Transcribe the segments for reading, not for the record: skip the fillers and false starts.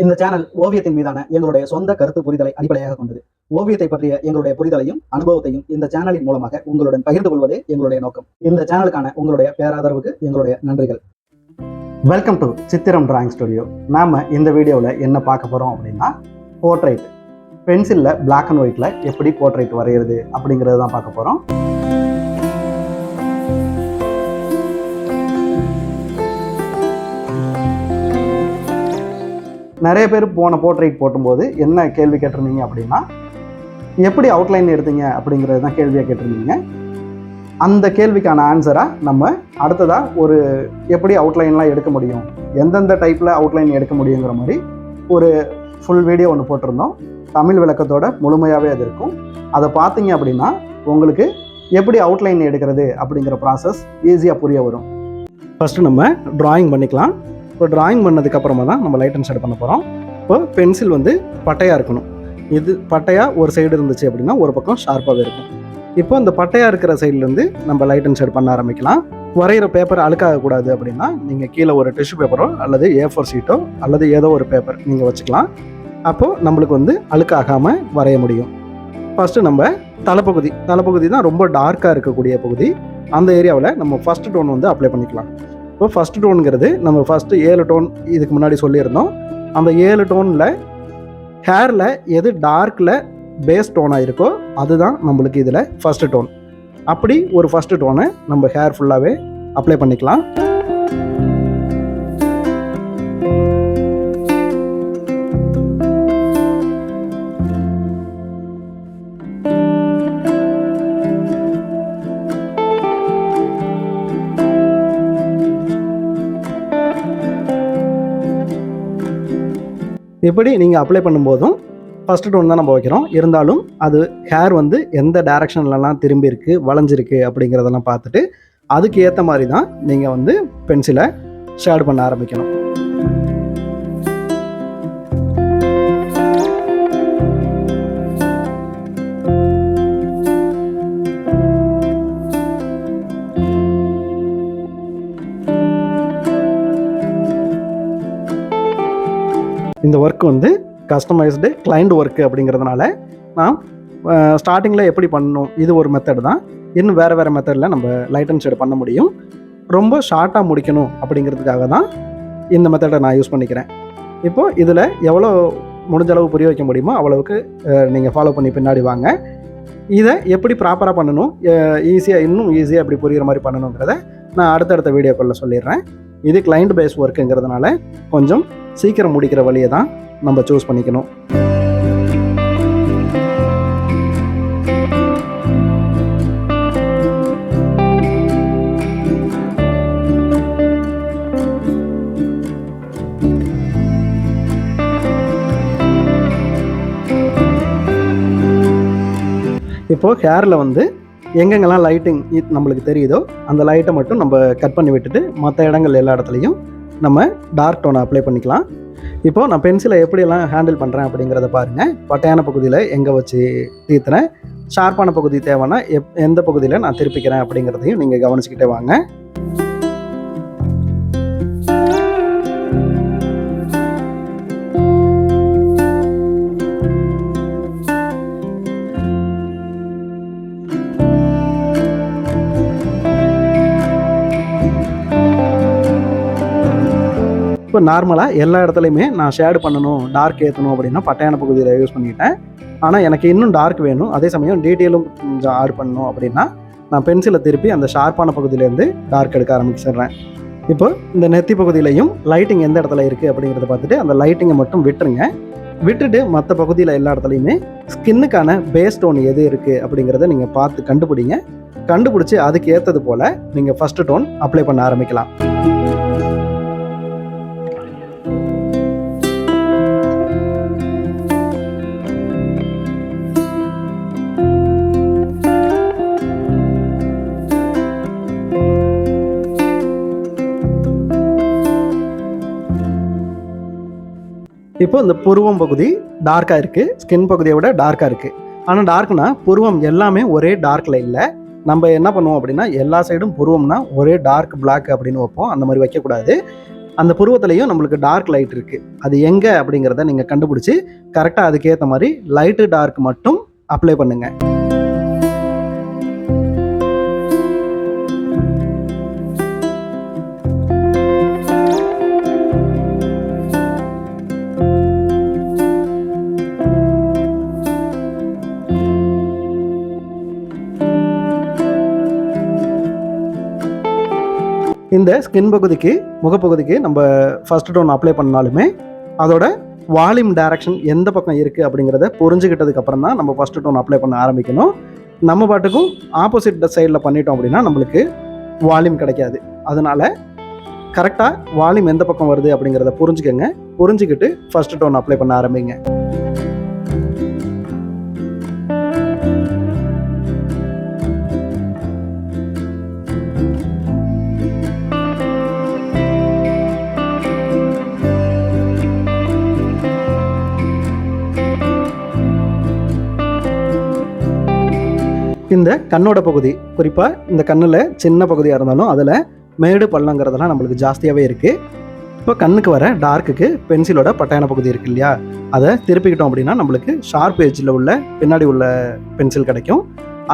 இந்த சேனல் ஓவியத்தின் மீதான எங்களுடைய சொந்த கருத்து புரிதலை அடிப்படையாக கொண்டது. ஓவியத்தை பற்றிய எங்களுடைய புரிதலையும் அனுபவத்தையும் இந்த சேனலின் மூலமாக உங்களுடன் பகிர்ந்து கொள்வதே எங்களுடைய நோக்கம். இந்த சேனலுக்கான உங்களுடைய பேராதரவுக்கு எங்களுடைய நன்றிகள். வெல்கம் டு சித்திரம் டிராயிங் ஸ்டுடியோ. நாம இந்த வீடியோவில் என்ன பார்க்க போறோம் அப்படின்னா, போர்ட்ரைட் பென்சிலில் பிளாக் அண்ட் ஒயிட்ல எப்படி போர்ட்ரைட் வரைகிறது அப்படிங்கிறது தான் பார்க்க போறோம். நிறைய பேர் போன போர்ட்ரைட் போட்டும்போது என்ன கேள்வி கேட்டிருந்தீங்க அப்படின்னா, எப்படி அவுட்லைன் எடுத்தீங்க அப்படிங்கிறது தான் கேள்வியாக கேட்டிருந்தீங்க. அந்த கேள்விக்கான ஆன்சராக நம்ம அடுத்ததாக ஒரு எப்படி அவுட்லைன்லாம் எடுக்க முடியும், எந்தெந்த டைப்பில் அவுட்லைன் எடுக்க முடியுங்கிற மாதிரி ஒரு ஃபுல் வீடியோ ஒன்று போட்டிருந்தோம். தமிழ் விளக்கத்தோட முழுமையாகவே அது இருக்கும். அதை பார்த்தீங்க அப்படின்னா உங்களுக்கு எப்படி அவுட்லைன் எடுக்கிறது அப்படிங்கிற ப்ராசஸ் ஈஸியாக புரிய வரும். ஃபஸ்ட்டு நம்ம ட்ராயிங் பண்ணிக்கலாம். இப்போ ட்ராயிங் பண்ணதுக்கப்புறமா தான் நம்ம லைட் அண்ட் ஷேட் பண்ண போகிறோம். இப்போ பென்சில் வந்து பட்டையாக இருக்கணும். இது பட்டையாக ஒரு சைடு இருந்துச்சு அப்படின்னா ஒரு பக்கம் ஷார்ப்பாகவே இருக்கும். இப்போ இந்த பட்டையாக இருக்கிற சைட்லேருந்து நம்ம லைட் அண்ட் ஷேட் பண்ண ஆரம்பிக்கலாம். வரைகிற பேப்பர் அழுக்காகக்கூடாது அப்படின்னா நீங்கள் கீழே ஒரு டிஷ்யூ பேப்பரோ அல்லது A4 ஷீட்டோ அல்லது ஏதோ ஒரு பேப்பர் நீங்கள் வச்சுக்கலாம். அப்போது நம்மளுக்கு வந்து அழுக்காகாமல் வரைய முடியும். ஃபஸ்ட்டு நம்ம தலைப்பகுதி தான் ரொம்ப டார்க்காக இருக்கக்கூடிய பகுதி. அந்த ஏரியாவில் நம்ம ஃபஸ்ட்டு டோன் வந்து அப்ளை பண்ணிக்கலாம். இப்போ ஃபஸ்ட்டு டோனுங்கிறது நம்ம ஃபஸ்ட்டு 7 டோன் இதுக்கு முன்னாடி சொல்லியிருந்தோம். அந்த 7 டோனில் ஹேரில் எது டார்க்கில் பேஸ் டோனாக இருக்கோ அதுதான் நம்மளுக்கு இதில் ஃபஸ்ட்டு டோன். அப்படி ஒரு ஃபஸ்ட்டு டோனை நம்ம ஹேர் ஃபுல்லாகவே அப்ளை பண்ணிக்கலாம். இப்படி நீங்கள் அப்ளை பண்ணும்போதும் ஃபஸ்ட்டு டோன் தான் நம்ம வைக்கிறோம். இருந்தாலும் அது ஹேர் வந்து எந்த டைரக்ஷன்லலாம் திரும்பி இருக்குது, வளைஞ்சிருக்கு அப்படிங்கிறதெல்லாம் பார்த்துட்டு அதுக்கு ஏற்ற மாதிரி தான் நீங்கள் வந்து பென்சிலை ஷேட் பண்ண ஆரம்பிக்கணும். இந்த ஒர்க் வந்து கஸ்டமைஸ்டு கிளைண்ட் ஒர்க்கு அப்படிங்கிறதுனால நான் ஸ்டார்டிங்கில் எப்படி பண்ணணும் இது ஒரு மெத்தட் தான். இன்னும் வேறு மெத்தடில் நம்ம லைட் அண்ட் ஷேட் பண்ண முடியும். ரொம்ப ஷார்ட்டாக முடிக்கணும் அப்படிங்கிறதுக்காக தான் இந்த மெத்தடை நான் யூஸ் பண்ணிக்கிறேன். இப்போது இதில் எவ்வளோ முடிஞ்ச அளவு புரிய வைக்க முடியுமோ அவ்வளவுக்கு நீங்கள் ஃபாலோ பண்ணி பின்னாடி வாங்க. இதை எப்படி ப்ராப்பராக பண்ணணும், இன்னும் ஈஸியாக எப்படி புரிகிற மாதிரி பண்ணணுங்கிறத நான் அடுத்தடுத்த வீடியோக்களில் சொல்லிடுறேன். இது கிளைண்ட் பேஸ் ஒர்க்குங்கிறதுனால கொஞ்சம் சீக்கிரம் முடிக்கிற வழியை தான் நம்ம சூஸ் பண்ணிக்கணும். இப்போது ஹேரில் வந்து எங்கெங்கெல்லாம் லைட்டிங் நம்மளுக்கு தெரியுதோ அந்த லைட்டை மட்டும் நம்ம கட் பண்ணி விட்டுட்டு மற்ற இடங்கள் எல்லா இடத்துலையும் நம்ம டார்க் டோனை அப்ளை பண்ணிக்கலாம். இப்போது நான் பென்சிலை எப்படியெல்லாம் ஹேண்டில் பண்ணுறேன் அப்படிங்கிறத பாருங்கள். பட்டையான பகுதியில் எங்கே வச்சு தீர்த்துறேன், ஷார்ப்பான பகுதி தேவைன்னா எந்த பகுதியில் நான் திருப்பிக்கிறேன் அப்படிங்கிறதையும் நீங்கள் கவனிச்சுக்கிட்டே வாங்க. இப்போ நார்மலாக எல்லா இடத்துலையுமே நான் ஷேடு பண்ணணும், டார்க் ஏற்றணும் அப்படின்னா பட்டையான பகுதியில் யூஸ் பண்ணிக்கிட்டேன். ஆனால் எனக்கு இன்னும் டார்க் வேணும், அதே சமயம் டீட்டெயிலும் கொஞ்சம் ஆட் பண்ணணும் அப்படின்னா நான் பென்சிலை திருப்பி அந்த ஷார்ப்பான பகுதியிலேருந்து டார்க் எடுக்க ஆரம்பிச்சிடுறேன். இப்போ இந்த நெத்தி பகுதியிலையும் லைட்டிங் எந்த இடத்துல இருக்குது அப்படிங்கிறத பார்த்துட்டு அந்த லைட்டிங்கை மட்டும் விட்டுட்டு மற்ற பகுதியில் எல்லா இடத்துலையுமே ஸ்கின்னுக்கான பேஸ் டோன் எது இருக்குது அப்படிங்கிறத நீங்கள் பார்த்து கண்டுபிடிச்சி அதுக்கு ஏற்றது போல் நீங்கள் ஃபஸ்ட்டு டோன் அப்ளை பண்ண ஆரம்பிக்கலாம். இப்போ இந்த புருவம் பகுதி டார்க்காக இருக்குது, ஸ்கின் பகுதியை விட டார்க்காக இருக்குது. ஆனால் டார்க்னா புருவம் எல்லாமே ஒரே டார்க்கில் இல்லை. நம்ம என்ன பண்ணுவோம் அப்படின்னா எல்லா சைடும் புருவம்னா ஒரே டார்க் பிளாக் அப்படின்னு வைப்போம். அந்த மாதிரி வைக்கக்கூடாது. அந்த புருவத்திலையும் நம்மளுக்கு டார்க் லைட் இருக்குது. அது எங்கே அப்படிங்கிறத நீங்கள் கண்டுபிடிச்சி கரெக்டாக அதுக்கேற்ற மாதிரி லைட்டு டார்க் மட்டும் அப்ளை பண்ணுங்கள். இந்த ஸ்கின் பகுதிக்கு, முகப்பகுதிக்கு நம்ம ஃபர்ஸ்ட் டோன் அப்ளை பண்ணாலுமே அதோட வால்யூம் டைரக்ஷன் எந்த பக்கம் இருக்குது அப்படிங்கிறத புரிஞ்சுக்கிட்டதுக்கு அப்புறம் தான் நம்ம ஃபர்ஸ்ட் டோன் அப்ளை பண்ண ஆரம்பிக்கணும். நம்ம பாட்டுக்கும் ஆப்போசிட் சைடில் பண்ணிட்டோம் அப்படின்னா நம்மளுக்கு வால்யூம் கிடைக்காது. அதனால கரெக்டாக வால்யூம் எந்த பக்கம் வருது அப்படிங்கிறத புரிஞ்சுக்கிட்டு ஃபர்ஸ்ட் டோன் அப்ளை பண்ண ஆரம்பிங்க. இந்த கண்ணோட பகுதி, குறிப்பாக இந்த கண்ணில் சின்ன பகுதியாக இருந்தாலும் அதில் மேடு பள்ளங்கிறதெல்லாம் நம்மளுக்கு ஜாஸ்தியாகவே இருக்குது. இப்போ கண்ணுக்கு வர டார்க்குக்கு பென்சிலோட பட்டையான பகுதி இருக்குது இல்லையா, அதை திருப்பிக்கிட்டோம் அப்படின்னா நம்மளுக்கு ஷார்ப் எட்ஜில் உள்ள பின்னாடி உள்ள பென்சில் கிடைக்கும்.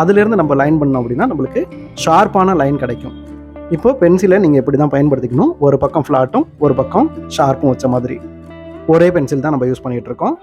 அதுலேருந்து நம்ம லைன் பண்ணோம் அப்படின்னா நம்மளுக்கு ஷார்ப்பான லைன் கிடைக்கும். இப்போ பென்சிலை நீங்கள் இப்படி தான் பயன்படுத்திக்கணும். ஒரு பக்கம் ஃப்ளாட்டும் ஒரு பக்கம் ஷார்ப்பும் வச்ச மாதிரி ஒரே பென்சில் தான் நம்ம யூஸ் பண்ணிகிட்டு இருக்கோம்.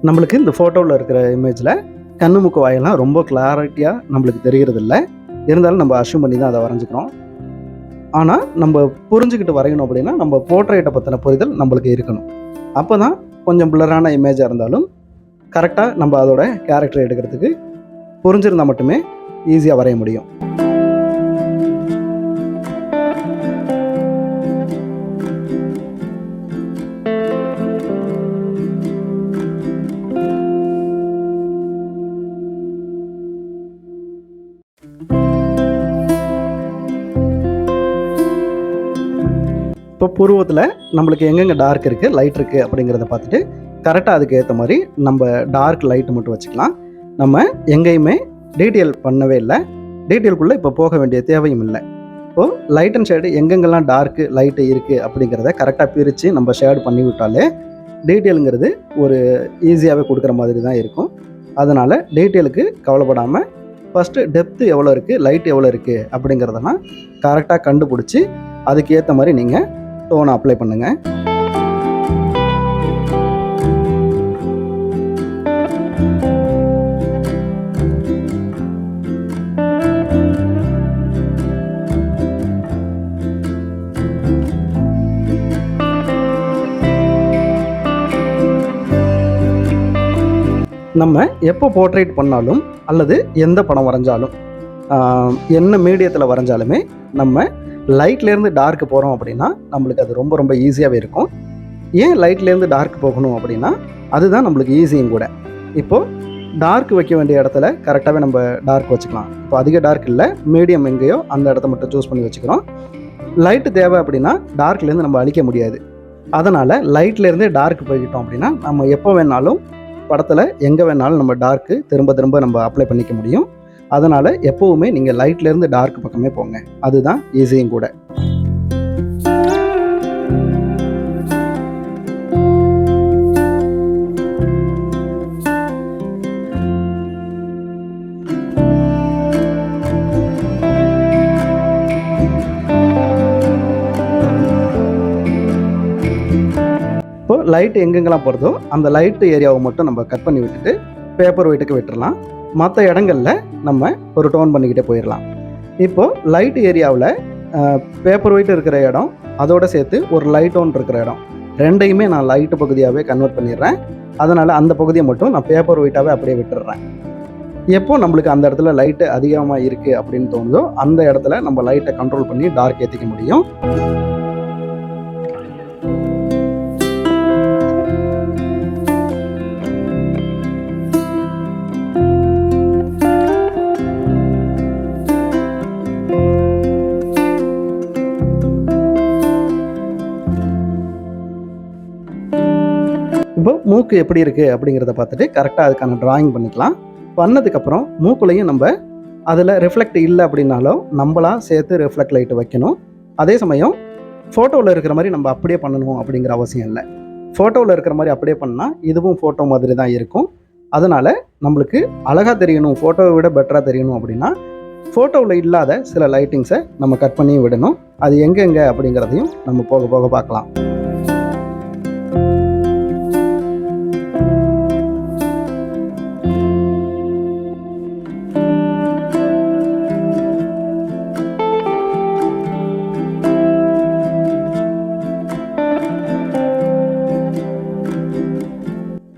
நம்மளுக்கு இந்த ஃபோட்டோவில் இருக்கிற இமேஜில் கண்ணு மூக்கு வாயெல்லாம் ரொம்ப கிளாரிட்டியாக நம்மளுக்கு தெரிகிறது இல்லை. இருந்தாலும் நம்ம அஷ்யூம் பண்ணி தான் அதை வரைஞ்சிக்கிறோம். ஆனால் நம்ம புரிஞ்சுக்கிட்டு வரையணும் அப்படின்னா நம்ம போர்ட்ரேட்டை பற்றின புரிதல் நம்மளுக்கு இருக்கணும். அப்போ தான் கொஞ்சம் பிளரான இமேஜாக இருந்தாலும் கரெக்டாக நம்ம அதோட கேரக்டர் எடுக்கிறதுக்கு புரிஞ்சிருந்தால் மட்டுமே ஈஸியாக வரைய முடியும். இப்போ புருவத்தில் நம்மளுக்கு எங்கெங்கே டார்க் இருக்குது, லைட் இருக்குது அப்படிங்கிறத பார்த்துட்டு கரெக்டாக அதுக்கு ஏற்ற மாதிரி நம்ம டார்க் லைட்டு மட்டும் வச்சுக்கலாம். நம்ம எங்கேயுமே டீட்டெயில் பண்ணவே இல்லை, டீட்டெயிலுக்குள்ளே இப்போ போக வேண்டிய தேவையும் இல்லை. இப்போது லைட் அண்ட் ஷேடு எங்கெங்கெல்லாம் டார்க்கு லைட்டு இருக்குது அப்படிங்கிறத கரெக்டாக பிரித்து நம்ம ஷேடு பண்ணி விட்டாலே டீட்டெயிலுங்கிறது ஒரு ஈஸியாகவே கொடுக்குற மாதிரி தான் இருக்கும். அதனால் டீட்டெயிலுக்கு கவலைப்படாமல் ஃபஸ்ட்டு டெப்த்து எவ்வளோ இருக்குது, லைட் எவ்வளோ இருக்குது அப்படிங்கிறதெல்லாம் கரெக்டாக கண்டுபிடிச்சி அதுக்கு ஏற்ற மாதிரி நீங்கள் டோனை அப்ளை பண்ணுங்கள். நம்ம எப்போ போர்ட்ரேட் பண்ணாலும் அல்லது எந்த படம் வரைஞ்சாலும் என்ன மீடியத்தில் வரைஞ்சாலுமே நம்ம லைட்லேருந்து டார்க்கு போகிறோம் அப்படின்னா நம்மளுக்கு அது ரொம்ப ரொம்ப ஈஸியாகவே இருக்கும். ஏன் லைட்லேருந்து டார்க் போகணும் அப்படின்னா அதுதான் நம்மளுக்கு ஈஸியும் கூட. இப்போது டார்க் வைக்க வேண்டிய இடத்துல கரெக்டாகவே நம்ம டார்க் வச்சுக்கலாம். இப்போ அதிக டார்க் இல்லை, மீடியம் எங்கேயோ அந்த இடத்த மட்டும் சூஸ் பண்ணி வச்சுக்கிறோம். லைட்டு தேவை அப்படின்னா டார்க்லேருந்து நம்ம அழிக்க முடியாது. அதனால் லைட்லேருந்தே டார்க் போய்கிட்டோம் அப்படின்னா நம்ம எப்போ வேணாலும் படத்தில் எங்கே வேணாலும் நம்ம டார்க்கு திரும்ப திரும்ப நம்ம அப்ளை பண்ணிக்க முடியும். அதனால் எப்போவுமே நீங்கள் லைட்லேருந்து டார்க் பக்கமே போங்க, அதுதான் ஈஸியும் கூட. இப்போது லைட் எங்கெங்கெல்லாம் போகிறதோ அந்த லைட்டு ஏரியாவை மட்டும் நம்ம கட் பண்ணி விட்டுட்டு பேப்பர் ஒயிட்டுக்கு விட்டுடலாம். மற்ற இடங்களில் நம்ம ஒரு டோன் பண்ணிக்கிட்டே போயிடலாம். இப்போது லைட் ஏரியாவில் பேப்பர் ஒயிட் இருக்கிற இடம் அதோடு சேர்த்து ஒரு லைட் டோன் இருக்கிற இடம் ரெண்டையுமே நான் லைட்டு பகுதியாகவே கன்வெர்ட் பண்ணிடுறேன். அதனால் அந்த பகுதியை மட்டும் நான் பேப்பர் ஒயிட்டாகவே அப்படியே விட்டுடுறேன். எப்போ நம்மளுக்கு அந்த இடத்துல லைட்டு அதிகமாக இருக்குது அப்படின்னு தோணுதோ அந்த இடத்துல நம்ம லைட்டை கண்ட்ரோல் பண்ணி டார்க் ஏற்றிக்க முடியும். மூக்கு எப்படி இருக்குது அப்படிங்கிறத பார்த்துட்டு கரெக்டாக அதுக்கான ட்ராயிங் பண்ணிக்கலாம். பண்ணதுக்கப்புறம் மூக்குலையும் நம்ம அதில் ரிஃப்ளெக்ட் இல்லை அப்படின்னாலும் நம்மளாக சேர்த்து ரிஃப்ளெக்ட் லைட்டு வைக்கணும். அதே சமயம் ஃபோட்டோவில் இருக்கிற மாதிரி நம்ம அப்படியே பண்ணணும் அப்படிங்கிற அவசியம் இல்லை. ஃபோட்டோவில் இருக்கிற மாதிரி அப்படியே பண்ணால் இதுவும் ஃபோட்டோ மாதிரி தான் இருக்கும். அதனால் நம்மளுக்கு அழகாக தெரியணும், ஃபோட்டோவை விட பெட்டராக தெரியணும் அப்படின்னா ஃபோட்டோவில் இல்லாத சில லைட்டிங்ஸை நம்ம கட் பண்ணி விடணும். அது எங்கெங்கே அப்படிங்கிறதையும் நம்ம போக போக பார்க்கலாம்.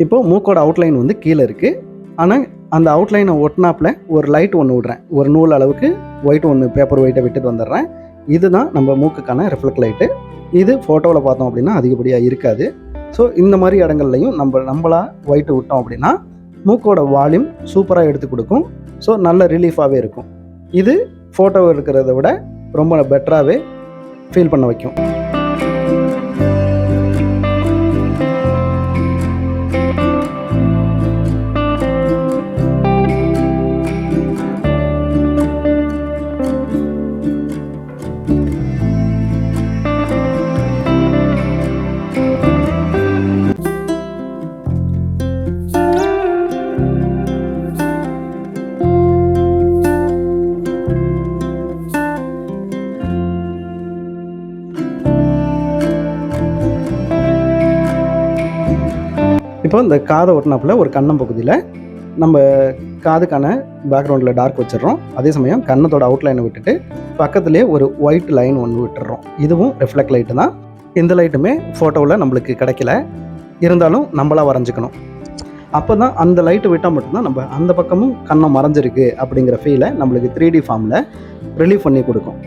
இப்போது மூக்கோட அவுட்லைன் வந்து கீழே இருக்குது. ஆனால் அந்த அவுட்லைனை ஒட்டினாப்பில் ஒரு லைட் ஒன்று விடுறேன். ஒரு நூல் அளவுக்கு ஒயிட் ஒன்று, பேப்பர் ஒயிட்டை விட்டுட்டு வந்துடுறேன். இதுதான் நம்ம மூக்குக்கான ரிஃப்ளெக்ட் லைட்டு. இது ஃபோட்டோவில் பார்த்தோம் அப்படின்னா அதிகப்படியாக இருக்காது. ஸோ இந்த மாதிரி இடங்கள்லையும் நம்மளா ஒயிட்டு விட்டோம் அப்படின்னா மூக்கோட வால்யூம் சூப்பராக எடுத்து கொடுக்கும். ஸோ நல்ல ரிலீஃபாகவே இருக்கும். இது ஃபோட்டோ இருக்கிறத விட ரொம்ப பெட்டராகவே ஃபீல் பண்ண வைக்கும். இப்போ இந்த காதை ஒட்டினாப்பில் ஒரு கண்ணம் பகுதியில் நம்ம காதுக்கான பேக்ரவுண்டில் டார்க் வச்சிடறோம். அதே சமயம் கண்ணத்தோட அவுட்லைனை விட்டுட்டு பக்கத்துலேயே ஒரு ஒயிட் லைன் ஒன்று விட்டுறோம். இதுவும் ரிஃப்ளெக்ட் லைட்டு தான். இந்த லைட்டுமே ஃபோட்டோவில் நம்மளுக்கு கிடைக்கல, இருந்தாலும் நம்மளாக வரைஞ்சிக்கணும். அப்போ தான் அந்த லைட்டு விட்டால் மட்டும்தான் நம்ம அந்த பக்கமும் கண்ணம் மறைஞ்சிருக்கு அப்படிங்கிற ஃபீலை நம்மளுக்கு 3D ஃபார்மில் ரிலீஃப் பண்ணி கொடுக்கும்.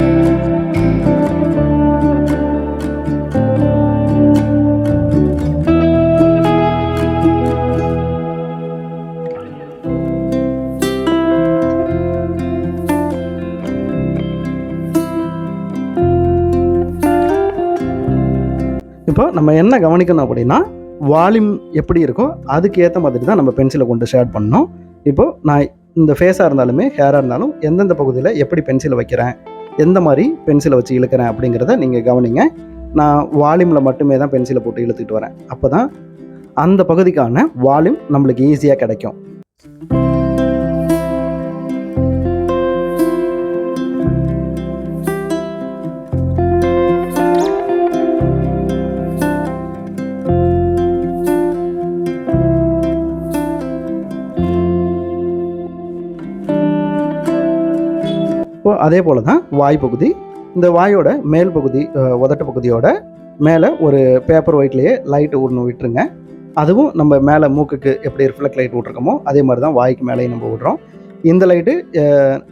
இப்போ நம்ம என்ன கவனிக்கணும் அப்படின்னா, வால்யூம் எப்படி இருக்கோ அதுக்கு ஏற்ற மாதிரி தான் நம்ம பென்சிலை கொண்டு ஷேட் பண்ணணும். இப்போது நான் இந்த ஃபேஸாக இருந்தாலுமே ஹேராக இருந்தாலும் எந்தெந்த பகுதியில் எப்படி பென்சிலை வைக்கிறேன், எந்த மாதிரி பென்சிலை வச்சு இழுக்கிறேன் அப்படிங்கிறத நீங்கள் கவனிங்க. நான் வால்யூமில் மட்டுமே தான் பென்சிலை போட்டு இழுத்துக்கிட்டு வரேன். அப்போ தான் அந்த பகுதிக்கான வால்யூம் நம்மளுக்கு ஈஸியாக கிடைக்கும். இப்போ அதே போல் தான் வாய் பகுதி. இந்த வாயோட மேல் பகுதி, உதட்டு பகுதியோட மேலே ஒரு பேப்பர் ஒயிட்லேயே லைட்டு ஒன்று விட்டுருங்க. அதுவும் நம்ம மேலே மூக்குக்கு எப்படி ரிஃப்ளெக்ட் லைட் விட்ருக்கோமோ அதே மாதிரி தான் வாய்க்கு மேலேயும் நம்ம விட்றோம். இந்த லைட்டு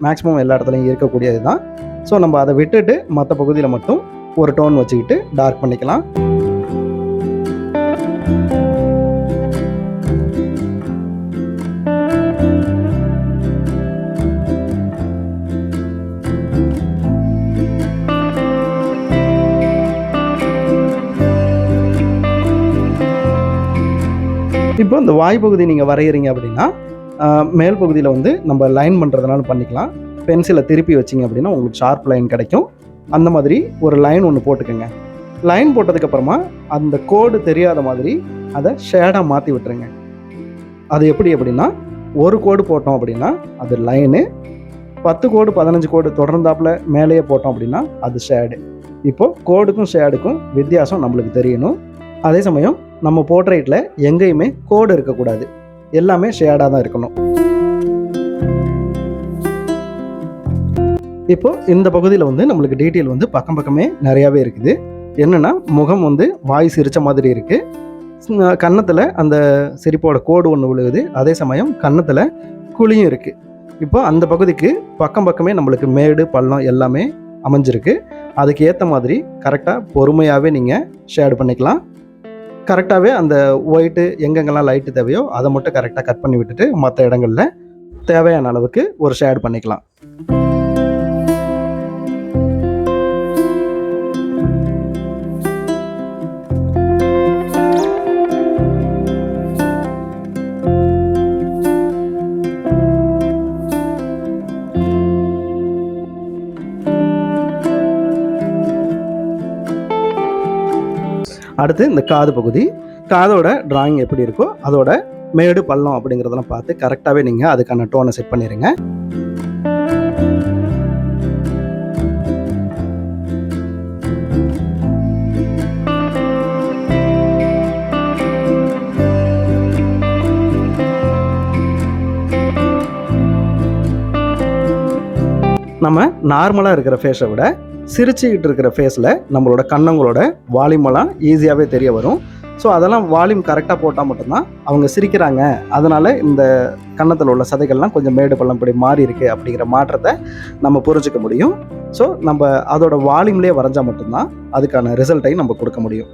மேக்ஸிமம் எல்லா இடத்துலையும் இருக்கக்கூடியது தான். ஸோ நம்ம அதை விட்டுட்டு மற்ற பகுதியில் மட்டும் ஒரு டோன் வச்சுக்கிட்டு டார்க் பண்ணிக்கலாம். இப்போ இந்த வாய் பகுதி நீங்கள் வரைகிறீங்க அப்படின்னா மேல் பகுதியில் வந்து நம்ம லைன் பண்ணுறதுனால பண்ணிக்கலாம். பென்சிலை திருப்பி வச்சிங்க அப்படின்னா உங்களுக்கு ஷார்ப் லைன் கிடைக்கும். அந்த மாதிரி ஒரு லைன் ஒன்று போட்டுக்கோங்க. லைன் போட்டதுக்கப்புறமா அந்த கோடு தெரியாத மாதிரி அதை ஷேடாக மாற்றி விட்டுருங்க. அது எப்படி அப்படின்னா, ஒரு கோடு போட்டோம் அப்படின்னா அது லைனு, 10 கோடு 15 கோடு தொடர்ந்தாப்பில் மேலேயே போட்டோம் அப்படின்னா அது ஷேடு. இப்போது கோடுக்கும் ஷேடுக்கும் வித்தியாசம் நம்மளுக்கு தெரியணும். அதே சமயம் நம்ம போர்ட்ரைட்டில் எங்கேயுமே கோடு இருக்கக்கூடாது, எல்லாமே ஷேடாக தான் இருக்கணும். இப்போது இந்த பகுதியில் வந்து நம்மளுக்கு டீட்டெயில் வந்து பக்கம் பக்கமே நிறையாவே இருக்குது. என்னென்னா, முகம் வந்து வாய் சிரித்த மாதிரி இருக்குது, கன்னத்தில் அந்த சிரிப்போட கோடு ஒன்று விழுகுது, அதே சமயம் கன்னத்தில் குழியும் இருக்குது. இப்போ அந்த பகுதிக்கு பக்கம் பக்கமே நம்மளுக்கு மேடு பள்ளம் எல்லாமே அமைஞ்சிருக்கு. அதுக்கு ஏற்ற மாதிரி கரெக்டாக பொறுமையாகவே நீங்கள் ஷேடு பண்ணிக்கலாம். கரெக்டாகவே அந்த ஒயிட்டு எங்கெங்கெல்லாம் லைட்டு தேவையோ அதை மட்டும் கரெக்டாக கட் பண்ணி விட்டுட்டு மற்ற இடங்களில் தேவையான அளவுக்கு ஒரு ஷேடு பண்ணிக்கலாம். அடுத்து இந்த காது பகுதி, காதோட டிராயிங் எப்படி இருக்கோ அதோட மேடு பள்ளம் அப்படிங்கிறதெல்லாம் பார்த்து கரெக்டாகவே நீங்கள் அதுக்கான டோனை செட் பண்ணிடுங்க. நம்ம நார்மலாக இருக்கிற ஃபேஸை விட சிரிச்சுக்கிட்டு இருக்கிற ஃபேஸில் நம்மளோட கண்ணங்களோட வால்யூமெல்லாம் ஈஸியாகவே தெரிய வரும். ஸோ அதெல்லாம் வால்யூம் கரெக்டாக போட்டால் மட்டும்தான் அவங்க சிரிக்கிறாங்க, அதனால் இந்த கன்னத்தில் உள்ள சதைகள்லாம் கொஞ்சம் மேடு பள்ளம் இப்படி மாறி இருக்குது அப்படிங்கிற மாற்றத்தை நம்ம புரிஞ்சிக்க முடியும். ஸோ நம்ம அதோட வால்யூம்லேயே வரைஞ்சால் மட்டும்தான் அதுக்கான ரிசல்ட்டையும் நம்ம கொடுக்க முடியும்.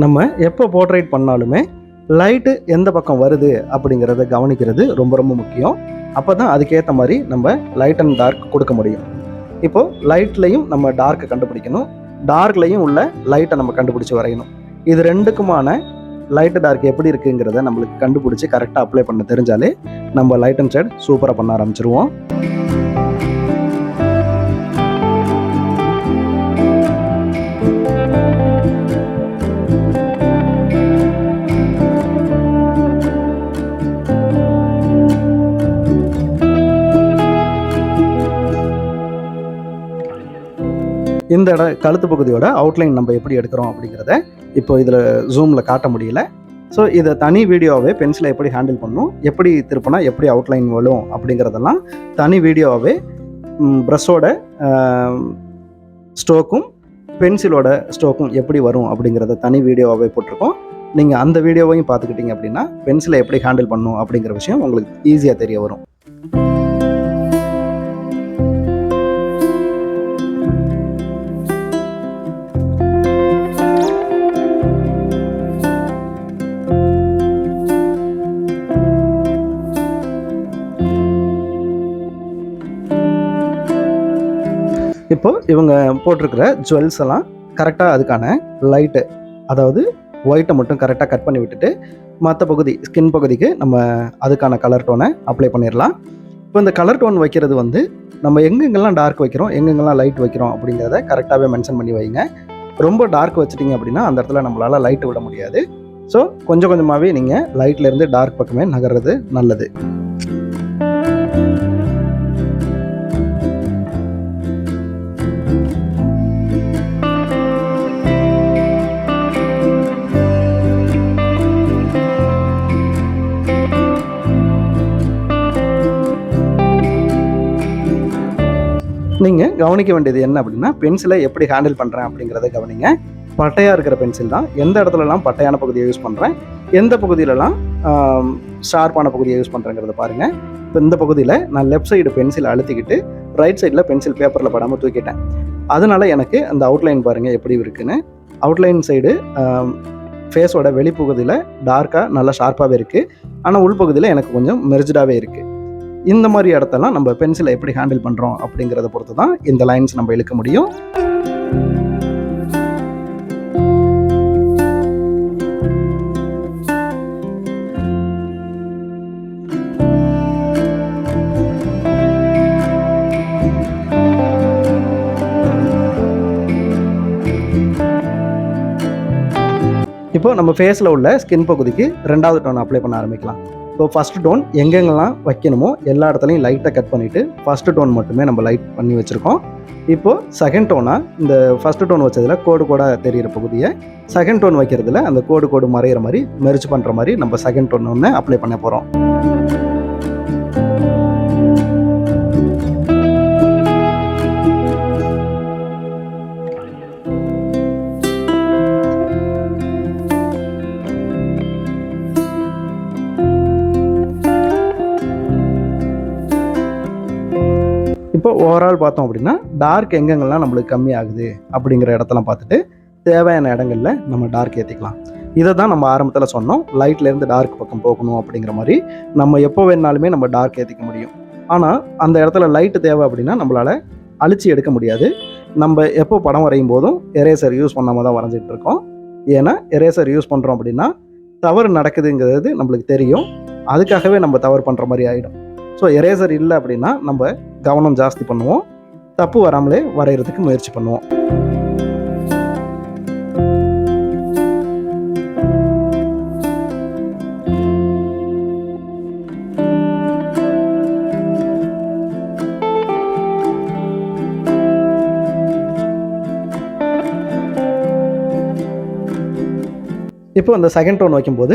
நம்ம எப்போ போர்ட்ரைட் பண்ணாலுமே லைட்டு எந்த பக்கம் வருது அப்படிங்கிறத கவனிக்கிறது ரொம்ப ரொம்ப முக்கியம். அப்போ தான் அதுக்கேற்ற மாதிரி நம்ம லைட் அண்ட் டார்க் கொடுக்க முடியும். இப்போது லைட்லையும் நம்ம டார்க்கை கண்டுபிடிக்கணும், டார்க்லையும் உள்ள லைட்டை நம்ம கண்டுபிடிச்சி வரையணும். இது ரெண்டுக்குமான லைட்டு டார்க் எப்படி இருக்குங்கிறத நம்மளுக்கு கண்டுபிடிச்சி கரெக்டாக அப்ளை பண்ண தெரிஞ்சாலே நம்ம லைட் அண்ட் ஷேட் சூப்பராக பண்ண ஆரம்பிச்சிருவோம். இந்த கழுத்து பகுதியோட அவுட்லைன் நம்ம எப்படி எடுக்கிறோம் அப்படிங்கிறத இப்போ இதில் ஜூமில் காட்ட முடியல. ஸோ இதை தனி வீடியோவே பென்சிலை எப்படி ஹேண்டில் பண்ணணும், எப்படி திருப்பினா எப்படி அவுட்லைன் வரும் அப்படிங்கிறதெல்லாம் தனி வீடியோவே ப்ரஷோட ஸ்ட்ரோக்கும் பென்சிலோட ஸ்ட்ரோக்கும் எப்படி வரும் அப்படிங்கிறத தனி வீடியோவாகவே போட்டிருக்கோம். நீங்கள் அந்த வீடியோவையும் பார்த்துக்கிட்டிங்க அப்படின்னா பென்சிலை எப்படி ஹேண்டில் பண்ணணும் அப்படிங்கிற விஷயம் உங்களுக்கு ஈஸியாக தெரிய வரும். இப்போ இவங்க போட்டிருக்கிற ஜுவல்ஸ் எல்லாம் கரெக்டாக அதுக்கான லைட்டு, அதாவது ஒயிட்டை மட்டும் கரெக்டாக கட் பண்ணி விட்டுட்டு மற்ற பகுதி ஸ்கின் பகுதிக்கு நம்ம அதுக்கான கலர் டோனை அப்ளை பண்ணிடலாம். இப்போ இந்த கலர் டோன் வைக்கிறது வந்து நம்ம எங்கெங்கெல்லாம் டார்க் வைக்கிறோம் எங்கெங்கெல்லாம் லைட் வைக்கிறோம் அப்படிங்கிறத கரெக்டாகவே மென்ஷன் பண்ணி வைங்க. ரொம்ப டார்க் வச்சுட்டிங்க அப்படின்னா அந்த இடத்துல நம்மளால் லைட்டு விட முடியாது. ஸோ கொஞ்சம் கொஞ்சமாகவே நீங்கள் லைட்லேருந்து டார்க் பக்கமே நகர்றது நல்லது. நீங்கள் கவனிக்க வேண்டியது என்ன அப்படின்னா பென்சிலை எப்படி ஹேண்டில் பண்ணுறேன் அப்படிங்கிறத கவனிங்க. பட்டையாக இருக்கிற பென்சில் தான் எந்த இடத்துலலாம் பட்டையான பகுதியை யூஸ் பண்ணுறேன், எந்த பகுதியிலலாம் ஷார்ப்பான பகுதியை யூஸ் பண்ணுறேங்கிறத பாருங்கள். இப்போ இந்த பகுதியில் நான் லெஃப்ட் சைடு பென்சில் அழுத்திக்கிட்டு ரைட் சைடில் பென்சில் பேப்பரில் படாமல் தூக்கிட்டேன். அதனால் எனக்கு அந்த அவுட்லைன் பாருங்கள் எப்படி இருக்குன்னு. அவுட்லைன் சைடு ஃபேஸோட வெளிப்பகுதியில் டார்க்காக நல்லா ஷார்ப்பாகவே இருக்குது, ஆனால் உள்பகுதியில் எனக்கு கொஞ்சம் மெர்ஜ்டாகவே இருக்குது. இந்த மாதிரி இடத்தெல்லாம் நம்ம பென்சிலை எப்படி ஹேண்டில் பண்ணுறோம் அப்படிங்கிறத பொறுத்து தான் இந்த லைன்ஸ் நம்ம இழுக்க முடியும். இப்போ நம்ம ஃபேஸில் உள்ள ஸ்கின் பகுதிக்கு ரெண்டாவது டோன் அப்ளை பண்ண ஆரம்பிக்கலாம். ஸோ ஃபஸ்ட்டு டோன் எங்கெங்கெல்லாம் வைக்கணுமோ எல்லா இடத்துலையும் லைட்டை கட் பண்ணிவிட்டு ஃபஸ்ட்டு டோன் மட்டுமே நம்ம லைட் பண்ணி வச்சுருக்கோம். இப்போது செகண்ட் டோனாக இந்த ஃபஸ்ட்டு டோன் வச்சதில் கோடு கோடாக தெரிகிற பகுதியை செகண்ட் டோன் வைக்கிறதுல அந்த கோடு கோடு மறையிற மாதிரி மெர்ஜ் பண்ணுற மாதிரி நம்ம செகண்ட் டோன் ஒன்று அப்ளை பண்ண போகிறோம். இப்போ ஓவரால் பார்த்தோம் அப்படின்னா டார்க் எங்கெங்கெல்லாம் நம்மளுக்கு கம்மி ஆகுது அப்படிங்கிற இடத்தெல்லாம் பார்த்துட்டு தேவையான இடங்களில் நம்ம டார்க் ஏற்றிக்கலாம். இதை தான் நம்ம ஆரம்பத்தில் சொன்னோம், லைட்லேருந்து டார்க் பக்கம் போகணும் அப்படிங்கிற மாதிரி. நம்ம எப்போ வேணாலுமே நம்ம டார்க் ஏற்றிக்க முடியும். ஆனால் அந்த இடத்துல லைட்டு தேவை அப்படின்னா நம்மளால் அழிச்சு எடுக்க முடியாது. நம்ம எப்போ படம் வரையும் போதும் எரேசர் யூஸ் பண்ணாமல் தான் வரைஞ்சிட்டு இருக்கோம். ஏன்னா எரேசர் யூஸ் பண்ணுறோம் அப்படின்னா தவறு நடக்குதுங்கிறது நம்மளுக்கு தெரியும். அதுக்காகவே நம்ம தவறு பண்ணுற மாதிரி ஆகிடும். ஸோ எரேசர் இல்லை அப்படின்னா நம்ம கவனம் ஜாஸ்தி பண்ணுவோம், தப்பு வராமலே வரைகிறதுக்கு முயற்சி பண்ணுவோம். இப்போ இந்த செகண்ட் டோன் வைக்கும்போது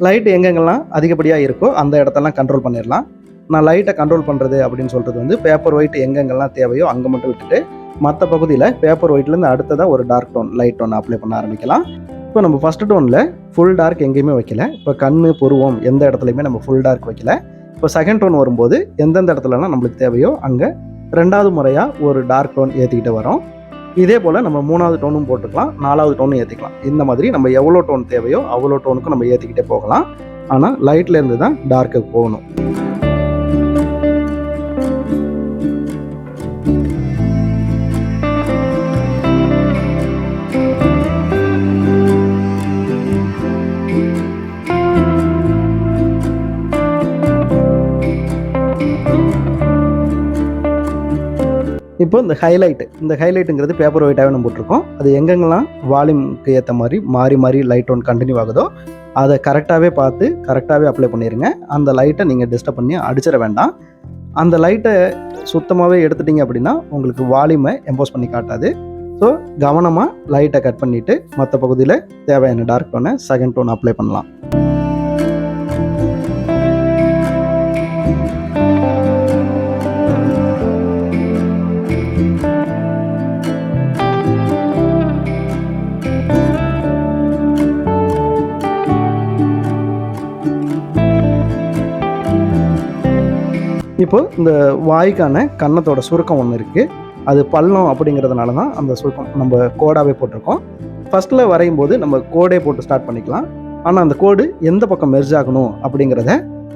லைட் எங்கெங்கெல்லாம் அதிகப்படியாக இருக்கோ அந்த இடத்தெல்லாம் கண்ட்ரோல் பண்ணிடலாம். நான் லைட்டை கண்ட்ரோல் பண்ணுறது அப்படின்னு சொல்கிறது வந்து பேப்பர் ஒயிட் எங்கெங்கெல்லாம் தேவையோ அங்கே மட்டும் விட்டுட்டு மற்ற பகுதியில் பேப்பர் ஒயிட்லேருந்து அடுத்ததாக ஒரு dark tone light tone apply பண்ண ஆரம்பிக்கலாம். இப்போ நம்ம ஃபஸ்ட்டு டோனில் ஃபுல் டார்க் எங்கேயுமே வைக்கல. இப்போ கண், புருவம் எந்த இடத்துலையுமே நம்ம ஃபுல் டார்க் வைக்கல. இப்போ செகண்ட் டோன் வரும்போது எந்தெந்த இடத்துலலாம் நம்மளுக்கு தேவையோ அங்கே ரெண்டாவது முறையாக ஒரு டார்க் டோன் ஏற்றிக்கிட்டு வரோம். இதே போல் நம்ம மூணாவது டோனும் போட்டுக்கலாம், நாலாவது டோனும் ஏற்றிக்கலாம். இந்த மாதிரி நம்ம எவ்வளோ டோன் தேவையோ அவ்வளோ டோனுக்கும் நம்ம ஏற்றிக்கிட்டே போகலாம். ஆனால் லைட்லேருந்து தான் டார்க்குக்கு போகணும். இப்போ இந்த ஹைலைட்டுங்கிறது பேப்பர் ஒயிட்டாகவே நம்ம போட்டிருக்கோம். அது எங்கெங்கெல்லாம் வால்யூமுக்கு ஏற்ற மாதிரி மாறி லைட் ஒன் கண்டினியூ ஆகுதோ அதை கரெக்டாகவே பார்த்து கரெக்டாகவே அப்ளை பண்ணிடுங்க. அந்த லைட்டை நீங்கள் டிஸ்டர்ப் பண்ணி அடிச்சிட வேண்டாம். அந்த லைட்டை சுத்தமாகவே எடுத்துட்டிங்க அப்படின்னா உங்களுக்கு வால்யூமை எம்போஸ் பண்ணி காட்டாது. ஸோ கவனமாக லைட்டை கட் பண்ணிவிட்டு மற்ற பகுதியில் தேவையான டார்க் டோனை செகண்ட் டோன் அப்ளை பண்ணலாம். இப்போ இந்த வாய்க்கான கன்னத்தோட சுருக்கம் ஒன்று இருக்குது. அது பள்ளம் அப்படிங்கிறதுனால தான் அந்த சுருக்கம் நம்ம கோடாகவே போட்டிருக்கோம். ஃபஸ்ட்டில் வரையும் போது நம்ம கோடே போட்டு ஸ்டார்ட் பண்ணிக்கலாம். ஆனால் அந்த கோடு எந்த பக்கம் மெர்ஜ் ஆகணும் அப்படிங்கிறத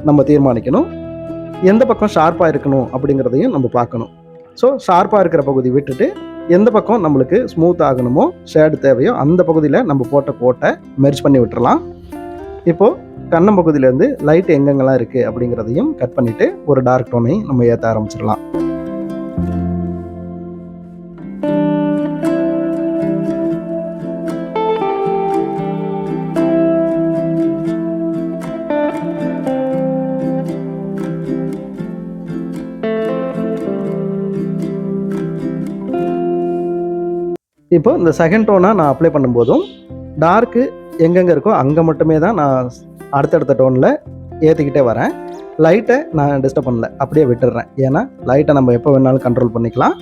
நம்ம தீர்மானிக்கணும். எந்த பக்கம் ஷார்ப்பாக இருக்கணும் அப்படிங்கிறதையும் நம்ம பார்க்கணும். ஸோ ஷார்ப்பாக இருக்கிற பகுதி விட்டுட்டு எந்த பக்கம் நம்மளுக்கு ஸ்மூத் ஆகணுமோ ஷேடு தேவையோ அந்த பகுதியில் நம்ம போட்ட கோட்டை மெர்ஜ் பண்ணி விட்டுறலாம். இப்போது கண்ணம் பகுதியிலேருந்து லைட் எங்கெங்கெல்லாம் இருக்குது அப்படிங்கிறதையும் கட் பண்ணிவிட்டு ஒரு டார்க் டோனை நம்ம ஏற்ற ஆரம்பிச்சிடலாம். இப்போ இந்த செகண்ட் டோனை நான் அப்ளை பண்ணும்போதும் டார்க்கு எங்கெங்கே இருக்கோ அங்கே மட்டுமே தான் நான் அடுத்தடுத்த டோனில் ஏற்றிக்கிட்டே வரேன். லைட்டை நான் டிஸ்டர்ப் பண்ணல, அப்படியே விட்டுடுறேன். ஏன்னா லைட்டை நம்ம எப்போ வேணாலும் கண்ட்ரோல் பண்ணிக்கலாம்.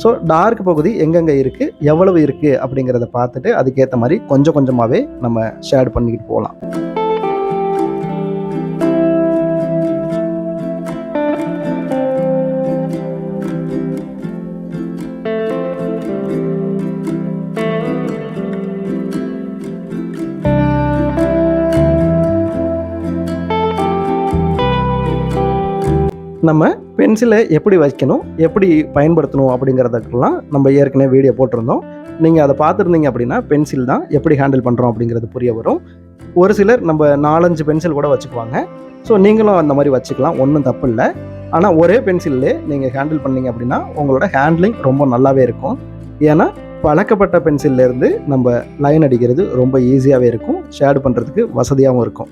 ஸோ டார்க் பகுதி எங்கெங்கே இருக்குது, எவ்வளவு இருக்குது அப்படிங்கிறத பார்த்துட்டு அதுக்கேற்ற மாதிரி கொஞ்சம் கொஞ்சமாகவே நம்ம ஷேட் பண்ணிக்கிட்டு போகலாம். நம்ம பென்சிலை எப்படி வைக்கணும், எப்படி பயன்படுத்தணும் அப்படிங்கிறதுக்கெல்லாம் நம்ம ஏற்கனவே வீடியோ போட்டிருந்தோம். நீங்கள் அதை பார்த்துருந்தீங்க அப்படின்னா பென்சில் தான் எப்படி ஹேண்டில் பண்ணுறோம் அப்படிங்கிறது புரிய வரும். ஒரு சிலர் நம்ம 4-5 பென்சில் கூட வச்சுக்குவாங்க. ஸோ நீங்களும் அந்த மாதிரி வச்சுக்கலாம், ஒன்றும் தப்பு இல்லை. ஆனால் ஒரே பென்சில்லே நீங்கள் ஹேண்டில் பண்ணிங்க அப்படின்னா உங்களோட ஹேண்ட்லிங் ரொம்ப நல்லாவே இருக்கும். ஏன்னா பழக்கப்பட்ட பென்சில்லேருந்து நம்ம லைன் அடிக்கிறது ரொம்ப ஈஸியாகவே இருக்கும், ஷேடு பண்ணுறதுக்கு வசதியாகவும் இருக்கும்.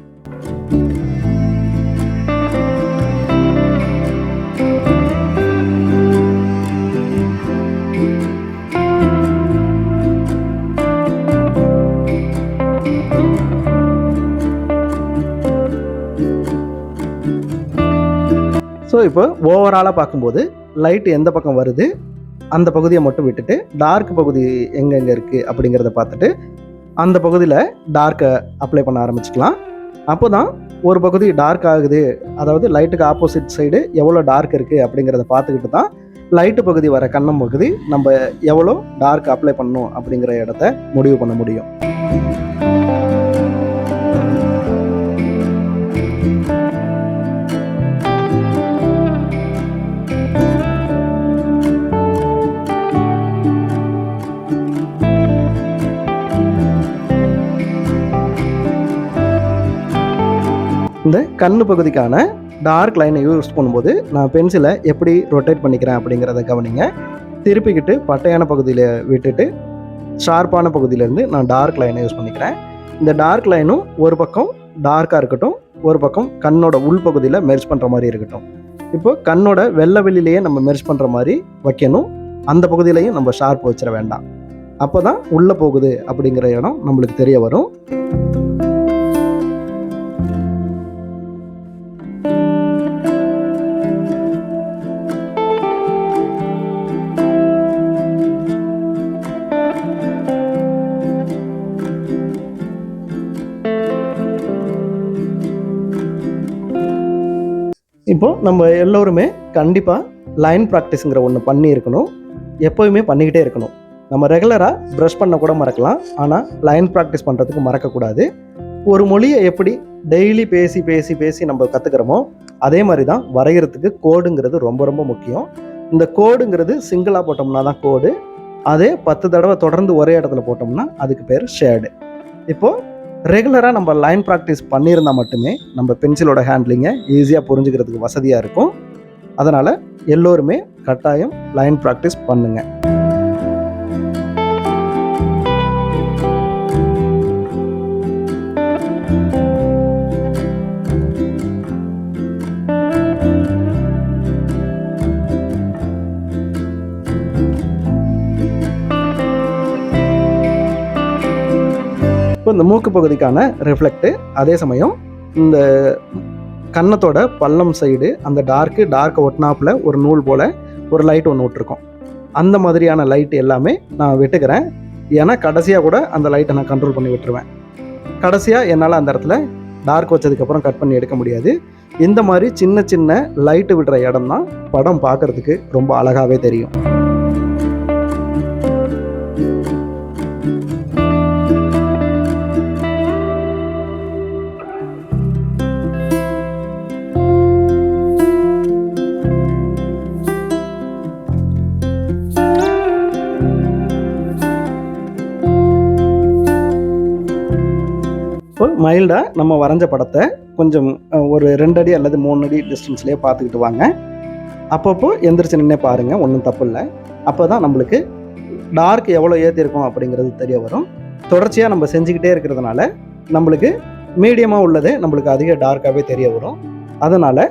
ஸோ இப்போ ஓவராலாக பார்க்கும்போது லைட் எந்த பக்கம் வருது அந்த பகுதியை மட்டும் விட்டுட்டு டார்க் பகுதி எங்கெங்கே இருக்குது அப்படிங்கிறத பார்த்துட்டு அந்த பகுதியில் டார்க்கை அப்ளை பண்ண ஆரம்பிச்சுக்கலாம். அப்போ தான் ஒரு பகுதி டார்க் ஆகுது, அதாவது லைட்டுக்கு ஆப்போசிட் சைடு எவ்வளோ டார்க் இருக்குது அப்படிங்கிறத பார்த்துக்கிட்டு தான் லைட்டு பகுதி வர கண்ணம் பகுதி நம்ம எவ்வளோ டார்க் அப்ளை பண்ணணும் அப்படிங்கிற இடத்த முடிவு பண்ண முடியும். கண்ணு பகுதிக்கான டார்க் லைனை யூஸ் பண்ணும்போது நான் பென்சிலை எப்படி ரொட்டேட் பண்ணிக்கிறேன் அப்படிங்கிறத கவனிங்க. திருப்பிக்கிட்டு பட்டையான பகுதியில் விட்டுட்டு ஷார்ப்பான பகுதியிலேருந்து நான் டார்க் லைனை யூஸ் பண்ணிக்கிறேன். இந்த டார்க் லைனும் ஒரு பக்கம் டார்க்காக இருக்கட்டும், ஒரு பக்கம் கண்ணோட உள்பகுதியில் மெர்ஜ் பண்ணுற மாதிரி இருக்கட்டும். இப்போ கண்ணோட வெள்ளை வெளியிலேயே நம்ம மெர்ஜ் பண்ணுற மாதிரி வைக்கணும். அந்த பகுதியிலையும் நம்ம ஷார்ப் வச்சிட வேண்டாம். அப்போ தான் உள்ளே போகுது அப்படிங்கிற இடம் நம்மளுக்கு தெரிய வரும். இப்போ நம்ம எல்லோருமே கண்டிப்பாக லைன் ப்ராக்டிஸுங்கிற ஒன்று பண்ணியிருக்கணும். எப்போயுமே பண்ணிக்கிட்டே இருக்கணும். நம்ம ரெகுலராக ப்ரஷ் பண்ண கூட மறக்கலாம், ஆனால் லைன் ப்ராக்டிஸ் பண்ணுறதுக்கு மறக்கக்கூடாது. ஒரு மொழியை எப்படி டெய்லி பேசி பேசி பேசி நம்ம கற்றுக்கிறோமோ அதே மாதிரி தான் வரைகிறதுக்கு கோடுங்கிறது ரொம்ப ரொம்ப முக்கியம். இந்த கோடுங்கிறது சிங்கிளாக போட்டோம்னா தான் கோடு, அதே 10 தடவை தொடர்ந்து ஒரே இடத்துல போட்டோம்னா அதுக்கு பேர் ஷேடு. இப்போது ரெகுலராக நம்ம லைன் ப்ராக்டிஸ் பண்ணியிருந்தால் மட்டுமே நம்ம பென்சிலோட ஹேண்ட்லிங்கை ஈஸியாக புரிஞ்சுக்கிறதுக்கு வசதியாக இருக்கும். அதனால் எல்லோருமே கட்டாயம் லைன் ப்ராக்டிஸ் பண்ணுங்க. இப்போ இந்த மூக்கு பகுதிக்கான ரிஃப்ளெக்ட்டு, அதே சமயம் இந்த கன்னத்தோட பள்ளம் சைடு அந்த டார்க்கை ஒட்டினாப்பில் ஒரு நூல் போல் ஒரு லைட் ஒன்று விட்டுருக்கோம். அந்த மாதிரியான லைட் எல்லாமே நான் விட்டுக்கிறேன். ஏன்னா கடைசியாக கூட அந்த லைட்டை நான் கண்ட்ரோல் பண்ணி விட்டுருவேன். கடைசியாக என்னால் அந்த இடத்துல டார்க் வச்சதுக்கப்புறம் கட் பண்ணி எடுக்க முடியாது. இந்த மாதிரி சின்ன சின்ன லைட்டு விடுற இடம் தான் படம் பார்க்குறதுக்கு ரொம்ப அழகாகவே தெரியும். மைல்டாக நம்ம வரைஞ்ச படத்தை கொஞ்சம் ஒரு 2 அடி அல்லது 3 அடி டிஸ்டன்ஸ்லேயே பார்த்துக்கிட்டு வாங்க. அப்பப்போ எந்திரிச்சு நின்னே பாருங்கள், ஒன்றும் தப்பு இல்லை. அப்போ தான் நம்மளுக்கு டார்க் எவ்வளோ ஏற்றிருக்கோம் அப்படிங்கிறது தெரிய வரும். தொடர்ச்சியாக நம்ம செஞ்சுக்கிட்டே இருக்கிறதுனால நம்மளுக்கு மீடியமாக உள்ளதே நம்மளுக்கு அதிக டார்க்காகவே தெரிய வரும். அதனால்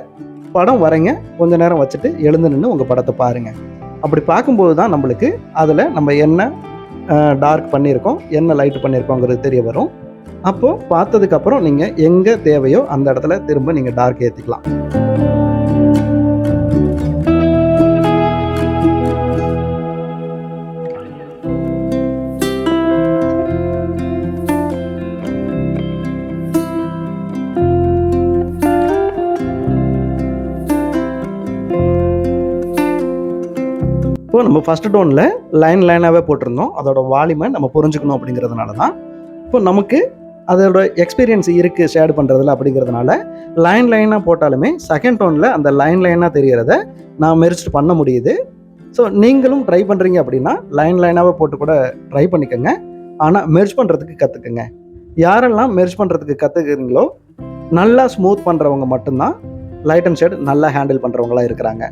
படம் வரைங்க, கொஞ்சம் நேரம் வச்சுட்டு எழுந்து நின்று உங்கள் படத்தை பாருங்கள். அப்படி பார்க்கும்போது தான் நம்மளுக்கு அதில் நம்ம என்ன டார்க் பண்ணியிருக்கோம், என்ன லைட் பண்ணியிருக்கோங்கிறது தெரிய வரும். அப்போது பார்த்ததுக்கப்புறம் நீங்கள் எங்கே தேவையோ அந்த இடத்துல திரும்ப நீங்கள் டார்க் ஏற்றிக்கலாம். இப்போ நம்ம ஃபஸ்ட்டு டோனில் லைனாகவே போட்டிருந்தோம். அதோட வால்யூமை நம்ம புரிஞ்சுக்கணும் அப்படிங்கிறதுனால தான். இப்போ நமக்கு அதோட எக்ஸ்பீரியன்ஸ் இருக்குது ஷேட் பண்ணுறதுல அப்படிங்கிறதுனால லைனாக போட்டாலுமே செகண்ட் டோனில் அந்த லைனாக தெரிகிறத நான் மெர்ஜ் பண்ண முடியுது. ஸோ நீங்களும் ட்ரை பண்ணுறீங்க அப்படின்னா லைனாகவே போட்டு கூட ட்ரை பண்ணிக்கோங்க. ஆனால் மெர்ஜ் பண்ணுறதுக்கு கற்றுக்குங்க. யாரெல்லாம் மெர்ஜ் பண்ணுறதுக்கு கற்றுக்குறீங்களோ நல்லா ஸ்மூத் பண்ணுறவங்க மட்டும்தான் லைட் அண்ட் ஷேட் நல்லா ஹேண்டில் பண்ணுறவங்களா இருக்கிறாங்க.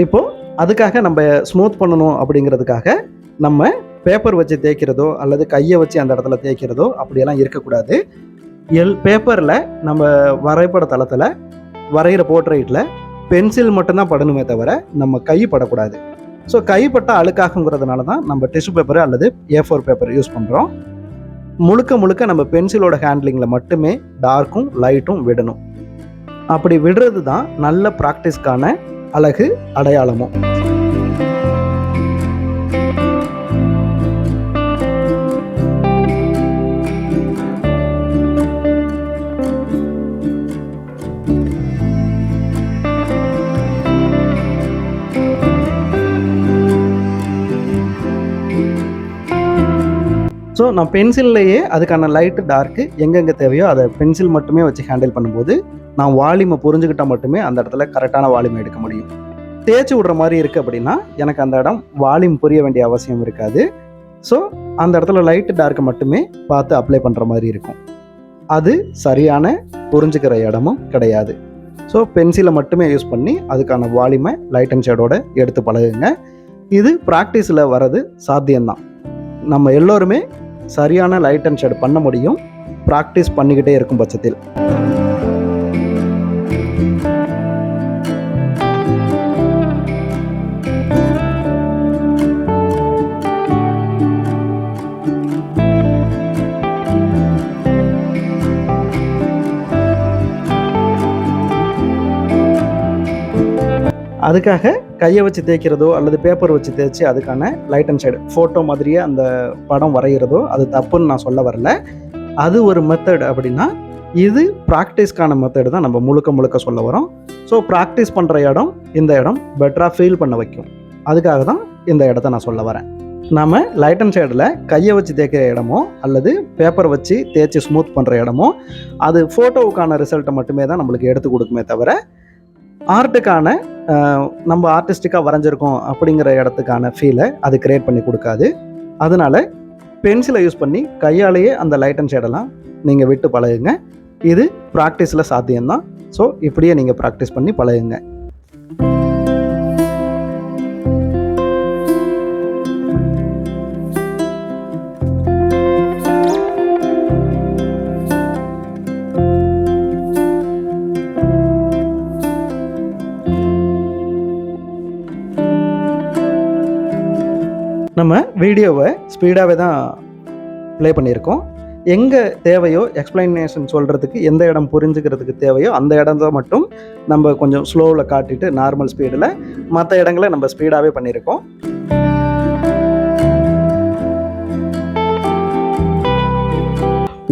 இப்போது அதுக்காக நம்ம ஸ்மூத் பண்ணணும் அப்படிங்கிறதுக்காக நம்ம பேப்பர் வச்சு தேய்க்கிறதோ அல்லது கையை வச்சு அந்த இடத்துல தேய்க்கிறதோ அப்படியெல்லாம் இருக்கக்கூடாது. பேப்பரில் நம்ம வரைபட தளத்தில் வரைகிற போர்ட்ரைட்டில் பென்சில் மட்டும்தான் படணுமே தவிர நம்ம கை படக்கூடாது. ஸோ கைப்பட்ட அழுக்காகுங்கிறதுனால தான் நம்ம டிஷ்யூ பேப்பர் அல்லது A4 பேப்பர் யூஸ் பண்ணுறோம். முழுக்க நம்ம பென்சிலோட ஹேண்ட்லிங்கில் மட்டுமே டார்க்கும் லைட்டும் விடணும். அப்படி விடுறது தான் நல்ல ப்ராக்டிஸ்க்கான அழகு அடையாளமும். ஸோ நான் பென்சில்லையே அதுக்கான லைட்டு டார்க்கு எங்கெங்கே தேவையோ அதை பென்சில் மட்டுமே வச்சு ஹேண்டில் பண்ணும்போது நான் வால்யூமை புரிஞ்சுக்கிட்டால் மட்டுமே அந்த இடத்துல கரெக்டான வால்யூமை எடுக்க முடியும். தேய்ச்சி விடுற மாதிரி இருக்குது அப்படின்னா எனக்கு அந்த இடம் வால்யூம் புரிய வேண்டிய அவசியம் இருக்காது. ஸோ அந்த இடத்துல லைட்டு டார்க்கு மட்டுமே பார்த்து அப்ளை பண்ணுற மாதிரி இருக்கும். அது சரியான புரிஞ்சுக்கிற இடமும் கிடையாது. ஸோ பென்சிலை மட்டுமே யூஸ் பண்ணி அதுக்கான வால்யூமை லைட் அண்ட் ஷேடோட எடுத்து பழகுங்க. இது ப்ராக்டிஸில் வர்றது சாத்தியம்தான். நம்ம எல்லோருமே சரியான லைட் அண்ட் ஷேட் பண்ண முடியும் ப்ராக்டிஸ் பண்ணிக்கிட்டே இருக்கும் பட்சத்தில். அதுக்காக கையை வச்சு தேய்க்கிறதோ அல்லது பேப்பர் வச்சு தேய்ச்சி அதுக்கான லைட் அண்ட் ஷேடு ஃபோட்டோ மாதிரியே அந்த படம் வரைகிறதோ அது தப்புன்னு நான் சொல்ல வரல. அது ஒரு மெத்தட் அப்படின்னா இது ப்ராக்டிஸ்க்கான மெத்தடு தான் நம்ம முழுக்க சொல்ல வரோம். ஸோ ப்ராக்டிஸ் பண்ணுற இடம் இந்த இடம் பெட்டராக ஃபீல் பண்ண வைக்கும். அதுக்காக தான் இந்த இடத்த நான் சொல்ல வரேன். நம்ம லைட் அண்ட் ஷேடில் கையை வச்சு தேய்க்கிற இடமோ அல்லது பேப்பர் வச்சு தேய்ச்சி ஸ்மூத் பண்ணுற இடமோ அது ஃபோட்டோவுக்கான ரிசல்ட்டை மட்டுமே தான் நம்மளுக்கு எடுத்து கொடுக்குமே தவிர ஆர்ட்டுக்கான நம்ம ஆர்டிஸ்டிக்காக வரைஞ்சிருக்கோம் அப்படிங்கிற இடத்துக்கான ஃபீலை அது கிரியேட் பண்ணி கொடுக்காது. அதனால பென்சிலை யூஸ் பண்ணி கையாலேயே அந்த லைட் அண்ட் ஷேடெல்லாம் நீங்கள் விட்டு பழகுங்க. இது ப்ராக்டிஸில் சாத்தியம்தான். ஸோ இப்படியே நீங்கள் ப்ராக்டிஸ் பண்ணி பழகுங்க. நம்ம வீடியோவை ஸ்பீடாகவே தான் ப்ளே பண்ணியிருக்கோம். எங்கே தேவையோ எக்ஸ்பிளனேஷன் சொல்கிறதுக்கு எந்த இடம் புரிஞ்சுக்கிறதுக்கு தேவையோ அந்த இடம் தான் மட்டும் நம்ம கொஞ்சம் ஸ்லோவில் காட்டிட்டு நார்மல் ஸ்பீடில், மற்ற இடங்களை நம்ம ஸ்பீடாகவே பண்ணியிருக்கோம்.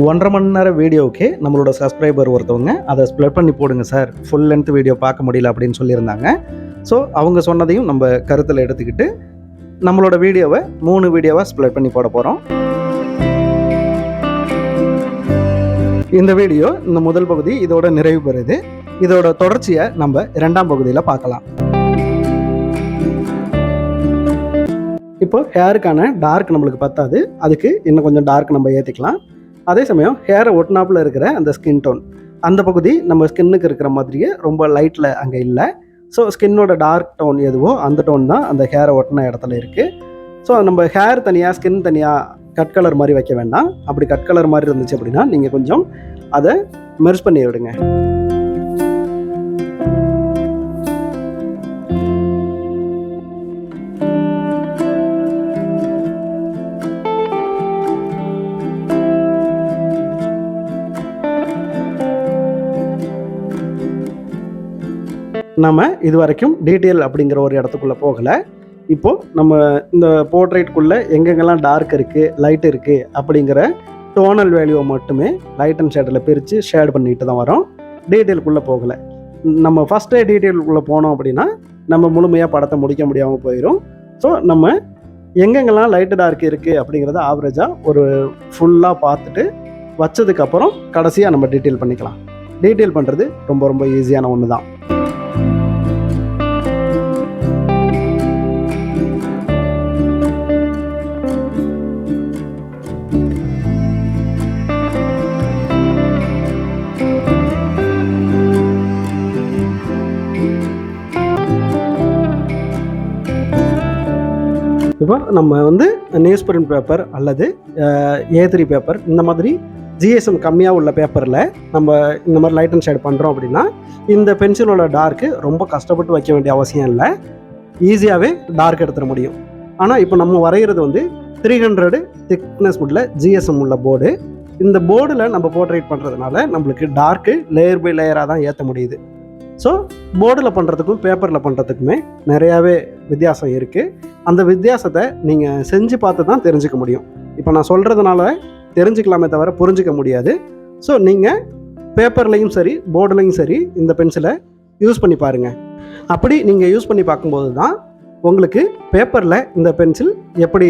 ஒன்றரை மணி நேரம் வீடியோவுக்கே நம்மளோட சப்ஸ்கிரைபர் ஒருத்தவங்க அதை ஸ்ப்ளிட் பண்ணி போடுங்க சார், ஃபுல் லென்த் வீடியோ பார்க்க முடியல அப்படின்னு சொல்லியிருந்தாங்க. ஸோ அவங்க சொன்னதையும் நம்ம கருத்தில் எடுத்துக்கிட்டு நம்மளோட வீடியோவை 3 வீடியோவாக ஸ்ப்ளிட் பண்ணி போட போகிறோம். இந்த வீடியோ இந்த முதல் பகுதி இதோட நிறைவு பெறுது. இதோட தொடர்ச்சியை நம்ம 2ஆம் பகுதியில் பார்க்கலாம். இப்போ ஹேருக்கான டார்க் நம்மளுக்கு பத்தாது, அதுக்கு இன்னும் கொஞ்சம் டார்க் நம்ம ஏற்றிக்கலாம். அதே சமயம் ஹேரை ஒட்டினாப்பில் இருக்கிற அந்த ஸ்கின் டோன், அந்த பகுதி நம்ம ஸ்கின்னுக்கு இருக்கிற மாதிரியே ரொம்ப லைட்டில் அங்கே இல்லை. ஸோ ஸ்கின்னோட டார்க் டோன் எதுவோ அந்த டோன் தான் அந்த ஹேரை ஒட்டின இடத்துல இருக்குது. ஸோ நம்ம ஹேர் தனியாக ஸ்கின் தனியாக கட் கலர் மாதிரி வைக்க வேண்டாம். அப்படி கட் கலர் மாதிரி இருந்துச்சு அப்படின்னா நீங்கள் கொஞ்சம் அதை மெர்ஜ் பண்ணி விடுங்க. நம்ம இது வரைக்கும் டீட்டெயில் அப்படிங்கிற ஒரு இடத்துக்குள்ளே போகலை. இப்போது நம்ம இந்த போர்ட்ரேட்குள்ளே எங்கெங்கெல்லாம் டார்க் இருக்குது லைட் இருக்குது அப்படிங்கிற டோனல் வேல்யூவை மட்டுமே லைட் அண்ட் ஷேடில் பிரித்து ஷேட் பண்ணிட்டு தான் வரோம். டீட்டெயிலுக்குள்ளே போகலை. நம்ம ஃபஸ்ட்டே டீட்டெயிலுக்குள்ளே போனோம் அப்படின்னா நம்ம முழுமையாக படத்தை முடிக்க முடியாமல் போயிடும். ஸோ நம்ம எங்கெங்கெல்லாம் லைட்டு டார்க் இருக்குது அப்படிங்கிறத ஆவரேஜாக ஒரு ஃபுல்லாக பார்த்துட்டு வச்சதுக்கப்புறம் கடைசியாக நம்ம டீட்டெயில் பண்ணிக்கலாம். டீட்டெயில் பண்ணுறது ரொம்ப ஈஸியான ஒன்று தான். இப்போ நம்ம நியூஸ் பிரிண்ட் பேப்பர் அல்லது A3 பேப்பர் இந்த மாதிரி ஜிஎஸ்எம் கம்மியாக உள்ள பேப்பரில் நம்ம இந்த மாதிரி லைட் அண்ட் ஷேட் பண்ணுறோம் அப்படின்னா இந்த பென்சிலோட டார்க்கு ரொம்ப கஷ்டப்பட்டு வைக்க வேண்டிய அவசியம் இல்லை. ஈஸியாகவே டார்க் எடுத்துட முடியும். ஆனால் இப்போ நம்ம வரைகிறது 300 திக்னஸ் உள்ள ஜிஎஸ்எம் உள்ள போர்டு. இந்த போர்டில் நம்ம போர்ட்ரேட் பண்ணுறதுனால நம்மளுக்கு டார்க்கு லேயர் பை லேயராக தான் ஏற்ற முடியுது. ஸோ போர்டில் பண்ணுறதுக்கும் பேப்பரில் பண்ணுறதுக்குமே நிறையாவே வித்தியாசம் இருக்குது. அந்த வித்தியாசத்தை நீங்கள் செஞ்சு பார்த்து தான் தெரிஞ்சுக்க முடியும். இப்போ நான் சொல்கிறதுனால தெரிஞ்சுக்கலாமே தவிர புரிஞ்சிக்க முடியாது. ஸோ நீங்கள் பேப்பர்லேயும் சரி போர்டுலேயும் சரி இந்த பென்சிலை யூஸ் பண்ணி பாருங்கள். அப்படி நீங்கள் யூஸ் பண்ணி பார்க்கும்போது தான் உங்களுக்கு பேப்பரில் இந்த பென்சில் எப்படி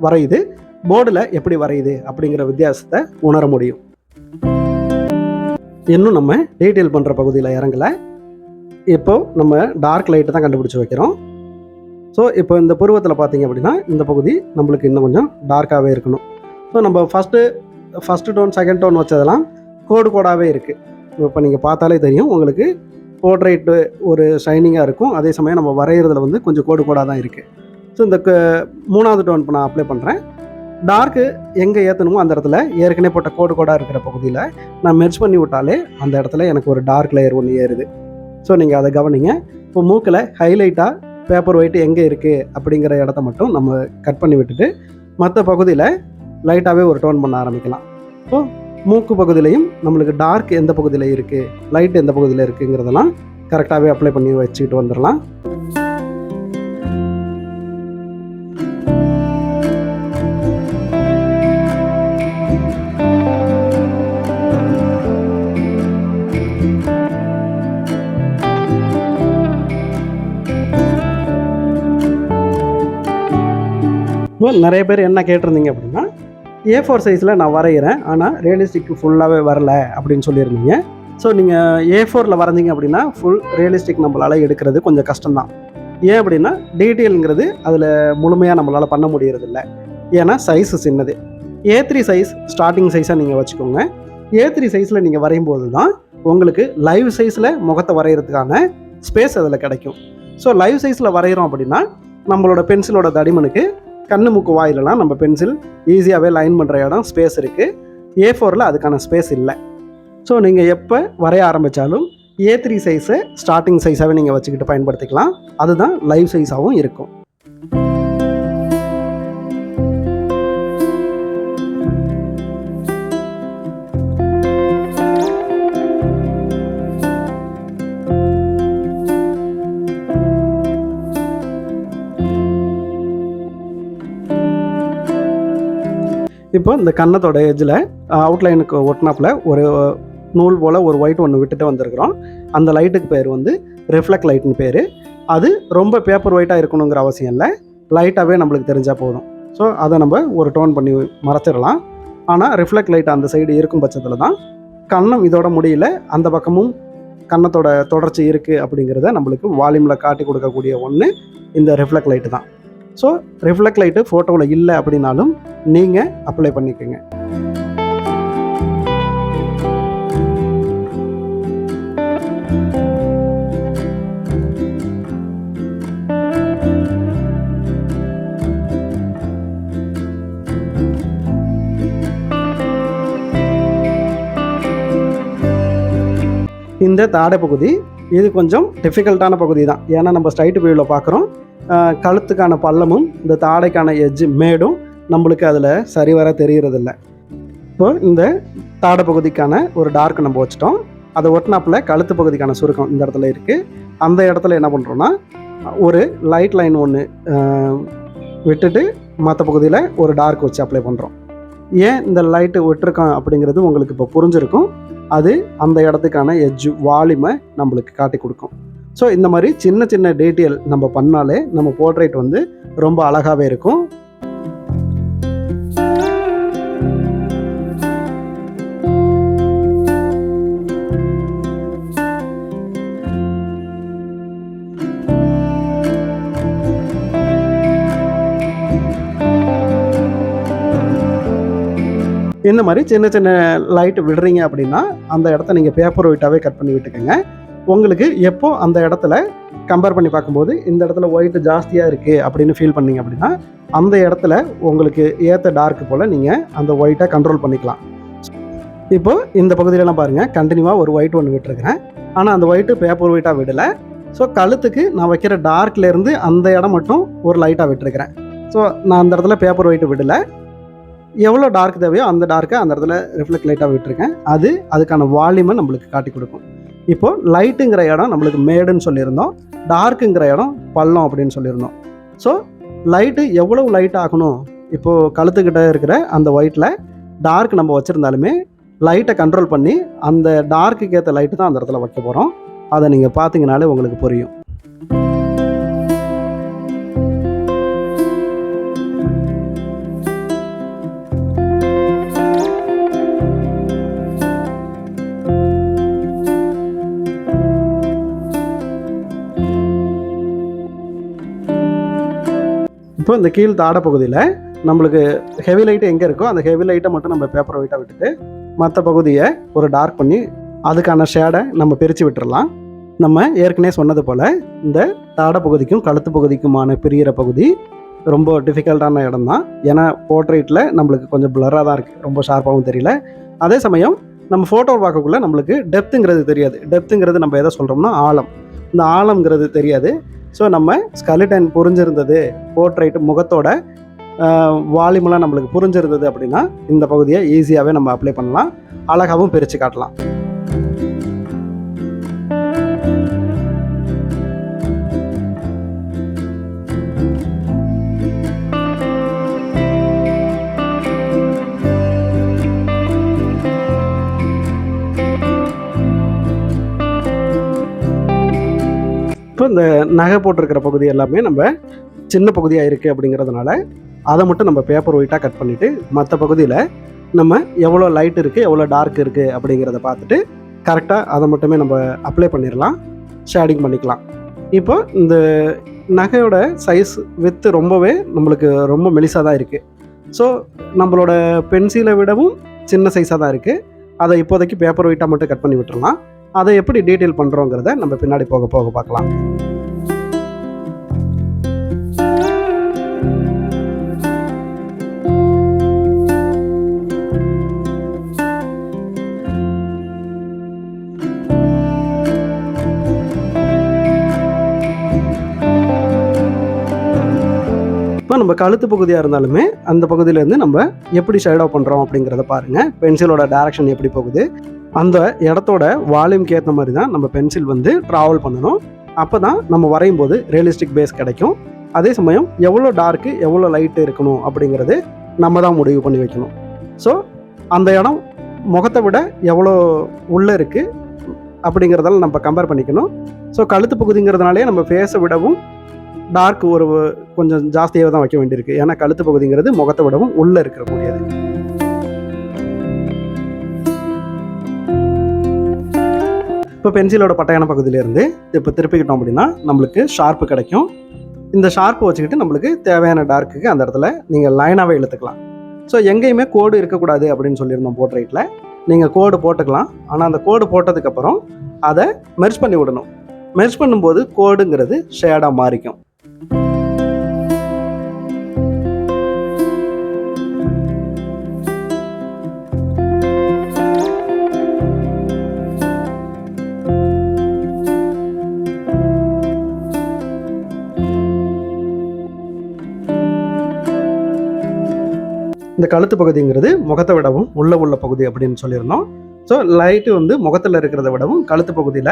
வரையுது, போர்டில் எப்படி வரையுது அப்படிங்கிற வித்தியாசத்தை உணர முடியும். இன்னும் நம்ம டீட்டெயில் பண்ணுற பகுதியில் இறங்கலை. இப்போது நம்ம டார்க் லைட்டு தான் கண்டுபிடிச்சி வைக்கிறோம். ஸோ இப்போ இந்த புருவத்தில் பார்த்தீங்க அப்படின்னா இந்த பகுதி நம்மளுக்கு இன்னும் கொஞ்சம் டார்க்காகவே இருக்கணும். ஸோ நம்ம ஃபஸ்ட்டு டோன் செகண்ட் டோன் வச்சதெல்லாம் கோடாகவே இருக்குது. இப்போ நீங்கள் பார்த்தாலே தெரியும் உங்களுக்கு போர்ட்ரைட்டு ஒரு ஷைனிங்காக இருக்கும். அதே சமயம் நம்ம வரைகிறதுல வந்து கொஞ்சம் கோடாக தான் இருக்குது. ஸோ இந்த 3வது டோன் இப்போ நான் அப்ளை பண்ணுறேன். டார்க்கு எங்கே ஏற்றணுமோ அந்த இடத்துல ஏற்கனவே போட்ட கோடாக இருக்கிற பகுதியில் நான் மெர்ஜ் பண்ணி விட்டாலே அந்த இடத்துல எனக்கு ஒரு டார்க் லேயர் ஒன்று ஏறுது. ஸோ நீங்கள் அதை கவனிங்க. இப்போ மூக்கில் ஹைலைட்டாக பேப்பர் ஒயிட் எங்கே இருக்குது அப்படிங்கிற இடத்த மட்டும் நம்ம கட் பண்ணி விட்டுட்டு மற்ற பகுதியில் லைட்டாகவே ஒரு டோன் பண்ண ஆரம்பிக்கலாம். ஸோ மூக்கு பகுதியிலையும் நம்மளுக்கு டார்க் எந்த பகுதியில் இருக்குது, லைட் எந்த பகுதியில் இருக்குங்கிறதெல்லாம் கரெக்டாகவே அப்ளை பண்ணி வச்சுக்கிட்டு வந்துடலாம். நிறைய பேர் என்ன கேட்டிருந்தீங்க அப்படின்னா, A4 சைஸில் நான் வரைகிறேன் ஆனால் ரியலிஸ்டிக்கு ஃபுல்லாகவே வரல அப்படின்னு சொல்லியிருந்தீங்க. ஸோ நீங்கள் A4ல் வரைஞ்சிங்க அப்படின்னா ஃபுல் ரியலிஸ்டிக் நம்மளால் எடுக்கிறது கொஞ்சம் கஷ்டம்தான். ஏன் அப்படின்னா டீட்டெயிலுங்கிறது அதில் முழுமையாக நம்மளால் பண்ண முடியறதில்ல. ஏன்னா சைஸு சின்னது. A3 சைஸ் ஸ்டார்டிங் சைஸாக நீங்கள் வச்சுக்கோங்க. A3 சைஸில் நீங்கள் வரையும் போது தான் உங்களுக்கு லைவ் சைஸில் முகத்தை வரைகிறதுக்கான ஸ்பேஸ் அதில் கிடைக்கும். ஸோ லைவ் சைஸில் வரைகிறோம் அப்படின்னா நம்மளோட பென்சிலோட தடிமனுக்கு கண்ணு மூக்கு வாயிலெலாம் நம்ம பென்சில் ஈஸியாகவே லைன் பண்ணுற இடம் ஸ்பேஸ் இருக்குது. A4ல் அதுக்கான ஸ்பேஸ் இல்லை. ஸோ நீங்கள் எப்போ வரைய ஆரம்பித்தாலும் A3 சைஸை ஸ்டார்டிங் சைஸாகவே நீங்கள் வச்சுக்கிட்டு பயன்படுத்திக்கலாம். அதுதான் லைவ் சைஸாகவும் இருக்கும். இப்போ இந்த கன்னத்தோட எஜ்ஜில் அவுட்லைனுக்கு ஒட்டினாப்பில் ஒரு நூல் போல் ஒரு ஒயிட் ஒன்று விட்டுட்டு வந்திருக்கிறோம். அந்த லைட்டுக்கு பேர் வந்து ரிஃப்ளெக்ட் லைட்னு பேர். அது ரொம்ப பேப்பர் ஒயிட்டாக இருக்கணுங்கிற அவசியம் இல்லை, லைட்டாகவே நம்மளுக்கு தெரிஞ்சால் போதும். ஸோ அதை நம்ம ஒரு டோன் பண்ணி மறைச்சிடலாம். ஆனால் ரிஃப்ளெக்ட் லைட் அந்த சைடு இருக்கும் பட்சத்தில் தான் கன்னம் இதோட முடியல அந்த பக்கமும் கன்னத்தோட தொடர்ச்சி இருக்குது அப்படிங்கிறத நம்மளுக்கு வால்யூமில் காட்டி கொடுக்கக்கூடிய ஒன்று இந்த ரிஃப்ளெக்ட் லைட்டு தான். ஸோ ரிஃப்ளெக்ட் லைட்டு ஃபோட்டோவில் இல்லை அப்படின்னாலும் நீங்கள் அப்ளை பண்ணிக்கோங்க. இந்த தாடை பகுதி இது கொஞ்சம் டிஃபிகல்ட்டான பகுதி தான். ஏன்னா நம்ம ஸ்ட்ரைட் வியூவில் பார்க்குறோம். கழுத்துக்கான பள்ளமும் இந்த தாடைக்கான எஜ்ஜு மேடும் நம்மளுக்கு அதில் சரிவர தெரிகிறதில்ல. இப்போ இந்த தாடை பகுதிக்கான ஒரு டார்க் நம்ம வச்சிட்டோம். அதை ஒட்டினாப்பில் கழுத்து பகுதிக்கான சுருக்கம் இந்த இடத்துல இருக்குது. அந்த இடத்துல என்ன பண்ணுறோன்னா ஒரு லைட் லைன் ஒன்று விட்டுட்டு மற்ற பகுதியில் ஒரு டார்க் வச்சு அப்ளை பண்ணுறோம். ஏன் இந்த லைட்டு விட்டுருக்கோம் அப்படிங்கிறது உங்களுக்கு இப்போ புரிஞ்சிருக்கும். அது அந்த இடத்துக்கான எஜ்ஜு வால்யூமை நம்மளுக்கு காட்டி கொடுக்கும். ஸோ இந்த மாதிரி சின்ன சின்ன டீட்டெயில் நம்ம பண்ணாலே நம்ம போர்ட்ரைட் வந்து ரொம்ப அழகாகவே இருக்கும். இந்த மாதிரி சின்ன சின்ன லைட் விடுறீங்க அப்படின்னா அந்த இடத்த நீங்கள் பேப்பர் ஒயிட்டாகவே கட் பண்ணி விட்டுக்கோங்க. உங்களுக்கு எப்போ அந்த இடத்துல கம்பேர் பண்ணி பார்க்கும்போது இந்த இடத்துல ஒயிட் ஜாஸ்தியாக இருக்குது அப்படின்னு ஃபீல் பண்ணிங்க அப்படின்னா அந்த இடத்துல உங்களுக்கு ஏற்ற டார்க்கு போல் நீங்கள் அந்த ஒயிட்டை கண்ட்ரோல் பண்ணிக்கலாம். இப்போ இந்த பகுதியிலலாம் பாருங்கள் கண்டினியூவாக ஒரு ஒயிட் ஒன்று விட்டுருக்கிறேன். ஆனால் அந்த ஒயிட்டு பேப்பர் ஒயிட்டாக விடலை. ஸோ கழுத்துக்கு நான் வைக்கிற டார்க்லேருந்து அந்த இடம் மட்டும் ஒரு லைட்டாக விட்டுருக்கிறேன். ஸோ நான் அந்த இடத்துல பேப்பர் ஒயிட்டு விடலை. எவ்வளோ டார்க் தேவையோ அந்த டார்க்கை அந்த இடத்துல ரிஃப்ளெக்ட் லைட்டாக விட்டுருக்கேன். அதுக்கான வால்யூமை நம்மளுக்கு காட்டி கொடுக்கும். இப்போது லைட்டுங்கிற இடம் நம்மளுக்கு மேடுன்னு சொல்லியிருந்தோம், டார்க்குங்கிற இடம் பள்ளம் அப்படின்னு சொல்லியிருந்தோம். ஸோ லைட்டு எவ்வளோ லைட் ஆகணும், இப்போது கழுத்துக்கிட்ட இருக்கிற அந்த ஒயிட்டில் டார்க் நம்ம வச்சுருந்தாலுமே லைட்டை கண்ட்ரோல் பண்ணி அந்த டார்க்குக்கு ஏற்ற லைட்டு தான் அந்த இடத்துல வைக்க போகிறோம். அதை நீங்கள் பார்த்தீங்கனாலே உங்களுக்கு புரியும். இப்போ இந்த கீழ் தாடை பகுதியில் நம்மளுக்கு ஹெவி லைட்டு எங்கே இருக்கோ அந்த ஹெவி லைட்டை மட்டும் நம்ம பேப்பர் ஒயிட்டாக விட்டுட்டு மற்ற பகுதியை ஒரு டார்க் பண்ணி அதுக்கான ஷேடை நம்ம பிரித்து விட்டுறலாம். நம்ம ஏற்கனவே சொன்னது போல் இந்த தாடை பகுதிக்கும் கழுத்து பகுதிக்குமான பிரிகிற பகுதி ரொம்ப டிஃபிகல்ட்டான இடம் தான். ஏன்னா போர்ட்ரைட்டில் நம்மளுக்கு கொஞ்சம் பிளராக தான் இருக்குது, ரொம்ப ஷார்ப்பாகவும் தெரியல. அதே சமயம் நம்ம ஃபோட்டோ பார்க்கக்குள்ளே நம்மளுக்கு டெப்த்துங்கிறது தெரியாது. டெப்த்துங்கிறது நம்ம எதை சொல்கிறோம்னா ஆழம், இந்த ஆழம்ங்கிறது தெரியாது. ஸோ நம்ம ஸ்கெலிட்டன் புரிஞ்சிருந்தது, போர்ட்ரைட் முகத்தோட வால்யூமெலாம் நம்மளுக்கு புரிஞ்சிருந்தது அப்படின்னா இந்த பகுதியை ஈஸியாகவே நம்ம அப்ளை பண்ணலாம், அழகாகவும் பிரித்து காட்டலாம். இப்போ இந்த நகை போட்டிருக்கிற பகுதி எல்லாமே நம்ம சின்ன பகுதியாக இருக்குது அப்படிங்கிறதுனால அதை மட்டும் நம்ம பேப்பர் ஒயிட்டாக கட் பண்ணிவிட்டு மற்ற பகுதியில் நம்ம எவ்வளோ லைட் இருக்குது எவ்வளோ டார்க் இருக்குது அப்படிங்கிறத பார்த்துட்டு கரெக்டாக அதை மட்டுமே நம்ம அப்ளை பண்ணிடலாம், ஷேடிங் பண்ணிக்கலாம். இப்போ இந்த நகையோட சைஸ் வித்து ரொம்பவே நம்மளுக்கு ரொம்ப மெலிசாக தான் இருக்குது. ஸோ நம்மளோட பென்சிலை விடவும் சின்ன சைஸாக தான் இருக்குது. அதை இப்போதைக்கு பேப்பர் ஒயிட்டாக மட்டும் கட் பண்ணி விட்டுறலாம். அதை எப்படி டீட்டெயில் பண்ணுறோங்கிறத நம்ம பின்னாடி போக போக பார்க்கலாம். இப்போ நம்ம கழுத்து பகுதியாக இருந்தாலுமே அந்த பகுதியிலேருந்து நம்ம எப்படி ஷேடோ பண்ணுறோம் அப்படிங்கிறத பாருங்கள். பென்சிலோட டைரக்ஷன் எப்படி போகுது, அந்த இடத்தோட வால்யூம்க்கு ஏற்ற மாதிரி தான் நம்ம பென்சில் வந்து ட்ராவல் பண்ணணும். அப்போ தான் நம்ம வரையும் போது ரியலிஸ்டிக் பேஸ் கிடைக்கும். அதே சமயம் எவ்வளோ டார்க்கு எவ்வளோ லைட்டு இருக்கணும் அப்படிங்கிறது நம்ம தான் முடிவு பண்ணி வைக்கணும். ஸோ அந்த இடம் முகத்தை விட எவ்வளோ உள்ளே இருக்குது அப்படிங்கிறதெல்லாம் நம்ம கம்பேர் பண்ணிக்கணும். ஸோ கழுத்து பகுதிங்கிறதுனாலே நம்ம ஃபேஸை விடவும் டார்க் ஒரு கொஞ்சம் ஜாஸ்தியாக தான் வைக்க வேண்டியிருக்கு. ஏன்னா கழுத்து பகுதிங்கிறது முகத்தை விடவும் உள்ளே இருக்கக்கூடியது. இப்போ பென்சிலோட பட்டையான பகுதியிலேருந்து இப்போ திருப்பிக்கிட்டோம் அப்படின்னா நம்மளுக்கு ஷார்ப்பு கிடைக்கும். இந்த ஷார்ப்பு வச்சுக்கிட்டு நம்மளுக்கு தேவையான டார்க்குக்கு அந்த இடத்துல நீங்கள் லைனாகவே இழுத்துக்கலாம். ஸோ எங்கேயுமே கோடு இருக்கக்கூடாது அப்படின்னு சொல்லியிருந்தோம் போர்ட்ரைட்டில். நீங்கள் கோடு போட்டுக்கலாம், ஆனால் அந்த கோடு போட்டதுக்கப்புறம் அதை மெர்ஜ் பண்ணி விடணும். மெர்ஜ் பண்ணும்போது கோடுங்கிறது ஷேடாக மாறிக்கும். இந்த கழுத்து பகுதிங்கிறது முகத்தை விடவும் உள்ள பகுதி அப்படின்னு சொல்லியிருந்தோம். ஸோ லைட்டு வந்து முகத்தில் இருக்கிறத விடவும் கழுத்து பகுதியில்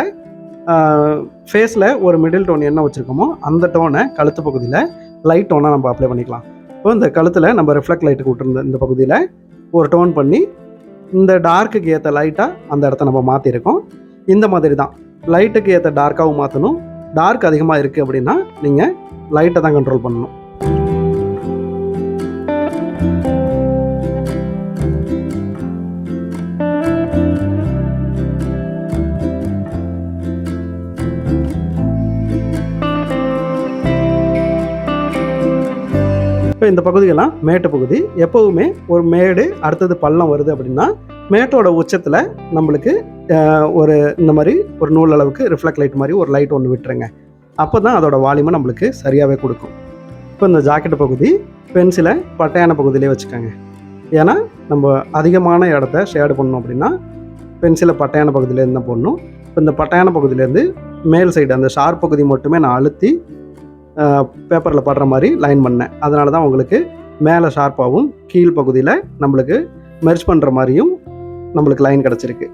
ஃபேஸில் ஒரு மிடில் டோன் என்ன வச்சுருக்கோமோ அந்த டோனை கழுத்து பகுதியில் லைட் டோனாக நம்ம அப்ளை பண்ணிக்கலாம். இப்போ இந்த கழுத்தில் நம்ம ரிஃப்ளெக்ட் லைட்டுக்கு விட்டுருந்த இந்த பகுதியில் ஒரு டோன் பண்ணி இந்த டார்க்குக்கு ஏற்ற லைட்டாக அந்த இடத்த நம்ம மாற்றிருக்கோம். இந்த மாதிரி தான் லைட்டுக்கு ஏற்ற டார்க்காகவும் மாற்றணும். டார்க் அதிகமாக இருக்குது அப்படின்னா நீங்கள் லைட்டை தான் கண்ட்ரோல் பண்ணணும். இப்போ இந்த பகுதியெல்லாம் மேட்டு பகுதி. எப்போவுமே ஒரு மேடு அடுத்தது பள்ளம் வருது அப்படின்னா மேட்டோட உச்சத்தில் நம்மளுக்கு ஒரு இந்த மாதிரி ஒரு நூல் அளவுக்கு ரிஃப்ளெக்ட் லைட் மாதிரி ஒரு லைட் ஒன்று விட்டுருங்க. அப்போ தான் அதோட வால்யூமை நம்மளுக்கு சரியாகவே கொடுக்கும். இப்போ இந்த ஜாக்கெட் பகுதி பென்சிலை பட்டையான பகுதியிலே வச்சுக்கோங்க. ஏன்னா நம்ம அதிகமான இடத்த ஷேடு பண்ணணும் அப்படின்னா பென்சிலை பட்டையான பகுதியிலேருந்து தான் போடணும். இப்போ இந்த பட்டையான பகுதியிலேருந்து மேல் சைடு அந்த ஷார்ப் பகுதி மட்டுமே நான் அழுத்தி பேப்பரில் படுற மாதிரி லைன் பண்ணேன். அதனால தான் உங்களுக்கு மேலே ஷார்ப்பாகவும் கீழ் பகுதியில் நம்மளுக்கு மெர்ஜ் பண்ணுற மாதிரியும் நம்மளுக்கு லைன் கிடச்சிருக்கு.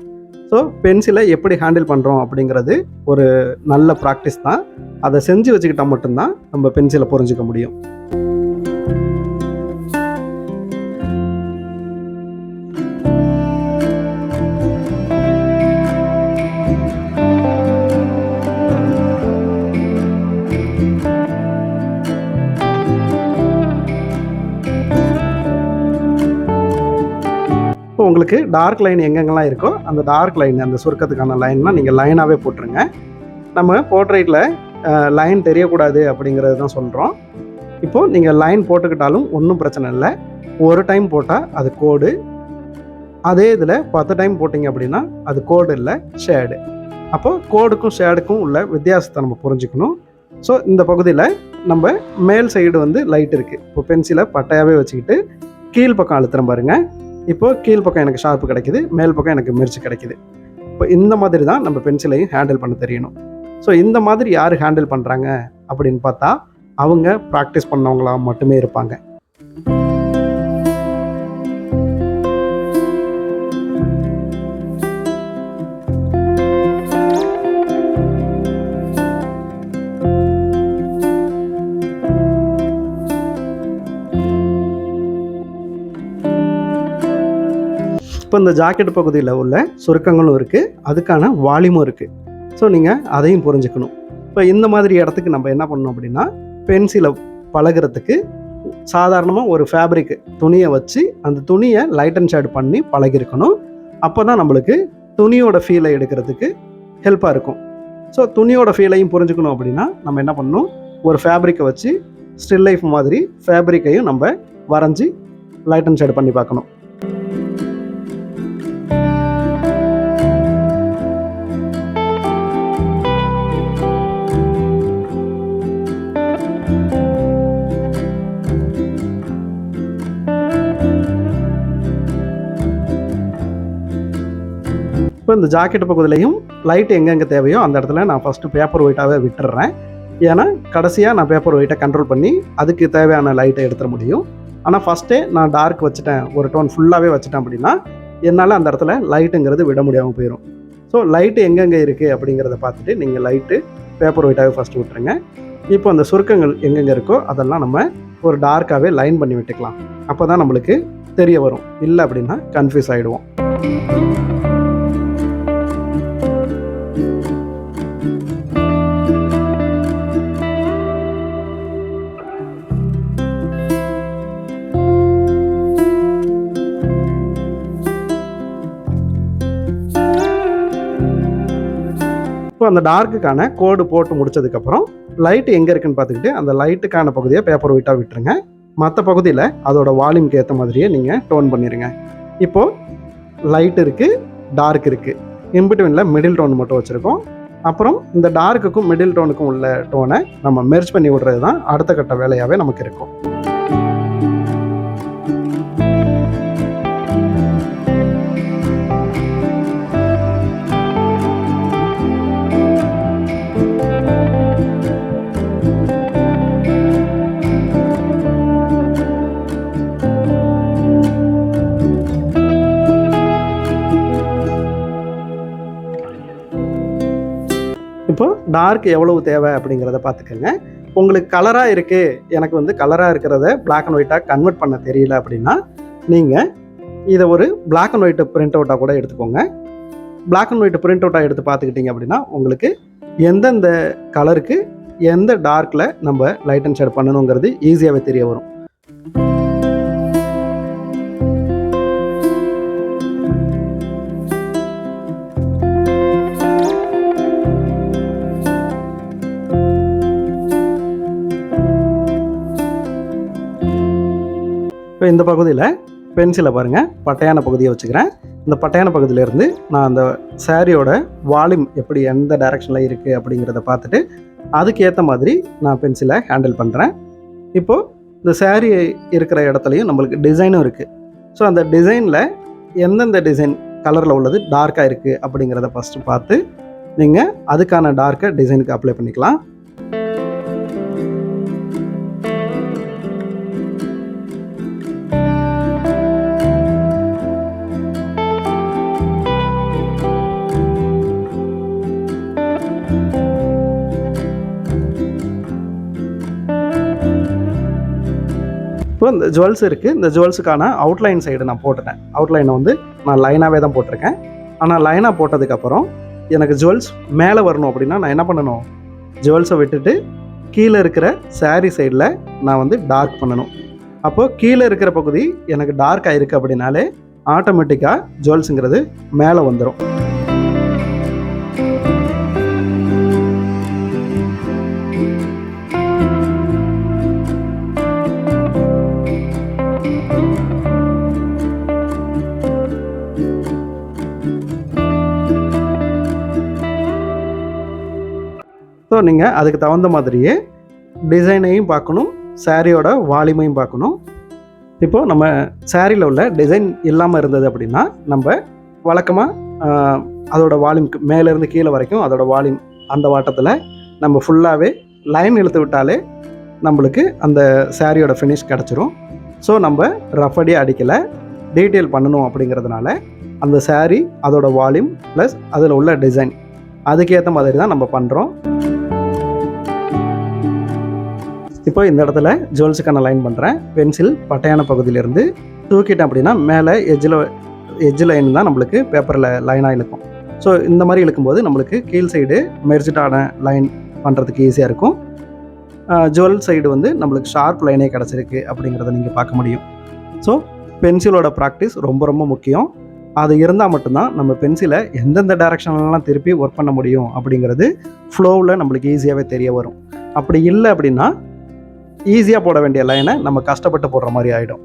ஸோ பென்சிலை எப்படி ஹேண்டில் பண்ணுறோம் அப்படிங்கிறது ஒரு நல்ல ப்ராக்டிஸ் தான். அதை செஞ்சு வச்சுக்கிட்டால் மட்டும்தான் நம்ம பென்சிலை புரிஞ்சிக்க முடியும். இப்போ உங்களுக்கு டார்க் லைன் எங்கெங்கெல்லாம் இருக்கோ அந்த டார்க் லைன் அந்த சுருக்கத்துக்கான லைன்லாம் நீங்கள் லைனாகவே போட்டுருங்க. நம்ம போர்ட்ரைட்டில் லைன் தெரியக்கூடாது அப்படிங்கிறது தான் சொல்கிறோம். இப்போது நீங்கள் லைன் போட்டுக்கிட்டாலும் ஒன்றும் பிரச்சனை இல்லை. ஒரு டைம் போட்டால் அது கோடு, அதே இதில் 10 டைம் போட்டிங்க அப்படின்னா அது கோடு இல்லை, ஷேடு. அப்போ கோடுக்கும் ஷேடுக்கும் உள்ள வித்தியாசத்தை நம்ம புரிஞ்சுக்கணும். ஸோ இந்த பகுதியில் நம்ம மேல் சைடு வந்து லைட் இருக்குது. இப்போ பென்சிலை பட்டையாகவே வச்சுக்கிட்டு கீழ்ப்பக்கம் அழுத்துறேன் பாருங்கள். இப்போது கீழ்ப்பக்கம் எனக்கு ஷார்ப்பு கிடைக்கிது, மேல் பக்கம் எனக்கு மிர்ச்சி கிடைக்கிது. இப்போ இந்த மாதிரி தான் நம்ம பென்சிலையும் ஹேண்டில் பண்ண தெரியணும். ஸோ இந்த மாதிரி யார் ஹேண்டில் பண்ணுறாங்க அப்படின்னு பார்த்தா அவங்க ப்ராக்டிஸ் பண்ணவங்களா மட்டுமே இருப்பாங்க. இப்போ இந்த ஜாக்கெட் பகுதியில் உள்ள சுருக்கங்களும் இருக்குது, அதுக்கான வால்யூமும் இருக்குது. ஸோ நீங்கள் அதையும் புரிஞ்சுக்கணும். இப்போ இந்த மாதிரி இடத்துக்கு நம்ம என்ன பண்ணணும் அப்படின்னா, பென்சிலை பழகிறதுக்கு சாதாரணமாக ஒரு ஃபேப்ரிக் துணியை வச்சு அந்த துணியை லைட் அண்ட் ஷேட் பண்ணி பழகிருக்கணும். அப்போ தான் நம்மளுக்கு துணியோட ஃபீலை எடுக்கிறதுக்கு ஹெல்ப்பாக இருக்கும். ஸோ துணியோட ஃபீலையும் புரிஞ்சுக்கணும் அப்படின்னா நம்ம என்ன பண்ணணும், ஒரு ஃபேப்ரிக்கை வச்சு ஸ்டில் லைஃப் மாதிரி ஃபேப்ரிக்கையும் நம்ம வரைஞ்சி லைட் அண்ட் ஷேட் பண்ணி பார்க்கணும். இப்போ இந்த ஜாக்கெட் பகுதியிலையும் லைட் எங்கெங்கே தேவையோ அந்த இடத்துல நான் ஃபஸ்ட்டு பேப்பர் ஒயிட்டாகவே விட்டுடுறேன். ஏன்னா கடைசியாக நான் பேப்பர் ஒயிட்டை கண்ட்ரோல் பண்ணி அதுக்கு தேவையான லைட்டை எடுத்துட முடியும். ஆனால் ஃபஸ்ட்டே நான் டார்க் வச்சுட்டேன், ஒரு டோன் ஃபுல்லாகவே வச்சுட்டேன் அப்படின்னா என்னால் அந்த இடத்துல லைட்டுங்கிறது விட முடியாமல் போயிடும். ஸோ லைட்டு எங்கெங்கே இருக்குது அப்படிங்கிறத பார்த்துட்டு நீங்கள் லைட்டு பேப்பர் ஒயிட்டாகவே ஃபஸ்ட்டு விட்டுருங்க. இப்போ அந்த சுருக்கங்கள் எங்கெங்கே இருக்கோ அதெல்லாம் நம்ம ஒரு டார்க்காகவே லைன் பண்ணி விட்டுக்கலாம். அப்போ தான் நம்மளுக்கு தெரிய வரும். இல்லை அப்படின்னா கன்ஃபியூஸ் ஆகிடுவோம். இப்போ அந்த டார்க்குக்கான கோடு போட்டு முடிச்சதுக்கப்புறம் லைட்டு எங்கே இருக்குன்னு பார்த்துக்கிட்டு அந்த லைட்டுக்கான பகுதியை பேப்பர் ஒயிட்டாக விட்டுருங்க. மற்ற பகுதியில் அதோட வால்யூம்க்கு ஏற்ற மாதிரியே நீங்கள் டோன் பண்ணிடுங்க. இப்போது லைட் இருக்குது, டார்க் இருக்குது, இன்பிட்வீனில் மிடில் டோன் மட்டும் வச்சுருக்கோம். அப்புறம் இந்த டார்க்குக்கும் மிடில் டோனுக்கும் உள்ள டோனை நம்ம மெர்ஜ் பண்ணி விடுறது தான் அடுத்த கட்ட வேலையாகவே நமக்கு இருக்கும். இப்போ டார்க் எவ்வளவு தேவை அப்படிங்கிறத பார்த்துக்கோங்க. உங்களுக்கு கலராக இருக்குது, எனக்கு வந்து கலராக இருக்கிறத பிளாக் அண்ட் ஒயிட்டாக கன்வெர்ட் பண்ண தெரியல அப்படின்னா நீங்கள் இதை ஒரு பிளாக் அண்ட் ஒயிட் பிரிண்ட் அவுட்டாக கூட எடுத்துக்கோங்க. பிளாக் அண்ட் ஒயிட் பிரிண்ட் அவுட்டாக எடுத்து பார்த்துக்கிட்டிங்க அப்படின்னா உங்களுக்கு எந்தெந்த கலருக்கு எந்த டார்க்கில் நம்ம லைட் அண்ட் ஷேட் பண்ணணுங்கிறது ஈஸியாகவே தெரிய வரும். இப்போ இந்த பகுதியில் பென்சிலை பாருங்கள், பட்டையான பகுதியை வச்சுக்கிறேன். இந்த பட்டையான பகுதியிலேருந்து நான் அந்த சாரியோட வால்யூம் எப்படி எந்த டைரெக்ஷனில் இருக்குது அப்படிங்கிறத பார்த்துட்டு அதுக்கு ஏற்ற மாதிரி நான் பென்சிலை ஹேண்டில் பண்ணுறேன். இப்போது இந்த சாரி இருக்கிற இடத்துலையும் நம்மளுக்கு டிசைனும் இருக்குது. ஸோ அந்த டிசைனில் எந்தெந்த டிசைன் கலரில் உள்ளது டார்க்காக இருக்குது அப்படிங்கிறத ஃபஸ்ட்டு பார்த்து நீங்கள் அதுக்கான டார்க்கை டிசைனுக்கு அப்ளை பண்ணிக்கலாம். இப்போ இந்த ஜுவல்ஸ் இருக்குது, இந்த ஜுவல்ஸுக்கான அவுட்லைன் சைடு நான் போட்டுட்டேன். அவுட்லைனை வந்து நான் லைனாகவே தான் போட்டிருக்கேன். ஆனால் லைனாக போட்டதுக்கப்புறம் எனக்கு ஜுவல்ஸ் மேலே வரணும் அப்படின்னா நான் என்ன பண்ணணும், ஜுவல்ஸை விட்டுட்டு கீழே இருக்கிற சாரீ சைடில் நான் வந்து டார்க் பண்ணணும். அப்போது கீழே இருக்கிற பகுதி எனக்கு டார்க்காக இருக்குது அப்படின்னாலே ஆட்டோமேட்டிக்காக ஜுவல்ஸுங்கிறது மேலே வந்துடும். ஸோ நீங்கள் அதுக்கு தகுந்த மாதிரியே டிசைனையும் பார்க்கணும், சாரியோட வால்யூமையும் பார்க்கணும். இப்போது நம்ம சாரியில் உள்ள டிசைன் இல்லாமல் இருந்தது அப்படின்னா நம்ம வழக்கமாக அதோட வால்யூம்க்கு மேலேருந்து கீழே வரைக்கும் அதோட வால்யூம் அந்த வாட்டத்தில் நம்ம ஃபுல்லாகவே லைன் இழுத்து விட்டாலே நம்மளுக்கு அந்த சாரியோட ஃபினிஷ் கிடச்சிரும். ஸோ நம்ம ரஃபடி அடிக்கலை, டீட்டெயில் பண்ணணும் அப்படிங்கிறதுனால அந்த சாரி அதோட வால்யூம் ப்ளஸ் அதில் உள்ள டிசைன் அதுக்கேற்ற மாதிரி தான் நம்ம பண்ணுறோம். இப்போ இந்த இடத்துல ஜுவல்ஸுக்கான லைன் பண்ணுறேன். பென்சில் பட்டையான பகுதியிலேருந்து தூக்கிட்டேன் அப்படின்னா மேலே எஜ்ஜு லைன் தான் நம்மளுக்கு பேப்பரில் லைனாக இழுக்கும். ஸோ இந்த மாதிரி இழுக்கும்போது நம்மளுக்கு கீழ் சைடு மெர்ஜிட்டான லைன் பண்ணுறதுக்கு ஈஸியாக இருக்கும். ஜுவல் சைடு வந்து நம்மளுக்கு ஷார்ப் லைனே கிடச்சிருக்கு அப்படிங்கிறத நீங்கள் பார்க்க முடியும். ஸோ பென்சிலோட ப்ராக்டிஸ் ரொம்ப ரொம்ப முக்கியம். அது இருந்தால் மட்டும்தான் நம்ம பென்சிலை எந்தெந்த டைரக்ஷன்லாம் திருப்பி ஒர்க் பண்ண முடியும் அப்படிங்கிறது ஃப்ளோவில் நம்மளுக்கு ஈஸியாகவே தெரிய வரும். அப்படி இல்லை அப்படின்னா ஈஸியாக போட வேண்டிய லைனை நம்ம கஷ்டப்பட்டு போடுற மாதிரி ஆகிடும்.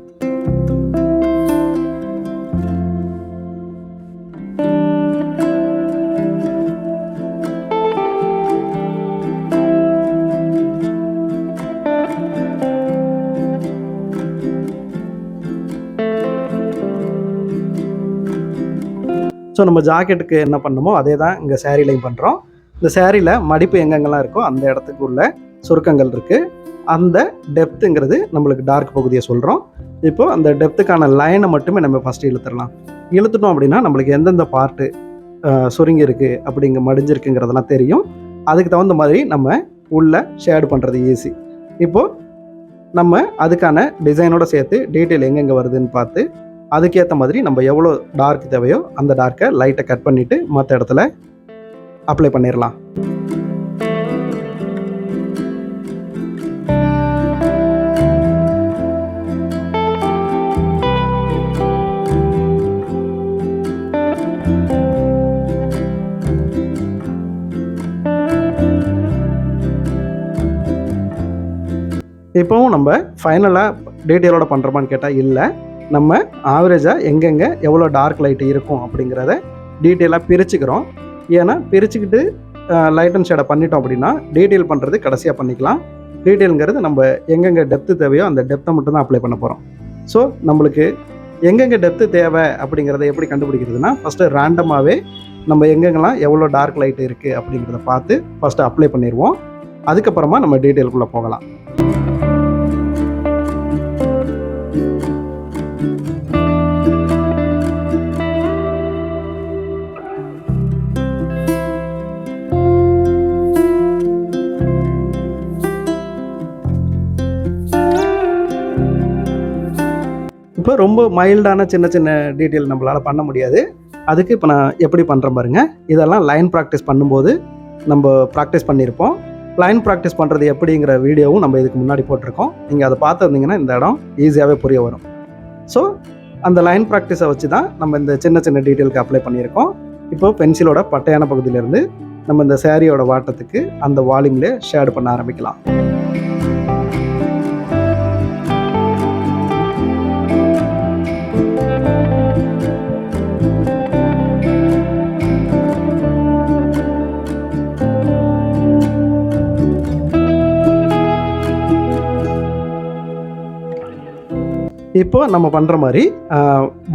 ஸோ நம்ம ஜாக்கெட்டுக்கு என்ன பண்ணணுமோ அதே தான் இங்கே சேரீலையும் பண்ணுறோம். இந்த சேரீயில் மடிப்பு எங்கெங்கெல்லாம் இருக்கோ அந்த இடத்துக்கு உள்ள சுருக்கங்கள் இருக்குது. அந்த டெப்த்துங்கிறது நம்மளுக்கு டார்க் பகுதியை சொல்கிறோம். இப்போது அந்த டெப்த்துக்கான லைனை மட்டுமே நம்ம ஃபஸ்ட்டு இழுத்துடலாம். இழுத்துட்டோம் அப்படின்னா நம்மளுக்கு எந்தெந்த பார்ட்டு சுருங்கி இருக்குது அப்படிங்க மடிஞ்சிருக்குங்கிறதெல்லாம் தெரியும். அதுக்கு தகுந்த மாதிரி நம்ம உள்ள ஷேடு பண்ணுறது ஈஸி. இப்போது நம்ம அதுக்கான டிசைனோட சேர்த்து டீட்டெயில் எங்கெங்கே வருதுன்னு பார்த்து அதுக்கேற்ற மாதிரி நம்ம எவ்வளோ டார்க் தேவையோ அந்த டார்க்கை லைட்டை கட் பண்ணிவிட்டு மற்ற இடத்துல அப்ளை பண்ணிடலாம். இப்போவும் நம்ம ஃபைனலாக டீட்டெயிலோட பண்ணுறோமான்னு கேட்டால் இல்லை. நம்ம ஆவரேஜாக எங்கெங்கே எவ்வளோ டார்க் லைட் இருக்கும் அப்படிங்கிறத டீட்டெயிலாக பிரிச்சுக்கிறோம். ஏன்னா பிரிச்சுக்கிட்டு லைட் அண்ட் ஷேடை பண்ணிட்டோம் அப்படின்னா டீட்டெயில் பண்ணுறது கடைசியாக பண்ணிக்கலாம். டீட்டெயிலுங்கிறது நம்ம எங்கெங்கே டெப்த்து தேவையோ அந்த டெப்த்தை மட்டும் தான் அப்ளை பண்ண போகிறோம். ஸோ நம்மளுக்கு எங்கெங்கே டெப்த்து தேவை அப்படிங்கிறத எப்படி கண்டுபிடிக்கிறதுனா ஃபஸ்ட்டு ரேண்டமாகவே நம்ம எங்கெங்கெல்லாம் எவ்வளோ டார்க் லைட் இருக்குது அப்படிங்கிறத பார்த்து ஃபஸ்ட்டு அப்ளை பண்ணிடுவோம். அதுக்கப்புறமா நம்ம டீட்டெயிலுக்குள்ளே போகலாம். இப்போ ரொம்ப மைல்டான சின்ன சின்ன டீட்டெயில் நம்மளால் பண்ண முடியாது. அதுக்கு இப்போ நான் எப்படி பண்ணுறேன் பாருங்கள். இதெல்லாம் லைன் ப்ராக்டிஸ் பண்ணும்போது நம்ம ப்ராக்டிஸ் பண்ணியிருப்போம். லைன் ப்ராக்டிஸ் பண்ணுறது எப்படிங்கிற வீடியோவும் நம்ம இதுக்கு முன்னாடி போட்டிருக்கோம். நீங்கள் அதை பார்த்துருந்தீங்கன்னா இந்த இடம் ஈஸியாகவே புரிய வரும். ஸோ அந்த லைன் ப்ராக்டிஸை வச்சு தான் நம்ம இந்த சின்ன சின்ன டீட்டெயிலுக்கு அப்ளை பண்ணியிருக்கோம். இப்போது பென்சிலோட பட்டையான பகுதியிலேருந்து நம்ம இந்த சேரீயோட வாட்டத்துக்கு அந்த வால்யூம்லேயே ஷேடு பண்ண ஆரம்பிக்கலாம். இப்போ நம்ம பண்ணுற மாதிரி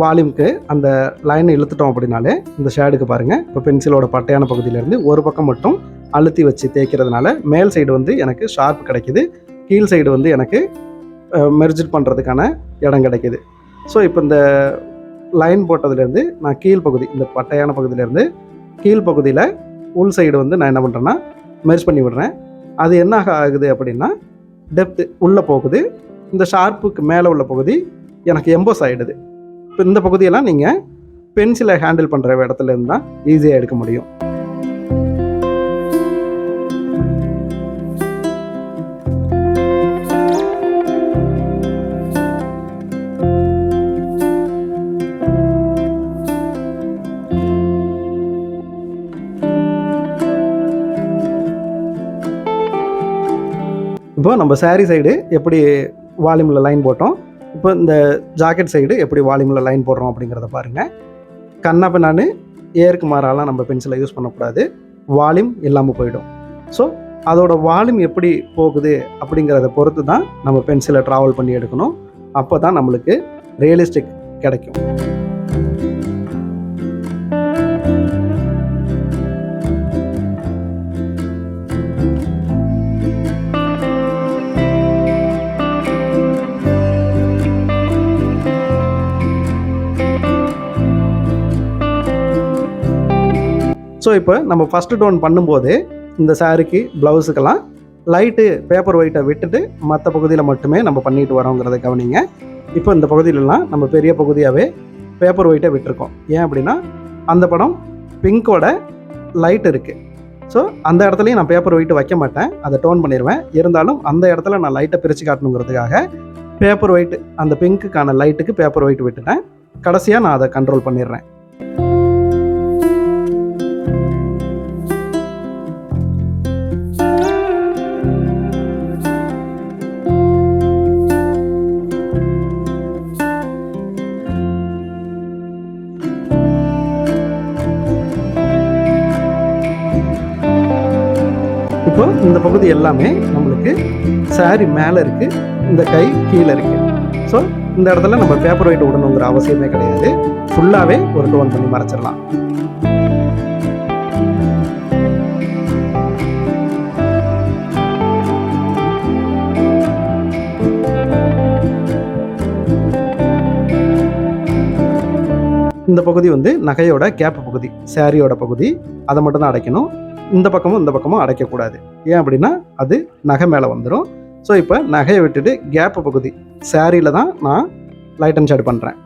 வால்யூம்க்கு அந்த லைனை இழுத்துட்டோம் அப்படின்னாலே இந்த ஷேடுக்கு பாருங்கள். இப்போ பென்சிலோட பட்டையான பகுதியிலேருந்து ஒரு பக்கம் மட்டும் அழுத்தி வச்சு தேய்க்கிறதுனால மேல் சைடு வந்து எனக்கு ஷார்ப் கிடைக்கிது, கீழ் சைடு வந்து எனக்கு மெர்ஜ் பண்ணுறதுக்கான இடம் கிடைக்கிது. ஸோ இப்போ இந்த லைன் போட்டதுலேருந்து நான் கீழ் பகுதி இந்த பட்டையான பகுதியிலேருந்து கீழ் பகுதியில் உள் சைடு வந்து நான் என்ன பண்ணுறேன்னா மெர்ஜ் பண்ணி விடுறேன். அது என்ன ஆகுது அப்படின்னா டெப்த்து உள்ளே போகுது. இந்த ஷார்ப்புக்கு மேலே உள்ள பகுதி எனக்கு எம்போஸ் ஆகிடுது. இப்போ இந்த பகுதியெல்லாம் நீங்கள் பென்சிலை ஹேண்டில் பண்ணுற இடத்துல இருந்து தான் ஈஸியாக எடுக்க முடியும். இப்போ நம்ம சாரீ சைடு எப்படி வால்யூமில் லைன் போட்டோம், இப்போ இந்த ஜாக்கெட் சைடு எப்படி வால்யூமில் லைன் போடுறோம் அப்படிங்கிறத பாருங்கள். கண்ணப்ப நான் ஏருக்கு மாறாலாம் நம்ம பென்சிலை யூஸ் பண்ணக்கூடாது, வால்யூம் இல்லாமல் போயிடும். ஸோ அதோட வால்யூம் எப்படி போகுது அப்படிங்கிறத பொறுத்து தான் நம்ம பென்சிலை ட்ராவல் பண்ணி எடுக்கணும். அப்போ தான் நம்மளுக்கு ரியலிஸ்டிக் கிடைக்கும். ஸோ இப்போ நம்ம ஃபஸ்ட்டு டோன் பண்ணும்போது இந்த சாரிக்கு ப்ளவுஸுக்கெல்லாம் லைட்டு பேப்பர் ஒயிட்டை விட்டுட்டு மற்ற பகுதியில் மட்டுமே நம்ம பண்ணிட்டு வரோங்கிறத கவனிங்க. இப்போ இந்த பகுதியிலலாம் நம்ம பெரிய பகுதியாகவே பேப்பர் ஒயிட்டை விட்டுருக்கோம். ஏன் அப்படின்னா அந்த படம் பிங்கோட லைட் இருக்குது. ஸோ அந்த இடத்துலையும் நான் பேப்பர் ஒயிட்டு வைக்க மாட்டேன், அதை டோன் பண்ணிடுவேன். இருந்தாலும் அந்த இடத்துல நான் லைட்டை பிரித்து காட்டணுங்கிறதுக்காக பேப்பர் ஒயிட், அந்த பிங்க்குக்கான லைட்டுக்கு பேப்பர் ஒயிட் விட்டுட்டேன். கடைசியாக நான் அதை கண்ட்ரோல் பண்ணிடுறேன். இப்போ இந்த பகுதி எல்லாமே நம்மளுக்கு சாரி மேலே இருக்குது, இந்த கை கீழே இருக்குது. ஸோ இந்த இடத்துல நம்ம பேப்பர் ஒயிட் விடணுங்கிற அவசியமே கிடையாது, ஃபுல்லாகவே ஒரு டோன் பண்ணி மறைச்சிடலாம். இந்த பகுதி வந்து நகையோட கேப் பகுதி, சாரியோட பகுதி, அதை மட்டும் தான் அடைக்கணும். இந்த பக்கமும் அடைக்கக்கூடாது. ஏன் அப்படின்னா அது நகை மேலே வந்துடும். ஸோ இப்போ நகையை விட்டுட்டு கேப் பகுதி சாரியில் தான் நான் லைட் அண்ட் ஷேட் பண்ணுறேன்.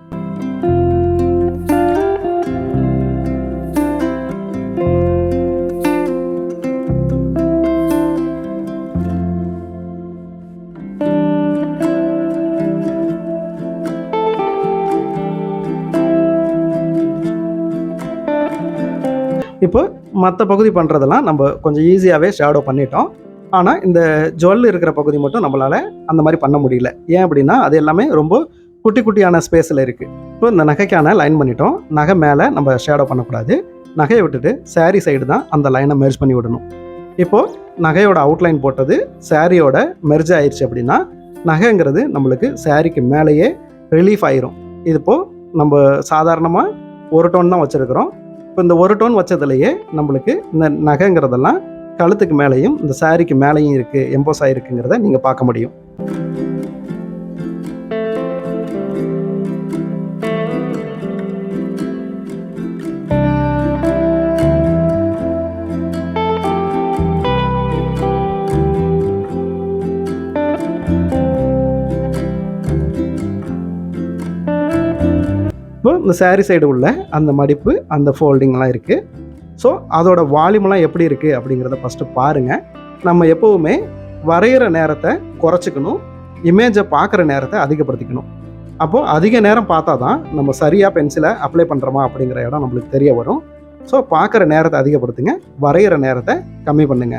இப்போ மற்ற பகுதி பண்ணுறதெல்லாம் நம்ம கொஞ்சம் ஈஸியாகவே ஷேடோ பண்ணிட்டோம். ஆனால் இந்த ஜுவல் இருக்கிற பகுதி மட்டும் நம்மளால் அந்த மாதிரி பண்ண முடியல. ஏன் அப்படின்னா அது எல்லாமே ரொம்ப குட்டி குட்டியான ஸ்பேஸில் இருக்குது. இப்போ இந்த நகைக்கான லைன் பண்ணிட்டோம். நகை மேலே நம்ம ஷேடோ பண்ணக்கூடாது. நகையை விட்டுட்டு சாரீ சைடு தான் அந்த லைனை மெர்ஜ் பண்ணி விடணும். இப்போது நகையோட அவுட்லைன் போட்டது சாரியோட மெர்ஜ் ஆயிடுச்சு அப்படின்னா நகைங்கிறது நம்மளுக்கு சாரிக்கு மேலேயே ரிலீஃப் ஆயிரும். இது இப்போது நம்ம சாதாரணமாக ஒரு டோன் தான் வச்சுருக்கிறோம். இப்போ இந்த ஒரு டோன் வச்சதுலேயே நம்மளுக்கு இந்த நகைங்கிறதெல்லாம் கழுத்துக்கு மேலேயும் இந்த சாரிக்கு மேலேயும் இருக்குது, எம்போஸ் ஆகிருக்குங்கிறத நீங்கள் பார்க்க முடியும். இப்போ இந்த சாரீ சைடு உள்ள அந்த மடிப்பு, அந்த ஃபோல்டிங்லாம் இருக்குது. ஸோ அதோட வால்யூம்லாம் எப்படி இருக்குது அப்படிங்கிறத ஃபஸ்ட்டு பாருங்கள். நம்ம எப்போவுமே வரைகிற நேரத்தை குறைச்சிக்கணும், இமேஜை பார்க்குற நேரத்தை அதிகப்படுத்திக்கணும். அப்போது அதிக நேரம் பார்த்தா தான் நம்ம சரியாக பென்சிலை அப்ளை பண்ணுறோமா அப்படிங்கிற இடம் நம்மளுக்கு தெரிய வரும். ஸோ பார்க்குற நேரத்தை அதிகப்படுத்துங்க, வரைகிற நேரத்தை கம்மி பண்ணுங்க.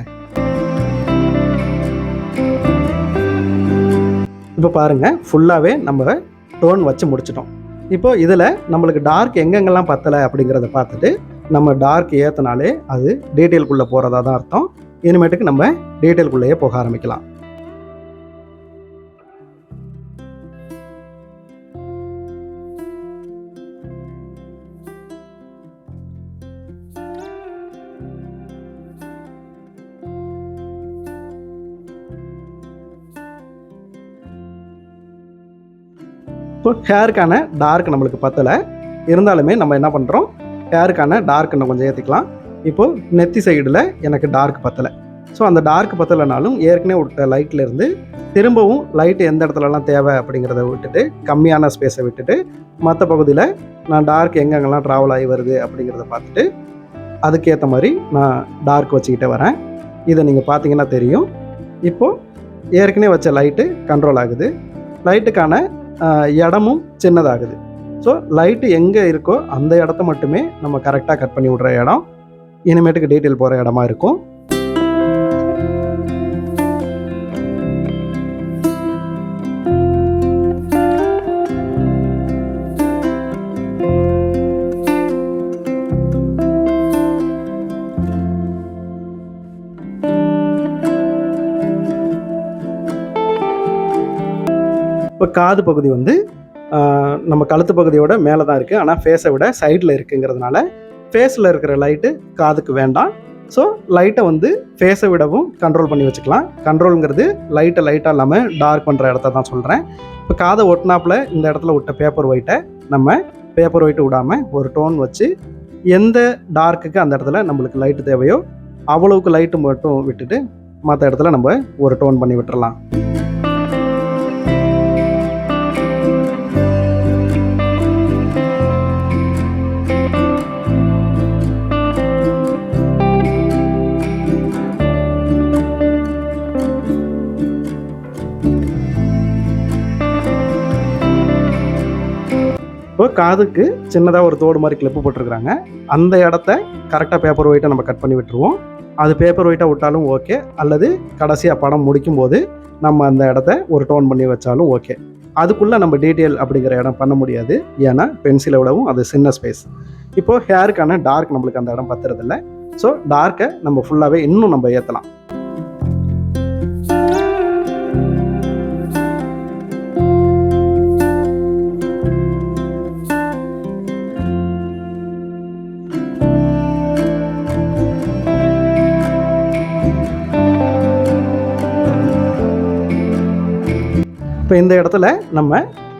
இப்போ பாருங்கள், ஃபுல்லாகவே நம்ம டோன் வச்சு முடிச்சிட்டோம். இப்போ இதில் நம்மளுக்கு டார்க் எங்கெங்கெல்லாம் பத்தலை அப்படிங்கிறத பார்த்துட்டு நம்ம டார்க் ஏற்றினாலே அது டீட்டெயிலுக்குள்ளே போகிறதா தான் அர்த்தம். இனிமேட்டுக்கு நம்ம டீட்டெயிலுக்குள்ளேயே போக ஆரம்பிக்கலாம். இப்போ ஹேருக்கான டார்க் நம்மளுக்கு பத்தலை, இருந்தாலுமே நம்ம என்ன பண்ணுறோம், ஹேருக்கான டார்க் இன்னும் கொஞ்சம் ஏற்றிக்கலாம். இப்போது நெத்தி சைடில் எனக்கு டார்க் பத்தலை. ஸோ அந்த டார்க் பத்தலைனாலும் ஏற்கனவே விட்ட லைட்லேருந்து திரும்பவும் லைட்டு எந்த இடத்துலலாம் தேவை அப்படிங்கிறத விட்டுட்டு, கம்மியான ஸ்பேஸை விட்டுட்டு, மற்ற பகுதியில் நான் டார்க் எங்கெங்கெல்லாம் ட்ராவல் ஆகி வருது அப்படிங்கிறத பார்த்துட்டு அதுக்கேற்ற மாதிரி நான் டார்க் வச்சுக்கிட்டே வரேன். இதை நீங்கள் பார்த்தீங்கன்னா தெரியும். இப்போது ஏற்கனவே வச்ச லைட்டு கண்ட்ரோல் ஆகுது, லைட்டுக்கான இடமும் சின்னதாகுது. ஸோ லைட்டு எங்கே இருக்கோ அந்த இடத்த மட்டுமே நம்ம கரெக்டாக கட் பண்ணி விட்ற இடம் இனிமேட்டுக்கு டீட்டெயில் போகிற இடமா இருக்கும். இப்போ காது பகுதி வந்து நம்ம கழுத்து பகுதியோட மேலே தான் இருக்குது, ஆனால் ஃபேஸை விட சைடில் இருக்குங்கிறதுனால ஃபேஸில் இருக்கிற லைட்டு காதுக்கு வேண்டாம். ஸோ லைட்டை வந்து ஃபேஸை விடவும் கண்ட்ரோல் பண்ணி வச்சுக்கலாம். கண்ட்ரோலுங்கிறது லைட்டாக இல்லாமல் டார்க் பண்ணுற இடத்த தான் சொல்கிறேன். இப்போ காதை ஒட்டினாப்பில் இந்த இடத்துல விட்ட பேப்பர் ஒயிட்டை நம்ம பேப்பர் ஒயிட்டு விடாமல் ஒரு டோன் வச்சு எந்த டார்க்குக்கு அந்த இடத்துல நம்மளுக்கு லைட்டு தேவையோ அவ்வளவுக்கு லைட்டு மட்டும் விட்டுட்டு மற்ற இடத்துல நம்ம ஒரு டோன் பண்ணி விட்டுறலாம். இப்போ காதுக்கு சின்னதாக ஒரு தோடு மாதிரி கிளிப்பு போட்டிருக்கிறாங்க. அந்த இடத்த கரெக்டாக பேப்பர் ஒயிட்டை நம்ம கட் பண்ணி விட்டுருவோம். அது பேப்பர் ஒயிட்டாக விட்டாலும் ஓகே, அல்லது கடைசியாக படம் முடிக்கும் போது நம்ம அந்த இடத்த ஒரு டோன் பண்ணி வச்சாலும் ஓகே. அதுக்குள்ளே நம்ம டீட்டெயில் அப்படிங்கிற இடம் பண்ண முடியாது, ஏன்னா பென்சிலை விடவும் அது சின்ன ஸ்பேஸ். இப்போது ஹேருக்கான டார்க் நம்மளுக்கு அந்த இடம் பத்துறதில்லை. ஸோ டார்க்கை நம்ம ஃபுல்லாகவே இன்னும் நம்ம ஏற்றலாம். இப்போ இந்த இடத்துல நம்ம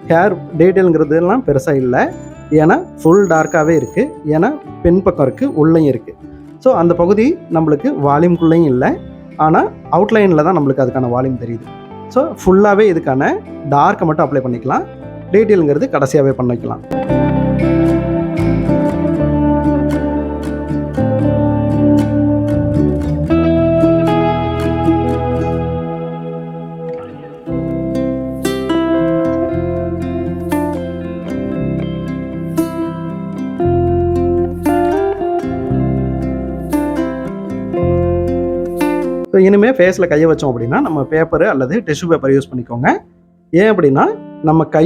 ஹேர் டீட்டெயிலுங்கிறதுலாம் பெருசாக இல்லை, ஏன்னா ஃபுல் டார்க்காகவே இருக்குது. ஏன்னா பென் பக்கம் இருக்குது, உள்ளேயும் இருக்குது. ஸோ அந்த பகுதி நம்மளுக்கு வால்யூம்குள்ளேயும் இல்லை, ஆனால் அவுட்லைனில் தான் நம்மளுக்கு அதுக்கான வால்யூம் தெரியுது. ஸோ ஃபுல்லாகவே இதுக்கான டார்க்கை மட்டும் அப்ளை பண்ணிக்கலாம். டீட்டெயிலுங்கிறது கடைசியாகவே பண்ணிக்கலாம். ஸோ இனிமேல் ஃபேஸில் கையை வச்சோம் அப்படின்னா நம்ம பேப்பரு அல்லது டிஷ்யூ பேப்பர் யூஸ் பண்ணிக்கோங்க. ஏன் அப்படின்னா நம்ம கை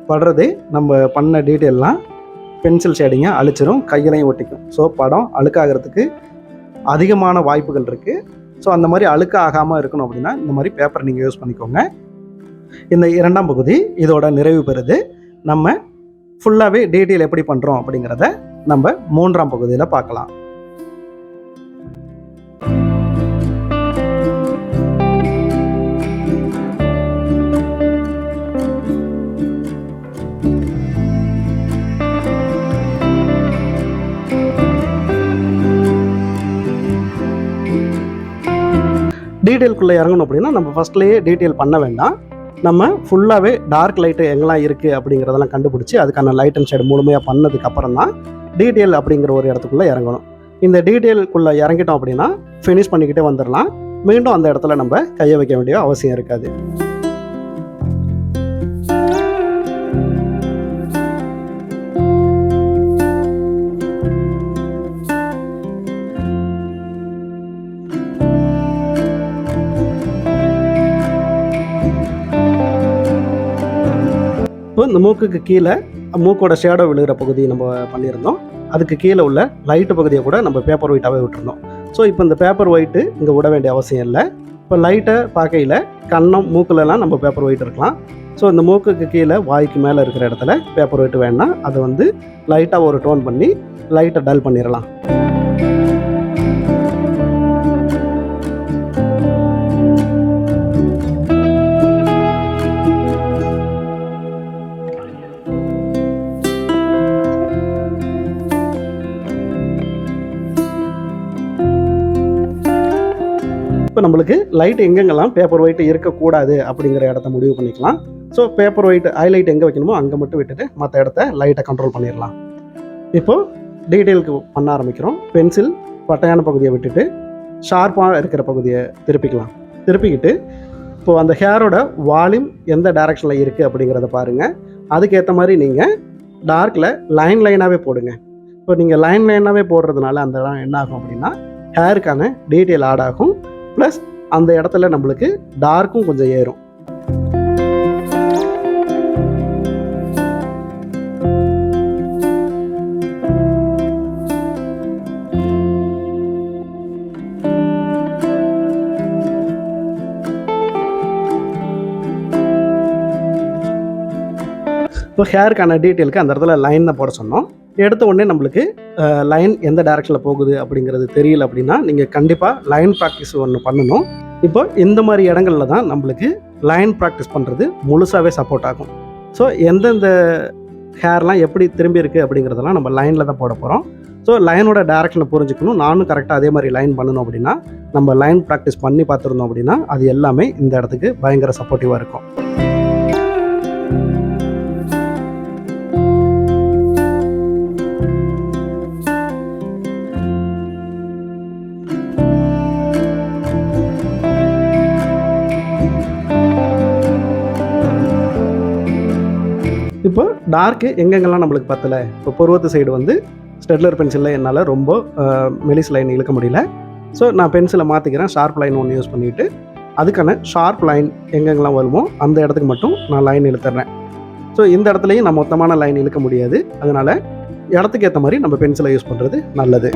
படுறதே நம்ம பண்ண டீட்டெயிலெலாம் பென்சில் ஷேடிங்கை அழிச்சிரும், கையிலையும் ஒட்டிக்கும். ஸோ படம் அழுக்காகிறதுக்கு அதிகமான வாய்ப்புகள் இருக்குது. ஸோ அந்த மாதிரி அழுக்க ஆகாமல் இருக்கணும் அப்படின்னா இந்த மாதிரி பேப்பர் நீங்கள் யூஸ் பண்ணிக்கோங்க. இந்த 2ஆம் பகுதி இதோட நிறைவு பெறுது. நம்ம ஃபுல்லாகவே டீட்டெயில் எப்படி பண்ணுறோம் அப்படிங்கிறத நம்ம 3ஆம் பகுதியில் பார்க்கலாம். டீட்டெயிலுக்குள்ளே இறங்கணும் அப்படின்னா நம்ம ஃபஸ்ட்லேயே டீட்டெயில் பண்ண வேண்டாம். நம்ம ஃபுல்லாகவே டார்க் லைட்டு எங்கெல்லாம் இருக்குது அப்படிங்கிறதெல்லாம் கண்டுபிடிச்சி அதுக்கான லைட் அண்ட் ஷேடு முழுமையாக பண்ணதுக்கப்புறம் தான் டீட்டெயில் அப்படிங்கிற ஒரு இடத்துக்குள்ளே இறங்கணும். இந்த டீட்டெயிலுக்குள்ளே இறங்கிட்டோம் அப்படின்னா ஃபினிஷ் பண்ணிக்கிட்டே வந்துடலாம். மீண்டும் அந்த இடத்துல நம்ம கையை வைக்க வேண்டிய அவசியம் இருக்காது. இப்போ இந்த மூக்குக்கு கீழே மூக்கோட ஷேடோ விழுகிற பகுதி நம்ம பண்ணியிருந்தோம். அதுக்கு கீழே உள்ள லைட்டு பகுதியை கூட நம்ம பேப்பர் ஒயிட்டாகவே விட்டுருந்தோம். ஸோ இப்போ இந்த பேப்பர் ஒயிட்டு இங்கே விட வேண்டிய அவசியம் இல்லை. இப்போ லைட்டை பார்க்கையில் கன்னம் மூக்கிலலாம் நம்ம பேப்பர் ஒயிட் இருக்கலாம். ஸோ இந்த மூக்குக்கு கீழே வாய்க்கு மேலே இருக்கிற இடத்துல பேப்பர் ஒயிட்டு வேணால் அதை வந்து லைட்டாக ஒரு டோன் பண்ணி லைட்டை டல் பண்ணிடலாம். இப்போ நம்மளுக்கு லைட் எங்கெங்கெல்லாம் பேப்பர் ஒயிட் இருக்கக்கூடாது அப்படிங்கிற இடத்த முடிவு பண்ணிக்கலாம். ஸோ பேப்பர் ஒயிட் ஹைலைட் எங்கே வைக்கணுமோ அங்கே மட்டும் விட்டுட்டு மற்ற இடத்த லைட்டை கண்ட்ரோல் பண்ணிடலாம். இப்போது டீட்டெயிலுக்கு பண்ண ஆரம்பிக்கிறோம். பென்சில் பட்டையான பகுதியை விட்டுட்டு ஷார்ப்பாக இருக்கிற பகுதியை திருப்பிக்கலாம். திருப்பிக்கிட்டு இப்போது அந்த ஹேரோட வால்யூம் எந்த டைரெக்ஷனில் இருக்குது அப்படிங்கிறத பாருங்கள். அதுக்கேற்ற மாதிரி நீங்கள் டார்க்கில் லைனாகவே போடுங்க. இப்போ நீங்கள் லைனாகவே போடுறதுனால அந்த இடம் என்ன ஆகும் அப்படின்னா ஹேருக்கான டீட்டெயில் ஆட் ஆகும். ப்ளஸ் அந்த இடத்துல நம்மளுக்கு டார்க்கும் கொஞ்சம் ஏறும். இப்போ ஹேருக்கான டீட்டெயிலுக்கு அந்த இடத்துல லைன் தான் போட சொன்னோம். எடுத்த உடனே நம்மளுக்கு லைன் எந்த டைரக்ஷனில் போகுது அப்படிங்கிறது தெரியல அப்படின்னா நீங்கள் கண்டிப்பாக லைன் ப்ராக்டிஸ் ஒன்று பண்ணணும். இப்போ இந்த மாதிரி இடங்களில் தான் நம்மளுக்கு லைன் ப்ராக்டிஸ் பண்ணுறது முழுசாகவே சப்போர்ட் ஆகும். ஸோ எந்தெந்த ஹேர்லாம் எப்படி திரும்பி இருக்குது அப்படிங்கிறதெல்லாம் நம்ம லைனில் தான் போட போகிறோம். ஸோ லைனோட டைரக்ஷனை புரிஞ்சுக்கணும். நானும் கரெக்டாக அதே மாதிரி லைன் பண்ணணும் அப்படின்னா நம்ம லைன் ப்ராக்டிஸ் பண்ணி பார்த்துருந்தோம் அப்படின்னா அது எல்லாமே இந்த இடத்துக்கு பயங்கர சப்போர்ட்டிவாக இருக்கும். இப்போ டார்க்கு எங்கெங்கெல்லாம் நம்மளுக்கு பத்தலை, இப்போ புருவத்து சைடு வந்து ஸ்டெட்லர் பென்சிலில் என்னால் ரொம்ப மெலிஸ் லைன் இழுக்க முடியல. ஸோ நான் பென்சிலை மாற்றிக்கிறேன். ஷார்ப் லைன் ஒன்று யூஸ் பண்ணிவிட்டு அதுக்கான ஷார்ப் லைன் எங்கெங்கெல்லாம் வருமோ அந்த இடத்துக்கு மட்டும் நான் லைன் இழுத்துறேன். ஸோ இந்த இடத்துலையும் நான் மொத்தமான லைன் இழுக்க முடியாது. அதனால் இடத்துக்கு ஏற்ற மாதிரி நம்ம பென்சிலை யூஸ் பண்ணுறது நல்லது.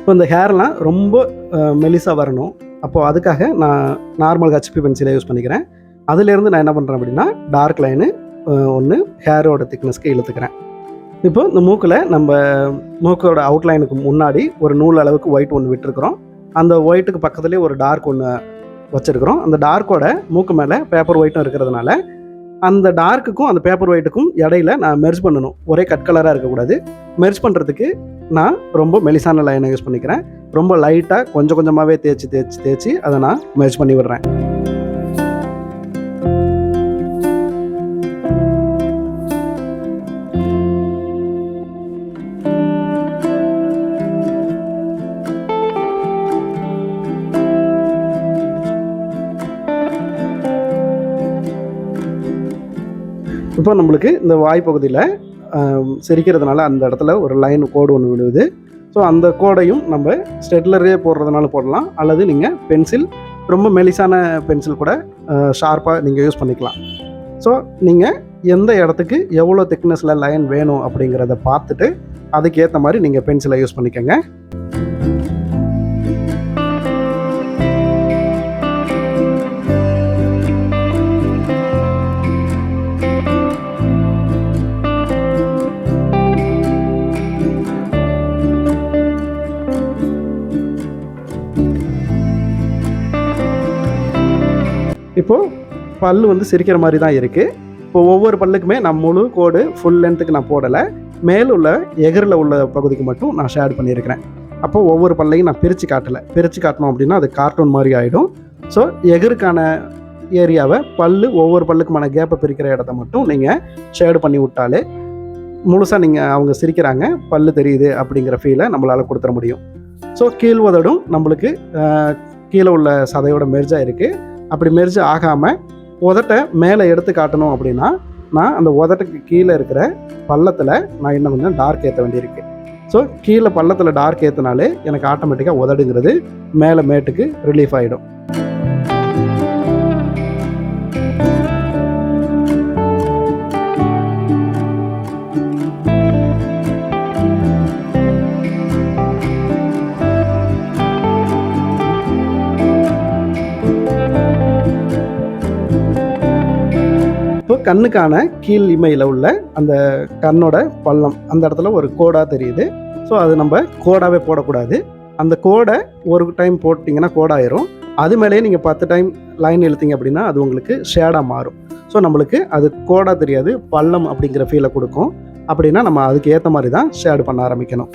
இப்போ இந்த ஹேர்லாம் ரொம்ப மெலிசாக வரணும். அப்போது அதுக்காக நான் நார்மல் ஹெச்பி பென்சிலை யூஸ் பண்ணிக்கிறேன். அதிலேருந்து நான் என்ன பண்ணுறேன் அப்படின்னா டார்க் லைனு ஒன்று ஹேரோட திக்னஸ்க்கு இழுத்துக்கிறேன். இப்போ இந்த மூக்கில் நம்ம மூக்கோட அவுட்லைனுக்கு முன்னாடி ஒரு நூல் அளவுக்கு ஒயிட் ஒன்று விட்டுருக்குறோம். அந்த ஒயிட்டுக்கு பக்கத்துலேயே ஒரு டார்க் ஒன்று வச்சுருக்குறோம். அந்த டார்க்கோட மூக்கு மேலே பேப்பர் ஒயிட்டும் இருக்கிறதுனால அந்த டார்க்குக்கும் அந்த பேப்பர் ஒயிட்டுக்கும் இடையில நான் மெர்ஜ் பண்ணணும். ஒரே கட் கலராக இருக்கக்கூடாது. மெர்ஜ் பண்ணுறதுக்கு நான் ரொம்ப மெலிசான லைனை யூஸ் பண்ணிக்கிறேன். ரொம்ப லைட்டாக கொஞ்சம் கொஞ்சமாகவே தேய்ச்சி அதை நான் மெர்ஜ் பண்ணி விடுறேன். இப்போ நம்மளுக்கு இந்த வாய்ப்பகுதியில் சிரிக்கிறதுனால அந்த இடத்துல ஒரு லைன் கோடு ஒன்று விழுவுது. ஸோ அந்த கோடையும் நம்ம ஸ்டெட்லரே போடுறதுனால போடலாம், அல்லது நீங்கள் பென்சில் ரொம்ப மெலிசான பென்சில் கூட ஷார்ப்பாக நீங்கள் யூஸ் பண்ணிக்கலாம். ஸோ நீங்கள் எந்த இடத்துக்கு எவ்வளோ திக்னஸில் லைன் வேணும் அப்படிங்கிறத பார்த்துட்டு அதுக்கேற்ற மாதிரி நீங்கள் பென்சிலை யூஸ் பண்ணிக்கோங்க. இப்போது பல் வந்து சிரிக்கிற மாதிரி தான் இருக்குது. இப்போ ஒவ்வொரு பல்லுக்குமே நான் முழு கோடு ஃபுல் லென்த்துக்கு நான் போடலை. மேலுள்ள எகரில் உள்ள பகுதிக்கு மட்டும் நான் ஷேட் பண்ணியிருக்கிறேன். அப்போது ஒவ்வொரு பல்லையும் நான் பிரித்து காட்டணும் அப்படின்னா அது கார்ட்டூன் மாதிரி ஆகிடும். ஸோ எகருக்கான ஏரியாவை ஒவ்வொரு பல்லுக்குமான கேப்பை பிரிக்கிற இடத்த மட்டும் நீங்கள் ஷேடு பண்ணி விட்டாலே முழுசாக நீங்கள் அவங்க சிரிக்கிறாங்க, பல் தெரியுது அப்படிங்கிற ஃபீலை நம்மளால் கொடுத்துட முடியும். ஸோ கீழ் உதடும் நம்மளுக்கு கீழே உள்ள சதையோட மெர்ஜாக இருக்குது. அப்படி மெர்ஜ் ஆகாமல் உதட்டை மேலே எடுத்து காட்டணும் அப்படின்னா நான் அந்த உதட்டுக்கு கீழே இருக்கிற பள்ளத்தில் நான் இன்னும் கொஞ்சம் டார்க் ஏற்ற வேண்டியிருக்கு. ஸோ கீழே பள்ளத்தில் டார்க் ஏற்றினாலே எனக்கு ஆட்டோமேட்டிக்காக உதடுங்கிறது மேலே மேட்டுக்கு ரிலீஃப் ஆகிடும். கண்ணுக்கான கீழ் இமையில் உள்ள அந்த கண்ணோட பள்ளம் அந்த இடத்துல ஒரு கோடாக தெரியுது. ஸோ அது நம்ம கோடாகவே போடக்கூடாது. அந்த கோடை ஒரு டைம் போட்டிங்கன்னா கோடாயிரும். அது மேலேயே நீங்கள் 10 டைம் லைன் இழுத்தீங்க அப்படின்னா அது உங்களுக்கு ஷேடாக மாறும். ஸோ நம்மளுக்கு அது கோடாக தெரியாது, பள்ளம் அப்படிங்கிற ஃபீலை கொடுக்கும். அப்படின்னா நம்ம அதுக்கு ஏற்ற மாதிரி தான் ஷேடு பண்ண ஆரம்பிக்கணும்.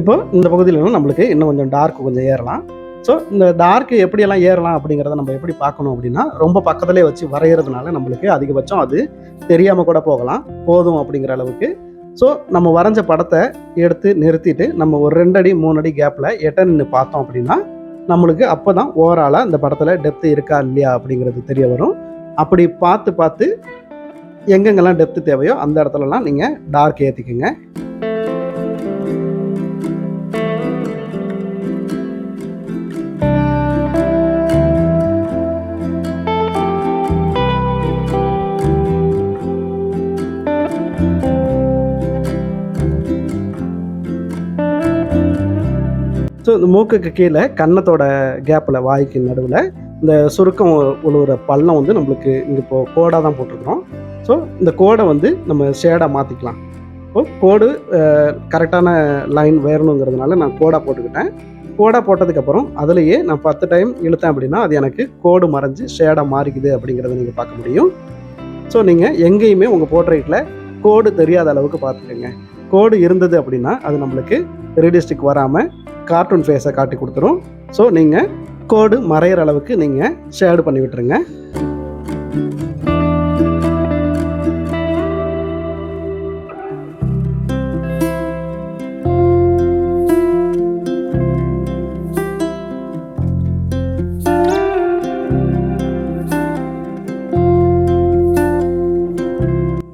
இப்போ இந்த பகுதியிலும் நம்மளுக்கு இன்னும் கொஞ்சம் டார்க் கொஞ்சம் ஏறலாம். ஸோ இந்த டார்க்கு எப்படியெல்லாம் ஏறலாம் அப்படிங்கிறத நம்ம எப்படி பார்க்கணும் அப்படின்னா ரொம்ப பக்கத்துலேயே வச்சு வரைகிறதுனால நம்மளுக்கு அதிகபட்சம் அது தெரியாமல் கூட போதும் அப்படிங்கிற அளவுக்கு. ஸோ நம்ம வரைஞ்ச படத்தை எடுத்து நிறுத்திட்டு நம்ம ஒரு 2 அடி 3 அடி கேப்பில் எட்ட நின்று பார்த்தோம் அப்படின்னா நம்மளுக்கு அப்போ தான் ஓவராலாக இந்த படத்தில் டெப்த்து இருக்கா இல்லையா அப்படிங்கிறது தெரிய வரும். அப்படி பார்த்து பார்த்து எங்கெங்கெல்லாம் டெப்த்து தேவையோ அந்த இடத்துலலாம் நீங்கள் டார்க் ஏற்றிக்குங்க. ஸோ இந்த மூக்குக்கு கீழே கன்னத்தோட கேப்பில், வாய்க்கு நடுவில் இந்த சுருக்கம் உழுவுற பள்ளம் வந்து நம்மளுக்கு இங்கே இப்போது கோடாக தான் போட்டிருக்கிறோம். ஸோ இந்த கோடை வந்து நம்ம ஷேடாக மாற்றிக்கலாம். இப்போது கோடு கரெக்டான லைன் வேறணுங்கிறதுனால நான் கோடாக போட்டுக்கிட்டேன். கோடாக போட்டதுக்கப்புறம் அதுலேயே நான் 10 டைம் இழுத்தேன் அப்படின்னா அது எனக்கு கோடு மறைஞ்சு ஷேடாக மாறிக்குது அப்படிங்கிறத நீங்கள் பார்க்க முடியும். ஸோ நீங்கள் எங்கேயுமே உங்கள் போர்ட்ரைட்டில் கோடு தெரியாத அளவுக்கு பார்த்துக்கோங்க. கோடு இருந்தது அப்படின்னா அது நம்மளுக்கு ரியலிஸ்டிக் வராமல் கார்ட்டூன் ஃபேஸை காட்டி கொடுத்துரும். ஸோ நீங்கள் கோடு மறையிற அளவுக்கு நீங்கள் ஷேடு பண்ணி விட்டுருங்க.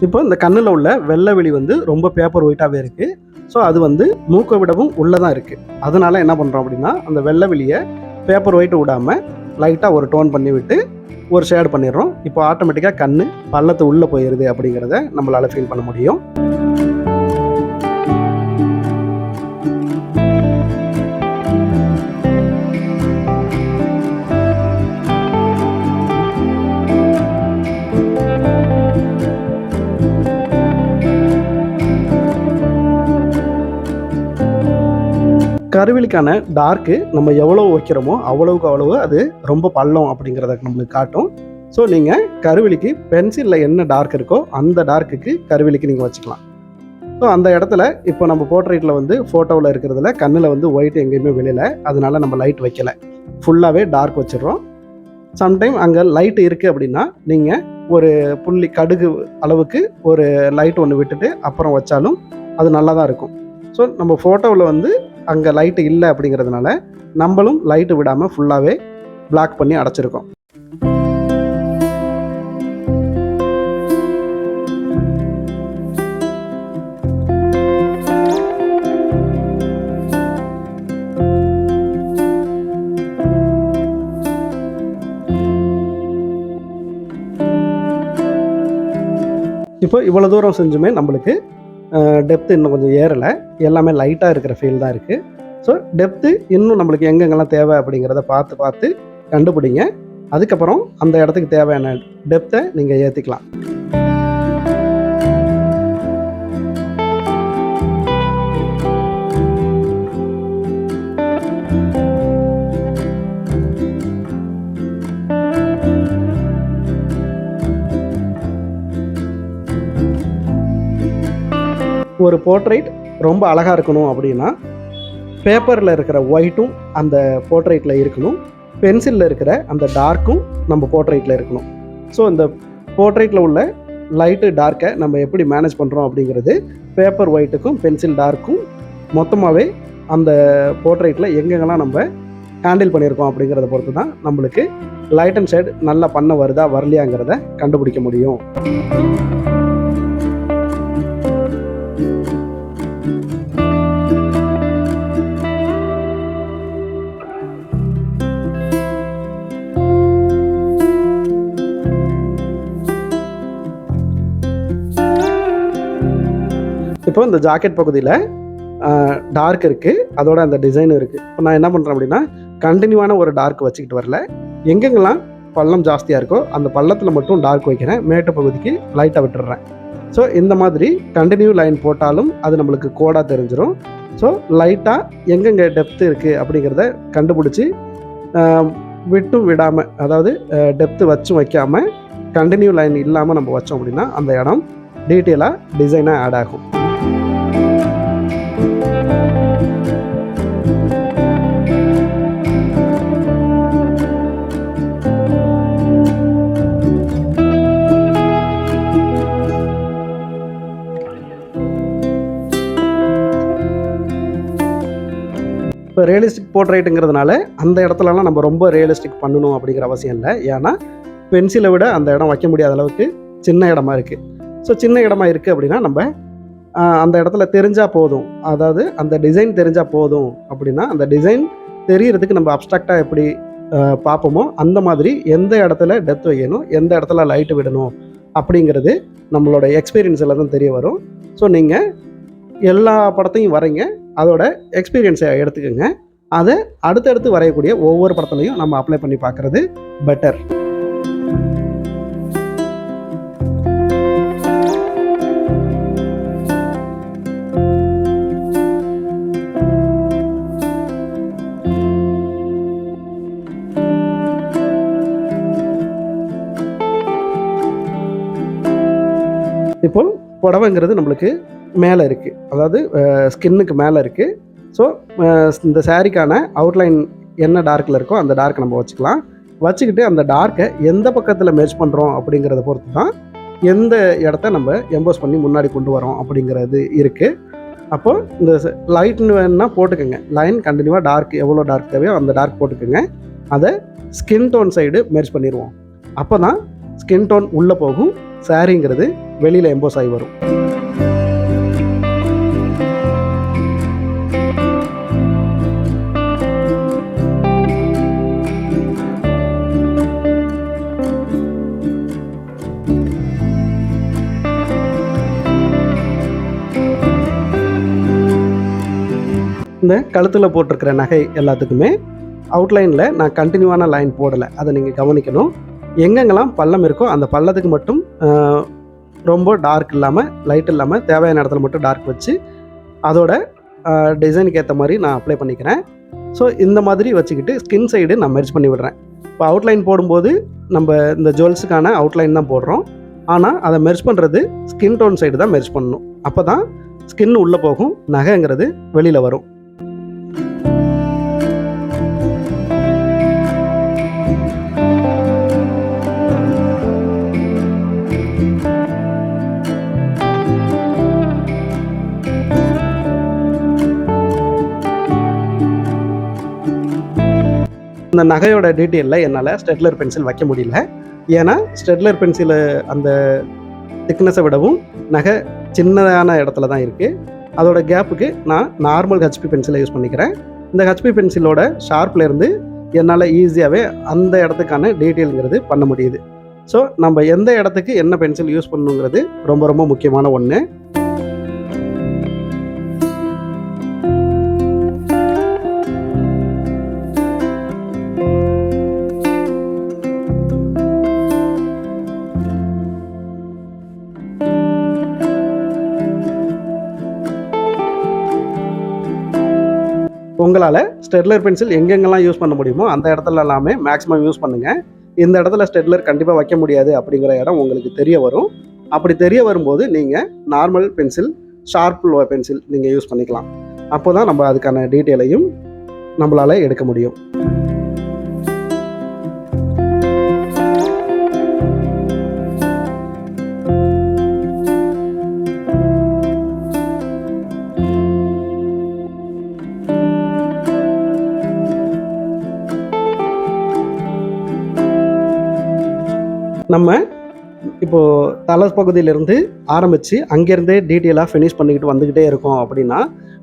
இப்போ இந்த கண்ணில் உள்ள வெள்ளை வெளி வந்து ரொம்ப பேப்பர் ஒயிட்டாகவே இருக்குது. ஸோ அது வந்து மூக்கை விடவும் உள்ளே தான் இருக்குது. அதனால் என்ன பண்ணுறோம் அப்படின்னா அந்த வெள்ளை வெளியை பேப்பர் ஒயிட்டு விடாமல் லைட்டாக ஒரு டோன் பண்ணி விட்டு ஒரு ஷேடு பண்ணிடுறோம். இப்போ ஆட்டோமேட்டிக்காக கண் பள்ளத்து உள்ளே போயிடுது அப்படிங்கிறத நம்மளால் ஃபீல் பண்ண முடியும். கருவிழிக்கான டார்க்கு நம்ம எவ்வளோ வைக்கிறோமோ அவ்வளவுக்கு அவ்வளவு அது ரொம்ப பள்ளம் அப்படிங்கிறத நம்மளுக்கு காட்டும். ஸோ நீங்கள் கருவிழிக்கு பென்சிலில் என்ன டார்க் இருக்கோ அந்த டார்க்குக்கு கருவிழிக்கு நீங்கள் வச்சுக்கலாம். ஸோ அந்த இடத்துல இப்போ நம்ம போர்ட்ரைட்டில் வந்து ஃபோட்டோவில் இருக்கிறதுல கண்ணில் வந்து ஒயிட் எங்கேயுமே வெளியில், அதனால நம்ம லைட் வைக்கலை, ஃபுல்லாகவே டார்க் வச்சிடுறோம். சம்டைம் அங்கே லைட் இருக்குது அப்படின்னா நீங்கள் ஒரு புள்ளி கடுகு அளவுக்கு ஒரு லைட் ஒன்று விட்டுட்டு அப்புறம் வச்சாலும் அது நல்லா தான் இருக்கும். ஸோ நம்ம ஃபோட்டோவில் வந்து அங்கே லைட்டு இல்லை அப்படிங்கிறதுனால நம்மளும் லைட்டு விடாமல் ஃபுல்லாகவே பிளாக் பண்ணி அடைச்சிருக்கோம். இப்போ இவ்வளோ தூரம் செஞ்சுமே நம்மளுக்கு டெப்த்து இன்னும் கொஞ்சம் ஏறலை, எல்லாமே லைட்டாக இருக்கிற ஃபீல் தான் இருக்குது. ஸோ டெப்த்து இன்னும் நம்மளுக்கு எங்கெங்கெல்லாம் தேவை அப்படிங்கிறத பார்த்து பார்த்து கண்டுபிடிங்க. அதுக்கப்புறம் அந்த இடத்துக்கு தேவையான டெப்த்தை நீங்கள் ஏற்றிக்கலாம். ஒரு போர்ட்ரைட் ரொம்ப அழகாக இருக்கணும் அப்படின்னா பேப்பரில் இருக்கிற ஒயிட்டும் அந்த போர்ட்ரைட்டில் இருக்கணும், பென்சிலில் இருக்கிற அந்த டார்க்கும் நம்ம போர்ட்ரைட்டில் இருக்கணும். ஸோ இந்த போர்ட்ரைட்டில் உள்ள லைட்டு டார்க்கை நம்ம எப்படி மேனேஜ் பண்ணுறோம் அப்படிங்கிறது பேப்பர் ஒயிட்டுக்கும் பென்சில் டார்க்கும் மொத்தமாகவே அந்த போர்ட்ரைட்டில் எங்கெங்கெல்லாம் நம்ம ஹேண்டில் பண்ணியிருக்கோம் அப்படிங்கிறத பொறுத்து தான் நம்மளுக்கு லைட் அண்ட் ஷேட் நல்லா பண்ண வருதா வரலையாங்கிறத கண்டுபிடிக்க முடியும். இப்போ இந்த ஜாக்கெட் பகுதியில் டார்க் இருக்குது, அதோட அந்த டிசைன் இருக்குது. இப்போ நான் என்ன பண்ணுறேன் அப்படின்னா கண்டினியூவான ஒரு டார்க் வச்சுக்கிட்டு வரல, எங்கெங்கெல்லாம் பள்ளம் ஜாஸ்தியாக இருக்கோ அந்த பள்ளத்தில் மட்டும் டார்க் வைக்கிறேன், மேட்டு பகுதிக்கு லைட்டாக விட்டுடுறேன். ஸோ இந்த மாதிரி கண்டினியூ லைன் போட்டாலும் அது நம்மளுக்கு கோடாக தெரிஞ்சிடும். ஸோ லைட்டாக எங்கெங்கே டெப்த்து இருக்குது அப்படிங்கிறத கண்டுபிடிச்சி விட்டும் விடாமல், அதாவது டெப்த்து வச்சும் வைக்காமல் கண்டினியூ லைன் இல்லாமல் நம்ம வச்சோம் அப்படின்னா அந்த இடம் டீட்டெயிலாக டிசைனாக ஆட் ஆகும். இப்போ ரியலிஸ்டிக் போர்ட்ரைட்டுங்கிறதுனால அந்த இடத்துலலாம் நம்ம ரொம்ப ரியலிஸ்டிக் பண்ணணும் அப்படிங்கிற அவசியம் இல்லை. ஏன்னா பென்சிலை விட அந்த இடம் வைக்க முடியாத அளவுக்கு சின்ன இடமா இருக்குது. ஸோ சின்ன இடமா இருக்குது அப்படின்னா நம்ம அந்த இடத்துல தெரிஞ்சால் போதும், அதாவது அந்த டிசைன் தெரிஞ்சால் போதும். அப்படின்னா அந்த டிசைன் தெரியறதுக்கு நம்ம அப்ஸ்ட்ராக்டாக எப்படி பார்ப்போமோ அந்த மாதிரி எந்த இடத்துல டெப்த் வைக்கணும், எந்த இடத்துல லைட்டு விடணும் அப்படிங்கிறது நம்மளோட எக்ஸ்பீரியன்ஸில் தான் தெரிய வரும். ஸோ நீங்கள் எல்லா படத்தையும் வரைங்க, அதோட எக்ஸ்பீரியன்ஸை எடுத்துக்கோங்க. அதை அடுத்தடுத்து வரையக்கூடிய ஒவ்வொரு படத்துலையும் நம்ம அப்ளை பண்ணி பார்க்குறது பெட்டர். இப்போ புடவைங்கிறது நம்மளுக்கு மேலே இருக்குது, அதாவது ஸ்கின்னுக்கு மேலே இருக்குது. ஸோ இந்த சாரீக்கான அவுட்லைன் என்ன டார்க்கில் இருக்கோ அந்த டார்க் நம்ம வச்சுக்கலாம். வச்சுக்கிட்டு அந்த டார்க்கை எந்த பக்கத்தில் மேட்ச் பண்ணுறோம் அப்படிங்கிறத பொறுத்து தான் எந்த இடத்த நம்ம எம்போஸ் பண்ணி முன்னாடி கொண்டு வரோம் அப்படிங்கிறது இருக்குது. அப்போது இந்த லைட்னு வேணுன்னா போட்டுக்கோங்க, லைன் கண்டினியூவாக டார்க் எவ்வளோ டார்க் தேவையோ அந்த டார்க் போட்டுக்கோங்க. அதை ஸ்கின் டோன் சைடு மேட்ச் பண்ணிடுவோம். அப்போ தான் ஸ்கின் டோன் உள்ளே போகும், சாரீங்கிறது வெளியில் எம்போஸ் ஆகி வரும். இந்த கழுத்தில் போட்டிருக்கிற நகை எல்லாத்துக்குமே அவுட்லைனில் நான் கண்டினியூவான லைன் போடலை, அதை நீங்கள் கவனிக்கணும். எங்கெங்கெல்லாம் பள்ளம் இருக்கோ அந்த பள்ளத்துக்கு மட்டும் ரொம்ப டார்க் இல்லாமல் லைட் இல்லாமல் தேவையான இடத்துல மட்டும் டார்க் வச்சு அதோட டிசைனுக்கு ஏற்ற மாதிரி நான் அப்ளை பண்ணிக்கிறேன். ஸோ இந்த மாதிரி வச்சுக்கிட்டு ஸ்கின் சைடு நான் மெர்ஜ் பண்ணி விடுறேன். இப்போ அவுட்லைன் போடும்போது நம்ம இந்த ஜுவல்ஸுக்கான அவுட்லைன் தான் போடுறோம், ஆனால் அதை மெர்ஜ் பண்ணுறது ஸ்கின் டோன் சைடு தான் மெர்ஜ் பண்ணணும். அப்போ தான் ஸ்கின் உள்ளே போகும், நகைங்கிறது வெளியில் வரும். இந்த நகையோட டீட்டெயிலில் என்னால் ஸ்டெட்லர் பென்சில் வைக்க முடியல. ஏன்னா ஸ்டெட்லர் பென்சில் அந்த திக்னஸை விடவும் நகை சின்னதான இடத்துல தான் இருக்குது. அதோட கேப்புக்கு நான் நார்மல் ஹெச்பி பென்சிலை யூஸ் பண்ணிக்கிறேன். இந்த ஹெச்பி பென்சிலோட ஷார்ப்லேருந்து என்னால் ஈஸியாகவே அந்த இடத்துக்கான டீட்டெயிலுங்கிறது பண்ண முடியுது. ஸோ நம்ம எந்த இடத்துக்கு என்ன பென்சில் யூஸ் பண்ணணுங்கிறது ரொம்ப ரொம்ப முக்கியமான ஒன்று. உங்களால் ஸ்டெட்லர் பென்சில் எங்கெங்கெல்லாம் யூஸ் பண்ண முடியுமோ அந்த இடத்துல எல்லாமே மேக்ஸிமம் யூஸ் பண்ணுங்கள். இந்த இடத்துல ஸ்டெட்லர் கண்டிப்பாக வைக்க முடியாது அப்படிங்கிற இடம் உங்களுக்கு தெரிய வரும். அப்படி தெரிய வரும்போது நீங்கள் நார்மல் பென்சில், ஷார்ப் பென்சில் நீங்கள் யூஸ் பண்ணிக்கலாம். அப்போ தான் நம்ம அதுக்கான டீட்டெயிலையும் நம்மளால் எடுக்க முடியும். நம்ம இப்போது தலை பகுதியிலேருந்து ஆரம்பித்து அங்கேருந்தே டீட்டெயிலாக ஃபினிஷ் பண்ணிக்கிட்டு வந்துக்கிட்டே இருக்கோம் அப்படின்னா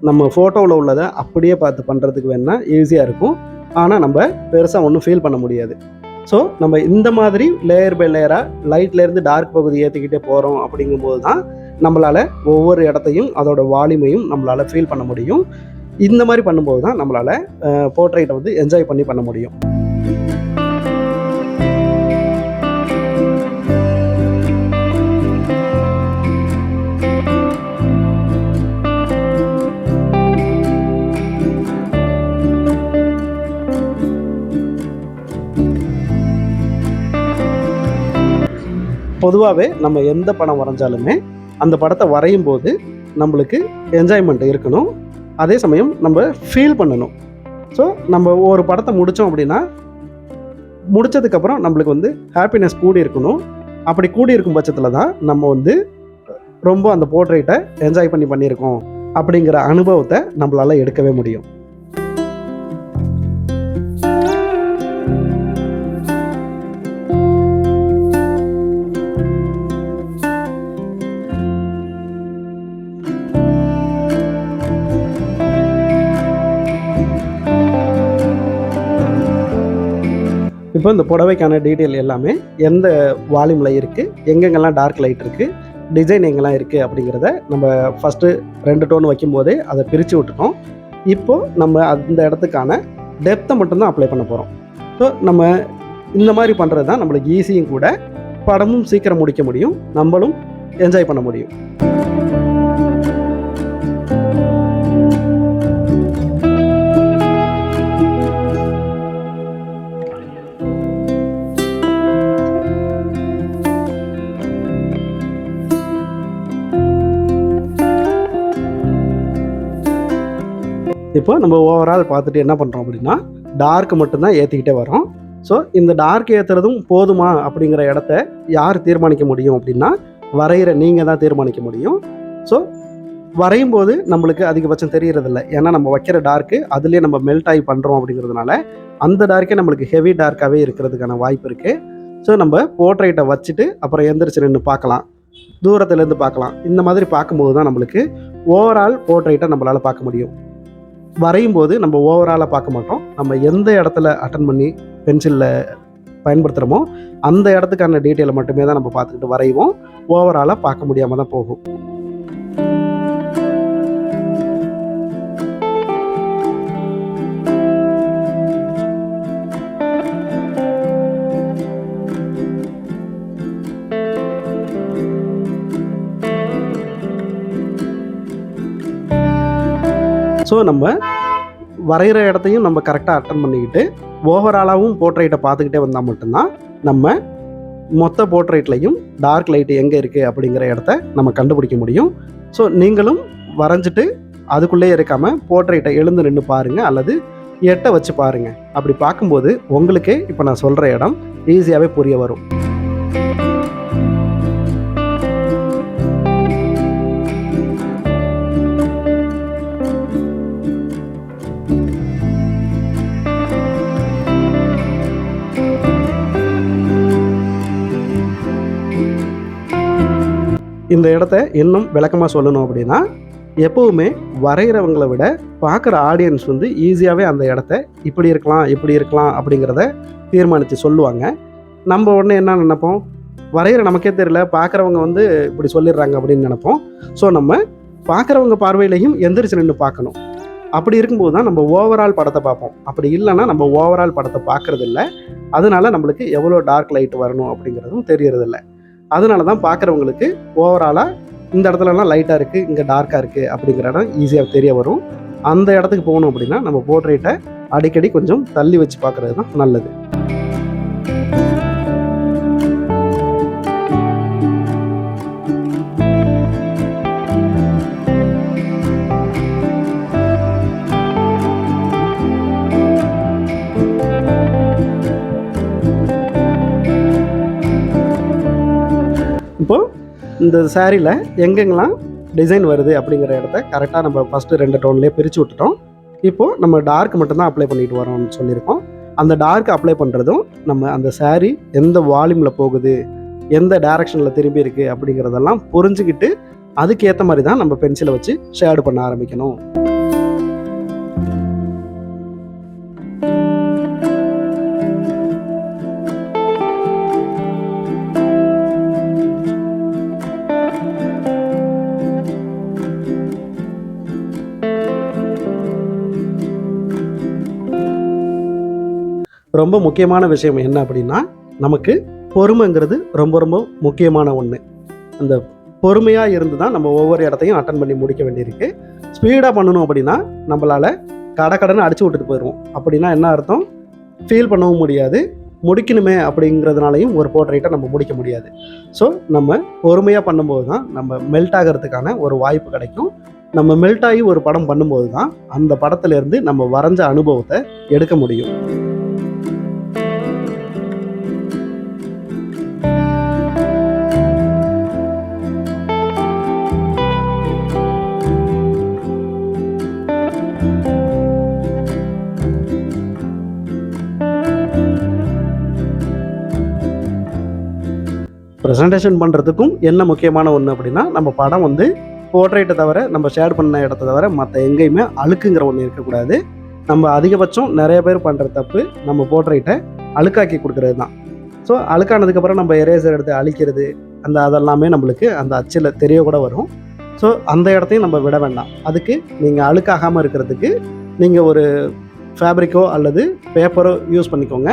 நம்ம ஃபோட்டோவில் உள்ளதை அப்படியே பார்த்து பண்ணுறதுக்கு வேணால் ஈஸியாக இருக்கும். ஆனால் நம்ம பெருசாக ஒன்றும் ஃபீல் பண்ண முடியாது. ஸோ நம்ம இந்த மாதிரி லேயர் பை லேயராக லைட்லேருந்து டார்க் பகுதி ஏற்றிக்கிட்டே போகிறோம் அப்படிங்கும்போது தான் நம்மளால் ஒவ்வொரு இடத்தையும் அதோட வால்யூமையும் நம்மளால் ஃபீல் பண்ண முடியும். இந்த மாதிரி பண்ணும்போது தான் நம்மளால் போர்ட்ரைட்டை வந்து என்ஜாய் பண்ண முடியும். பொதுவாகவே நம்ம எந்த படம் வரைஞ்சாலுமே அந்த படத்தை வரையும் போது நம்மளுக்கு என்ஜாய்மெண்ட் இருக்கணும், அதே சமயம் நம்ம ஃபீல் பண்ணணும். ஸோ நம்ம ஒரு படத்தை முடித்தோம் அப்படின்னா முடித்ததுக்கப்புறம் நம்மளுக்கு வந்து ஹாப்பினஸ் கூடி இருக்கணும். அப்படி கூடி இருக்கும் பட்சத்தில் தான் நம்ம வந்து ரொம்ப அந்த போர்ட்ரைட்டை என்ஜாய் பண்ணியிருக்கோம் அப்படிங்கிற அனுபவத்தை நம்மளால் எடுக்கவே முடியும். இப்போ இந்த புடவைக்கான டீட்டெயில் எல்லாமே எந்த வால்யூமில் இருக்குது, எங்கெங்கெல்லாம் டார்க் லைட் இருக்குது, டிசைன் எங்கெல்லாம் இருக்குது அப்படிங்கிறத நம்ம ஃபஸ்ட்டு 2 டோன் வைக்கும்போதே அதை பிரித்து விட்டுட்டோம். இப்போது நம்ம அந்த இடத்துக்கான டெப்த்தை மட்டும்தான் அப்ளை பண்ண போகிறோம். ஸோ நம்ம இந்த மாதிரி பண்ணுறது தான் நம்மளுக்கு ஈஸியும் கூட, படமும் சீக்கிரம் முடிக்க முடியும், நம்மளும் என்ஜாய் பண்ண முடியும். இப்போ நம்ம ஓவரால் பார்த்துட்டு என்ன பண்ணுறோம் அப்படின்னா, டார்க் மட்டும்தான் ஏற்றிக்கிட்டே வரோம். ஸோ இந்த டார்க் ஏற்றுறதும் போதுமா அப்படிங்கிற இடத்த யார் தீர்மானிக்க முடியும் அப்படின்னா, வரைகிற நீங்கள் தான் தீர்மானிக்க முடியும். ஸோ வரையும் போது நம்மளுக்கு அதிகபட்சம் தெரியறதில்ல. ஏன்னா நம்ம வைக்கிற டார்க்கு அதுலேயே நம்ம மெல்ட் ஆகி பண்ணுறோம் அப்படிங்கிறதுனால அந்த டார்க்கே நம்மளுக்கு ஹெவி டார்க்காகவே இருக்கிறதுக்கான வாய்ப்பு இருக்குது. ஸோ நம்ம போர்ட்ரைட்டை வச்சுட்டு அப்புறம் எந்திரிச்சு நின்று பார்க்கலாம், தூரத்துலேருந்து பார்க்கலாம். இந்த மாதிரி பார்க்கும்போது தான் நம்மளுக்கு ஓவரால் போர்ட்ரைட்டை நம்மளால் பார்க்க முடியும். வரையும் போது நம்ம ஓவராலாக பார்க்க மாட்டோம். நம்ம எந்த இடத்துல அட்டன் பண்ணி பென்சிலில் பயன்படுத்துகிறோமோ அந்த இடத்துக்கான டீட்டெயிலை மட்டுமே தான் நம்ம பார்த்துக்கிட்டு வரைவோம். ஓவராலாக பார்க்க முடியாமல் தான் போகும். ஸோ நம்ம வரைகிற இடத்தையும் நம்ம கரெக்டாக அட்டன் பண்ணிக்கிட்டு ஓவராலாகவும் போர்ட்ரைட்டை பார்த்துக்கிட்டே வந்தால் மட்டும்தான் நம்ம மொத்த போர்ட்ரைட்லையும் டார்க் லைட்டு எங்கே இருக்குது அப்படிங்கிற இடத்த நம்ம கண்டுபிடிக்க முடியும். ஸோ நீங்களும் வரைஞ்சிட்டு அதுக்குள்ளே இருக்காமல் போர்ட்ரைட்டை எழுந்து நின்று பாருங்கள், அல்லது எட்டை வச்சு பாருங்கள். அப்படி பார்க்கும்போது உங்களுக்கே இப்போ நான் சொல்கிற இடம் ஈஸியாகவே புரிய வரும். இந்த இடத்த இன்னும் விளக்கமாக சொல்லணும் அப்படின்னா, எப்போவுமே வரைகிறவங்களை விட பார்க்குற ஆடியன்ஸ் வந்து ஈஸியாகவே அந்த இடத்த இப்படி இருக்கலாம் இப்படி இருக்கலாம் அப்படிங்கிறத தீர்மானித்து சொல்லுவாங்க. நம்ம உடனே என்ன நினைப்போம், வரைகிற நமக்கே தெரியல, பார்க்குறவங்க வந்து இப்படி சொல்லிடுறாங்க அப்படின்னு நினைப்போம். ஸோ நம்ம பார்க்குறவங்க பார்வையிலையும் எந்திரிச்சு நின்று பார்க்கணும். அப்படி இருக்கும்போது தான் நம்ம ஓவரால் படத்தை பார்ப்போம். அப்படி இல்லைன்னா நம்ம ஓவரால் படத்தை பார்க்குறதில்ல. அதனால நம்மளுக்கு எவ்வளோ டார்க் லைட் வரணும் அப்படிங்கிறதும் தெரியறதில்ல. அதனால தான் பார்க்குறவங்களுக்கு ஓவராலாக இந்த இடத்துலலாம் லைட்டாக இருக்குது, இங்கே டார்க்காக இருக்குது அப்படிங்கிற இடம் ஈஸியாக தெரிய வரும். அந்த இடத்துக்கு போகணும் அப்படின்னா நம்ம போர்ட்ரைட்டை அடிக்கடி கொஞ்சம் தள்ளி வச்சு பார்க்குறது தான் நல்லது. இப்போது இந்த சாரியில் எங்கெங்கெல்லாம் டிசைன் வருது அப்படிங்கிற இடத்த கரெக்டாக நம்ம ஃபஸ்ட்டு 2 டோன்லேயே பிரித்து விட்டுட்டோம். இப்போது நம்ம டார்க் மட்டும்தான் அப்ளை பண்ணிட்டு வரோம்னு சொல்லியிருக்கோம். அந்த டார்க் அப்ளை பண்ணுறதும் நம்ம அந்த சாரி எந்த வால்யூமில் போகுது, எந்த டைரக்ஷனில் திரும்பி இருக்குது அப்படிங்கிறதெல்லாம் புரிஞ்சுக்கிட்டு அதுக்கேற்ற மாதிரி தான் நம்ம பென்சிலை வச்சு ஷேடு பண்ண ஆரம்பிக்கணும். ரொம்ப முக்கியமான விஷயம் என்ன அப்படின்னா, நமக்கு பொறுமைங்கிறது ரொம்ப ரொம்ப முக்கியமான ஒன்று. அந்த பொறுமையாக இருந்து தான் நம்ம ஒவ்வொரு இடத்தையும் அட்டன் பண்ணி முடிக்க வேண்டியிருக்கு. ஸ்பீடாக பண்ணணும் அப்படின்னா நம்மளால் கடன்னு அடிச்சு விட்டுட்டு போயிடுவோம். அப்படின்னா என்ன அர்த்தம், ஃபீல் பண்ணவும் முடியாது, முடிக்கணுமே அப்படிங்கிறதுனாலையும் ஒரு போர்ட்ரைட்டை நம்ம முடிக்க முடியாது. ஸோ நம்ம பொறுமையாக பண்ணும்போது தான் நம்ம மெல்ட் ஆகிறதுக்கான ஒரு வாய்ப்பு கிடைக்கும். நம்ம மெல்ட் ஆகி ஒரு படம் பண்ணும்போது தான் அந்த படத்துலேருந்து நம்ம வரைஞ்ச அனுபவத்தை எடுக்க முடியும். ப்ரெசன்டேஷன் பண்ணுறதுக்கும் என்ன முக்கியமான ஒன்று அப்படின்னா, நம்ம படம் வந்து போர்ட்ரைட்டை தவிர நம்ம ஷேட் பண்ண இடத்த தவிர மற்ற எங்கேயுமே அழுக்குங்கிற ஒன்று இருக்கக்கூடாது. நம்ம அதிகபட்சம் நிறைய பேர் பண்ணுற தப்பு நம்ம போர்ட்ரைட்டை அழுக்காக்கி கொடுக்குறது தான். ஸோ அழுக்கானதுக்கப்புறம் நம்ம எரேசர் எடுத்து அழிக்கிறது அதெல்லாமே நம்மளுக்கு அந்த அச்சில் தெரிய கூட வரும். ஸோ அந்த இடத்தையும் நம்ம விட வேண்டாம். அதுக்கு நீங்கள் அழுக்காகாமல் இருக்கிறதுக்கு நீங்கள் ஒரு ஃபேப்ரிக்கோ அல்லது பேப்பரோ யூஸ் பண்ணிக்கோங்க.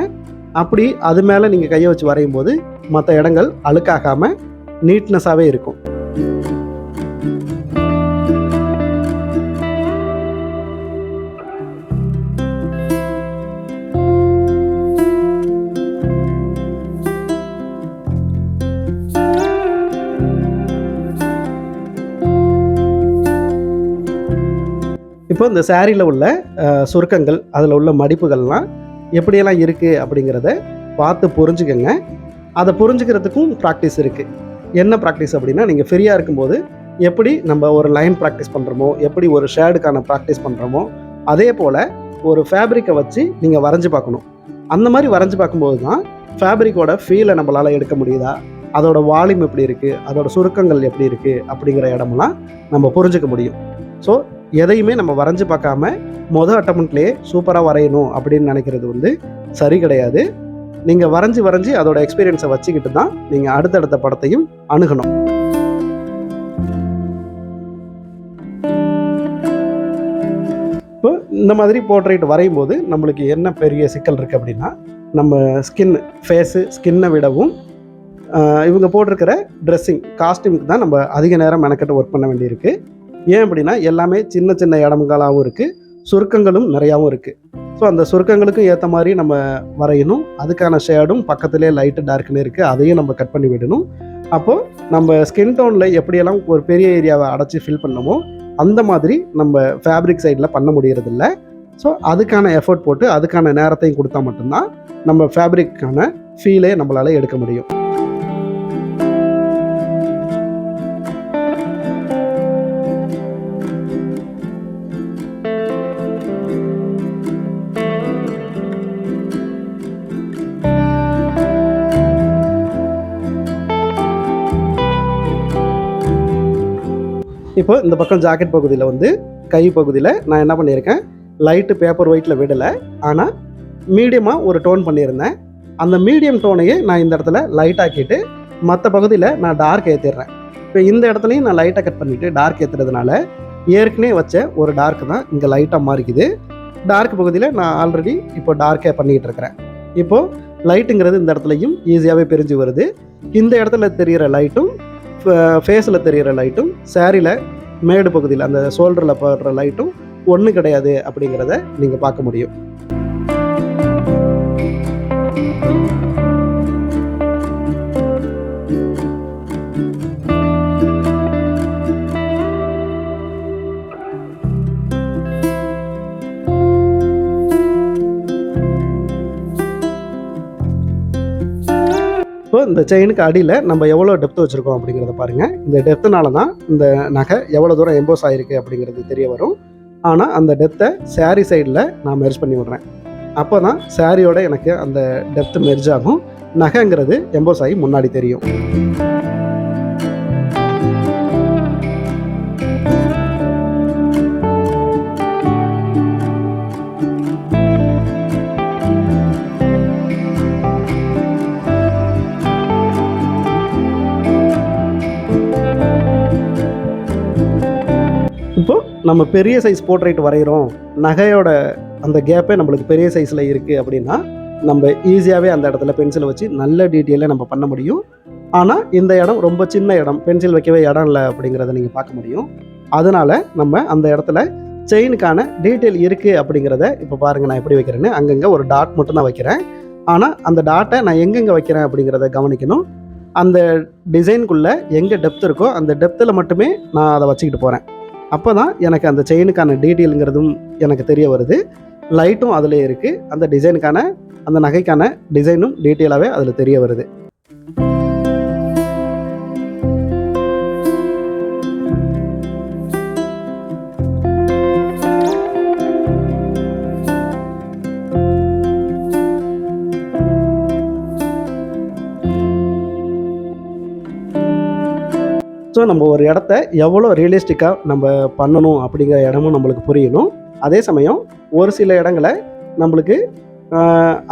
அப்படி அது மேலே நீங்கள் கையை வச்சு வரையும் போது மற்ற இடங்கள் அழுக்காகாமல் நீட்னஸாகவே இருக்கும். இப்போ இந்த சாரியில் உள்ள சுருக்கங்கள், அதில் உள்ள மடிப்புகள்லாம் எப்படியெல்லாம் இருக்குது அப்படிங்கிறத பார்த்து புரிஞ்சுக்கங்க. அதை புரிஞ்சுக்கிறதுக்கும் ப்ராக்டிஸ் இருக்குது. என்ன ப்ராக்டிஸ் அப்படின்னா, நீங்கள் ஃப்ரீயாக இருக்கும்போது எப்படி நம்ம ஒரு லைன் ப்ராக்டிஸ் பண்ணுறோமோ, எப்படி ஒரு ஷேடுக்கான ப்ராக்டிஸ் பண்ணுறோமோ, அதே போல் ஒரு ஃபேப்ரிக்கை வச்சு நீங்கள் வரைஞ்சி பார்க்கணும். அந்த மாதிரி வரைஞ்சி பார்க்கும்போது தான் ஃபேப்ரிக்கோட ஃபீலை நம்மளால் எடுக்க முடியுதா, அதோட வால்யூம் எப்படி இருக்குது, அதோட சுருக்கங்கள் எப்படி இருக்குது அப்படிங்கிற இடமெல்லாம் நம்ம புரிஞ்சுக்க முடியும். ஸோ எதையுமே நம்ம வரைஞ்சி பார்க்காம அட்டெம்ப்ட்லேயே சூப்பராக வரையணும் அப்படின்னு நினைக்கிறது சரி கிடையாது. நீங்கள் வரைஞ்சி அதோட எக்ஸ்பீரியன்ஸை வச்சுக்கிட்டு தான் நீங்கள் அடுத்தடுத்த படத்தையும் அணுகணும். இப்போ இந்த மாதிரி போர்ட்ரைட் வரையும் போது நம்மளுக்கு என்ன பெரிய சிக்கல் இருக்குது அப்படின்னா, நம்ம ஸ்கின்னை விடவும் இவங்க போட்டிருக்கிற ட்ரெஸ்ஸிங் காஸ்டியூமுக்கு தான் நம்ம அதிக நேரம் மெனக்கெட்டு ஒர்க் பண்ண வேண்டியிருக்கு. ஏன் அப்படின்னா, எல்லாமே சின்ன சின்ன இடங்களாகவும் இருக்குது, சுருக்கங்களும் நிறையாவும் இருக்குது. ஸோ அந்த சுருக்கங்களுக்கும் ஏற்ற மாதிரி நம்ம வரையணும். அதுக்கான ஷேடும் பக்கத்துலேயே லைட்டு டார்க்குன்னு இருக்குது, அதையும் நம்ம கட் பண்ணி விடணும். அப்போது நம்ம ஸ்கின் டோனில் எப்படியெல்லாம் ஒரு பெரிய ஏரியாவை அடைச்சி ஃபில் பண்ணமோ அந்த மாதிரி நம்ம ஃபேப்ரிக் சைடில் பண்ண முடியறதில்ல. ஸோ அதுக்கான எஃபர்ட் போட்டு அதுக்கான நேரத்தையும் கொடுத்தா மட்டும்தான் நம்ம ஃபேப்ரிக்கான ஃபீலே நம்மளால் எடுக்க முடியும். இப்போ இந்த பக்கம் ஜாக்கெட் பகுதியில் கை பகுதியில் நான் என்ன பண்ணியிருக்கேன், லைட்டு பேப்பர் ஒயிட்டில் விடலை, ஆனால் மீடியமாக ஒரு டோன் பண்ணியிருந்தேன். அந்த மீடியம் டோனையே நான் இந்த இடத்துல லைட் ஆக்கிட்டு மற்ற பகுதியில் நான் டார்க் ஏற்றிடுறேன். இப்போ இந்த இடத்துலையும் நான் லைட்டை கட் பண்ணிவிட்டு டார்க் ஏற்றுறதுனால ஏற்கனவே வச்ச ஒரு டார்க் தான் இங்கே லைட்டாக மாறிக்குது. டார்க் பகுதியில் நான் ஆல்ரெடி இப்போ டார்க்கே பண்ணிகிட்டு இருக்கிறேன். இப்போது லைட்டுங்கிறது இந்த இடத்துலையும் ஈஸியாகவே பிரிஞ்சு வருது. இந்த இடத்துல தெரிகிற லைட்டும் ஃபேஸில் தெரிகிற லைட்டும் சாரியில் மேடு பகுதியில் அந்த ஷோல்டரில் போடுற லைட்டும் ஒன்று கிடையாது அப்படிங்கிறத நீங்கள் பார்க்க முடியும். இப்போ இந்த செயினுக்கு அடியில் நம்ம எவ்வளோ டெப்த் வச்சுருக்கோம் அப்படிங்கிறத பாருங்கள். இந்த டெப்த்துனால தான் இந்த நகை எவ்வளோ தூரம் எம்போஸ் ஆகிருக்கு அப்படிங்கிறது தெரிய வரும். ஆனால் அந்த டெப்த்தை சாரீ சைடில் நான் மெர்ஜ் பண்ணி விட்றேன். அப்போ தான் சாரியோட எனக்கு அந்த டெப்த்து மெர்ஜ் ஆகும், நகைங்கிறது எம்போஸ் ஆகி முன்னாடி தெரியும். இப்போது நம்ம பெரிய சைஸ் போர்ட்ரைட் வரைகிறோம், நகையோட அந்த கேப்பே நம்மளுக்கு பெரிய சைஸில் இருக்குது அப்படின்னா நம்ம ஈஸியாகவே அந்த இடத்துல பென்சிலை வச்சு நல்ல டீட்டெயிலாக நம்ம பண்ண முடியும். ஆனால் இந்த இடம் ரொம்ப சின்ன இடம், பென்சில் வைக்கவே இடம் இல்லை அப்படிங்கிறத நீங்கள் பார்க்க முடியும். அதனால் நம்ம அந்த இடத்துல செயினுக்கான டீட்டெயில் இருக்குது அப்படிங்கிறத இப்போ பாருங்கள், நான் எப்படி வைக்கிறேன்னு. அங்கங்கே ஒரு டாட் மட்டும் தான் வைக்கிறேன். ஆனால் அந்த டாட்டை நான் எங்கெங்கே வைக்கிறேன் அப்படிங்கிறத கவனிக்கணும். அந்த டிசைனுக்குள்ளே எங்கே டெப்த் இருக்கோ அந்த டெப்த்தில் மட்டுமே நான் அதை வச்சுக்கிட்டு போகிறேன். அப்போ தான் எனக்கு அந்த செயினுக்கான டீட்டெயிலுங்கிறதும் எனக்கு தெரிய வருது. லைட்டும் அதில் இருக்குது, அந்த டிசைனுக்கான அந்த நகைக்கான டிசைனும் டீட்டெயிலாகவே அதில் தெரிய வருது. ஸோ நம்ம ஒரு இடத்த எவ்வளோ ரியலிஸ்டிக்காக நம்ம பண்ணணும் அப்படிங்கிற இடமும் நம்மளுக்கு புரியணும். அதே சமயம் ஒரு சில இடங்களை நம்மளுக்கு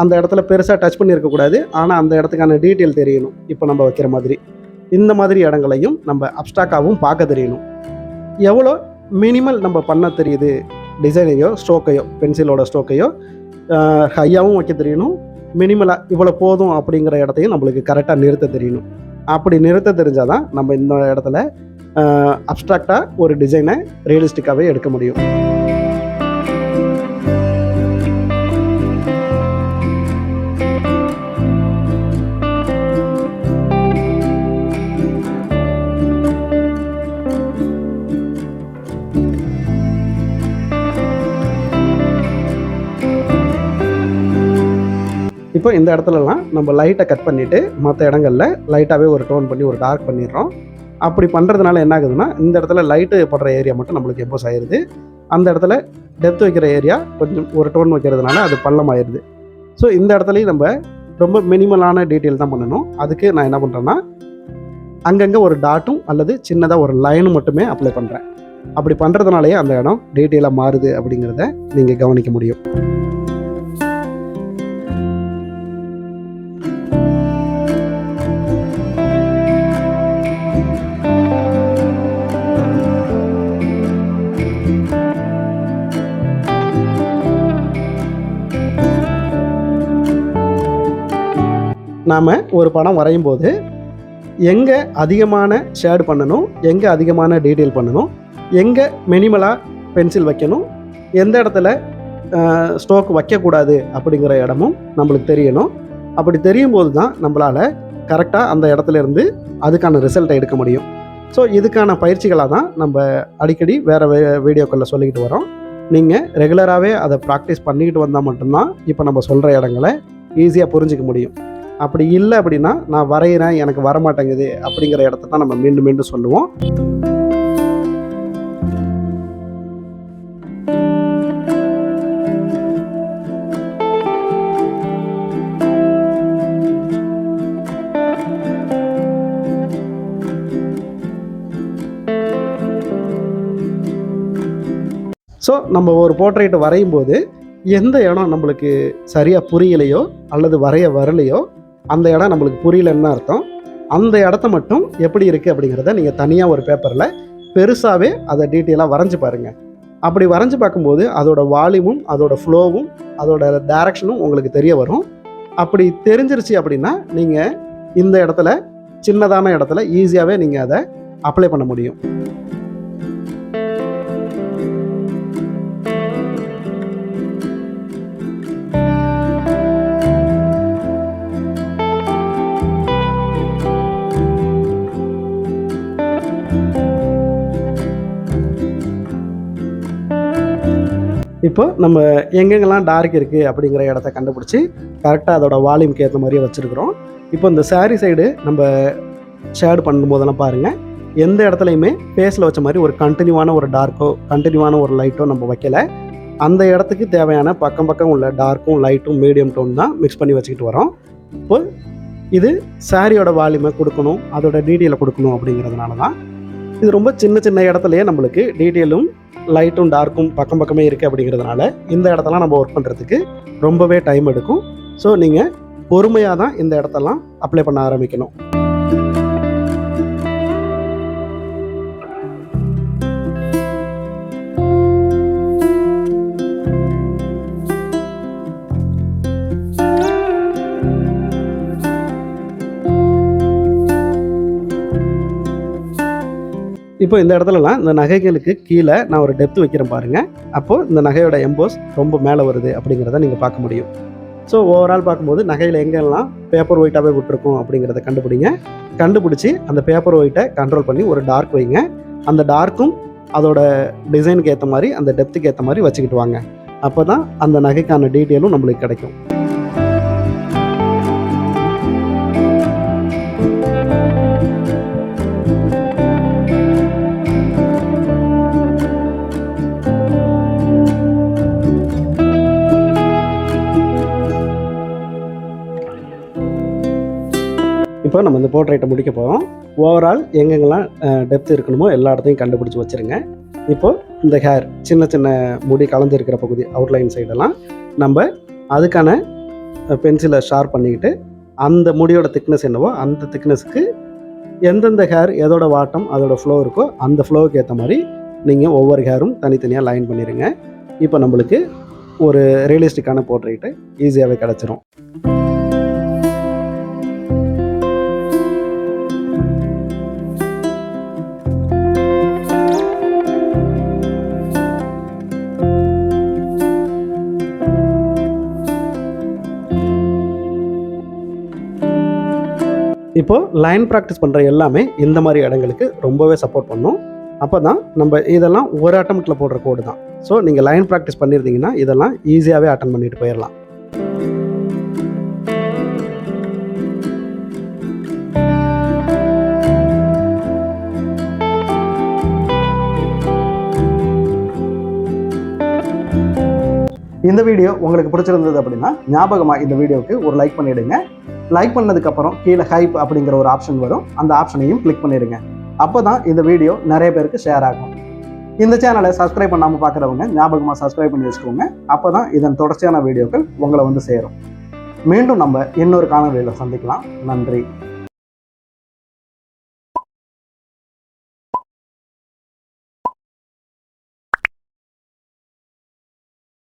அந்த இடத்துல பெருசாக டச் பண்ணி இருக்கக்கூடாது, ஆனால் அந்த இடத்துக்கான டீட்டெயில் தெரியணும். இப்போ நம்ம வைக்கிற மாதிரி இந்த மாதிரி இடங்களையும் நம்ம அப்ஸ்ட்ராக்டாகவும் பார்க்க தெரியணும். எவ்வளோ மினிமல் நம்ம பண்ண தெரியுது, டிசைனையோ ஸ்ட்ரோக்கையோ, பென்சிலோட ஸ்ட்ரோக்கையோ ஹையாகவும் வைக்க தெரியணும், மினிமலாக இவ்வளோ போதும் அப்படிங்கிற இடத்தையும் நம்மளுக்கு கரெக்டாக நிறுத்த தெரியணும். அப்படி நிறுத்த தெரிஞ்சால் தான் நம்ம இந்த இடத்துல அப்ஸ்ட்ராக்டாக ஒரு டிசைனை ரியலிஸ்டிக்காகவே எடுக்க முடியும். இப்போ இந்த இடத்துலலாம் நம்ம லைட்டை கட் பண்ணிவிட்டு மற்ற இடங்களில் லைட்டாகவே ஒரு டோன் பண்ணி ஒரு டார்க் பண்ணிடுறோம். அப்படி பண்ணுறதுனால என்ன ஆகுதுன்னா, இந்த இடத்துல லைட்டு படுற ஏரியா மட்டும் நம்மளுக்கு எம்போஸ் ஆயிடுது. அந்த இடத்துல டெப்த் வைக்கிற ஏரியா கொஞ்சம் ஒரு டோன் வைக்கிறதுனால அது பள்ளம் ஆயிடுது. ஸோ இந்த இடத்துலையும் நம்ம ரொம்ப மினிமலான டீட்டெயில் தான் பண்ணணும். அதுக்கு நான் என்ன பண்ணுறேன்னா, அங்கங்கே ஒரு டாட்டும் அல்லது சின்னதாக ஒரு லைனும் மட்டுமே அப்ளை பண்ணுறேன். அப்படி பண்ணுறதுனாலேயே அந்த இடம் டீட்டெயிலாக மாறுது அப்படிங்கிறத நீங்கள் கவனிக்க முடியும். நாம் ஒரு படம் வரையும் போது எங்கே அதிகமான ஷேடு பண்ணணும், எங்கே அதிகமான டீட்டெயில் பண்ணணும், எங்கே மினிமலாக பென்சில் வைக்கணும், எந்த இடத்துல ஸ்ட்ரோக் வைக்கக்கூடாது அப்படிங்கிற இடமும் நம்மளுக்கு தெரியணும். அப்படி தெரியும் போது தான் நம்மளால் கரெக்டாக அந்த இடத்துல இருந்து அதுக்கான ரிசல்ட்டை எடுக்க முடியும். ஸோ இதுக்கான பயிற்சிகளாக தான் நம்ம அடிக்கடி வேறு வீடியோக்களில் சொல்லிக்கிட்டு வரோம். நீங்கள் ரெகுலராகவே அதை ப்ராக்டிஸ் பண்ணிக்கிட்டு வந்தால் மட்டும்தான் இப்போ நம்ம சொல்கிற இடங்களை ஈஸியாக புரிஞ்சிக்க முடியும். அப்படி இல்லை அப்படின்னா, நான் வரைகிறேன் எனக்கு வரமாட்டேங்குது அப்படிங்கிற இடத்த தான் நம்ம மீண்டும் மீண்டும் சொல்லுவோம். ஸோ நம்ம ஒரு போர்ட்ரேட் வரையும் போது எந்த இடம் நம்மளுக்கு சரியாக புரியலையோ அல்லது வரைய வரலையோ, அந்த இடம் நம்மளுக்கு புரியலன்னு அர்த்தம். அந்த இடத்த மட்டும் எப்படி இருக்குது அப்படிங்கிறத நீங்கள் தனியாக ஒரு பேப்பரில் பெருசாகவே அதை டீட்டெயிலாக வரைஞ்சி பாருங்கள். அப்படி வரைஞ்சி பார்க்கும்போது அதோட வால்யூமும் அதோட ஃப்ளோவும் அதோட டைரக்ஷனும் உங்களுக்கு தெரிய வரும். அப்படி தெரிஞ்சிருச்சு அப்படின்னா நீங்கள் இந்த இடத்துல சின்னதான இடத்துல ஈஸியாகவே நீங்கள் அதை அப்ளை பண்ண முடியும். இப்போ நம்ம எங்கெங்கெல்லாம் டார்க் இருக்குது அப்படிங்கிற இடத்த கண்டுபிடிச்சி கரெக்டாக அதோட வால்யூம்க்கு ஏற்ற மாதிரியே வச்சுருக்குறோம். இப்போ இந்த சாரீ சைடு நம்ம ஷேடு பண்ணும்போதெல்லாம் பாருங்கள், எந்த இடத்துலையுமே ஃபேஸில் வச்ச மாதிரி ஒரு கண்டினியூவான ஒரு டார்க்கோ கண்டினியூவான ஒரு லைட்டோ நம்ம வைக்கலை. அந்த இடத்துக்கு தேவையான பக்கம் பக்கம் உள்ள டார்க்கும் லைட்டும் மீடியம் டோன் தான் மிக்ஸ் பண்ணி வச்சுக்கிட்டு வரோம். இப்போ இது சாரியோட வால்யூமை கொடுக்கணும், அதோட டீட்டெயிலை கொடுக்கணும் அப்படிங்கிறதுனால தான். இது ரொம்ப சின்ன சின்ன இடத்துலையே நம்மளுக்கு டீட்டெயிலும் லைட்டும் டார்க்கும் பக்கம் பக்கமே இருக்குது அப்படிங்கிறதுனால இந்த இடத்தெல்லாம் நம்ம ஒர்க் பண்ணுறதுக்கு ரொம்பவே டைம் எடுக்கும். ஸோ நீங்கள் பொறுமையாக தான் இந்த இடத்தெல்லாம் அப்ளை பண்ண ஆரம்பிக்கணும். இப்போ இந்த இடத்துலலாம் இந்த நகைகளுக்கு கீழே நான் ஒரு டெப்த் வைக்கிறேன் பாருங்கள். அப்போது இந்த நகையோட எம்போஸ் ரொம்ப மேலே வருது அப்படிங்கிறத நீங்கள் பார்க்க முடியும். ஸோ ஓவரால் பார்க்கும்போது நகையில் எங்கெல்லாம் பேப்பர் ஒயிட்டாகவே விட்டுருக்கும் அப்படிங்கிறத கண்டுபிடிச்சி அந்த பேப்பர் ஒயிட்டை கண்ட்ரோல் பண்ணி ஒரு டார்க் வைங்க. அந்த டார்க்கும் அதோட டிசைனுக்கு ஏற்ற மாதிரி அந்த டெப்த்துக்கு ஏற்ற மாதிரி வச்சுக்கிட்டு வாங்க. அப்போ தான் அந்த நகைக்கான டீட்டெயிலும் நம்மளுக்கு கிடைக்கும். இப்போ நம்ம இந்த போர்ட்ரேட்டை முடிக்க போகிறோம். ஓவரால் எங்கெங்கெல்லாம் டெப்த் இருக்கணுமோ எல்லா இடத்தையும் கண்டுபிடிச்சி வச்சுருங்க. இப்போது இந்த ஹேர் சின்ன சின்ன முடி கலந்துருக்கிற பகுதி அவுட்லைன் சைடெல்லாம் நம்ம அதுக்கான பென்சிலை ஷார்ப் பண்ணிக்கிட்டு அந்த முடியோட திக்னஸ் என்னவோ அந்த திக்னஸுக்கு எந்தெந்த ஹேர் எதோட வாட்டம் அதோட ஃப்ளோ இருக்கோ அந்த ஃப்ளோவுக்கு ஏற்ற மாதிரி நீங்கள் ஒவ்வொரு ஹேரும் தனித்தனியாக லைன் பண்ணிடுங்க. இப்போ நம்மளுக்கு ஒரு ரியலிஸ்டிக்கான போர்ட்ரைட்டு ஈஸியாகவே கிடச்சிரும். இப்போது லைன் ப்ராக்டிஸ் பண்ணுற எல்லாமே இந்த மாதிரி இடங்களுக்கு ரொம்பவே சப்போர்ட் பண்ணும். அப்போ தான் நம்ம இதெல்லாம் ஒரு அட்டம்ப்டில் போடுற கோடு தான். ஸோ நீங்கள் லைன் ப்ராக்டிஸ் பண்ணியிருந்தீங்கன்னா இதெல்லாம் ஈஸியாகவே அட்டன் பண்ணிட்டு போயிடலாம். இந்த வீடியோ உங்களுக்கு பிடிச்சிருந்தது அப்படின்னா ஞாபகமாக இந்த வீடியோவுக்கு ஒரு லைக் பண்ணிவிடுங்க. லைக் பண்ணதுக்கப்புறம் கீழே ஹைப் அப்படிங்கிற ஒரு ஆப்ஷன் வரும், அந்த ஆப்ஷனையும் கிளிக் பண்ணிடுங்க. அப்போ தான் இந்த வீடியோ நிறைய பேருக்கு ஷேர் ஆகும். இந்த சேனலை சப்ஸ்கிரைப் பண்ணாமல் பார்க்குறவங்க ஞாபகமாக சப்ஸ்கிரைப் பண்ணி வச்சுக்கோங்க. அப்போ தான் இதன் தொடர்ச்சியான வீடியோக்கள் உங்களை வந்து சேரும். மீண்டும் நம்ம இன்னொரு காணொளியில் சந்திக்கலாம். நன்றி.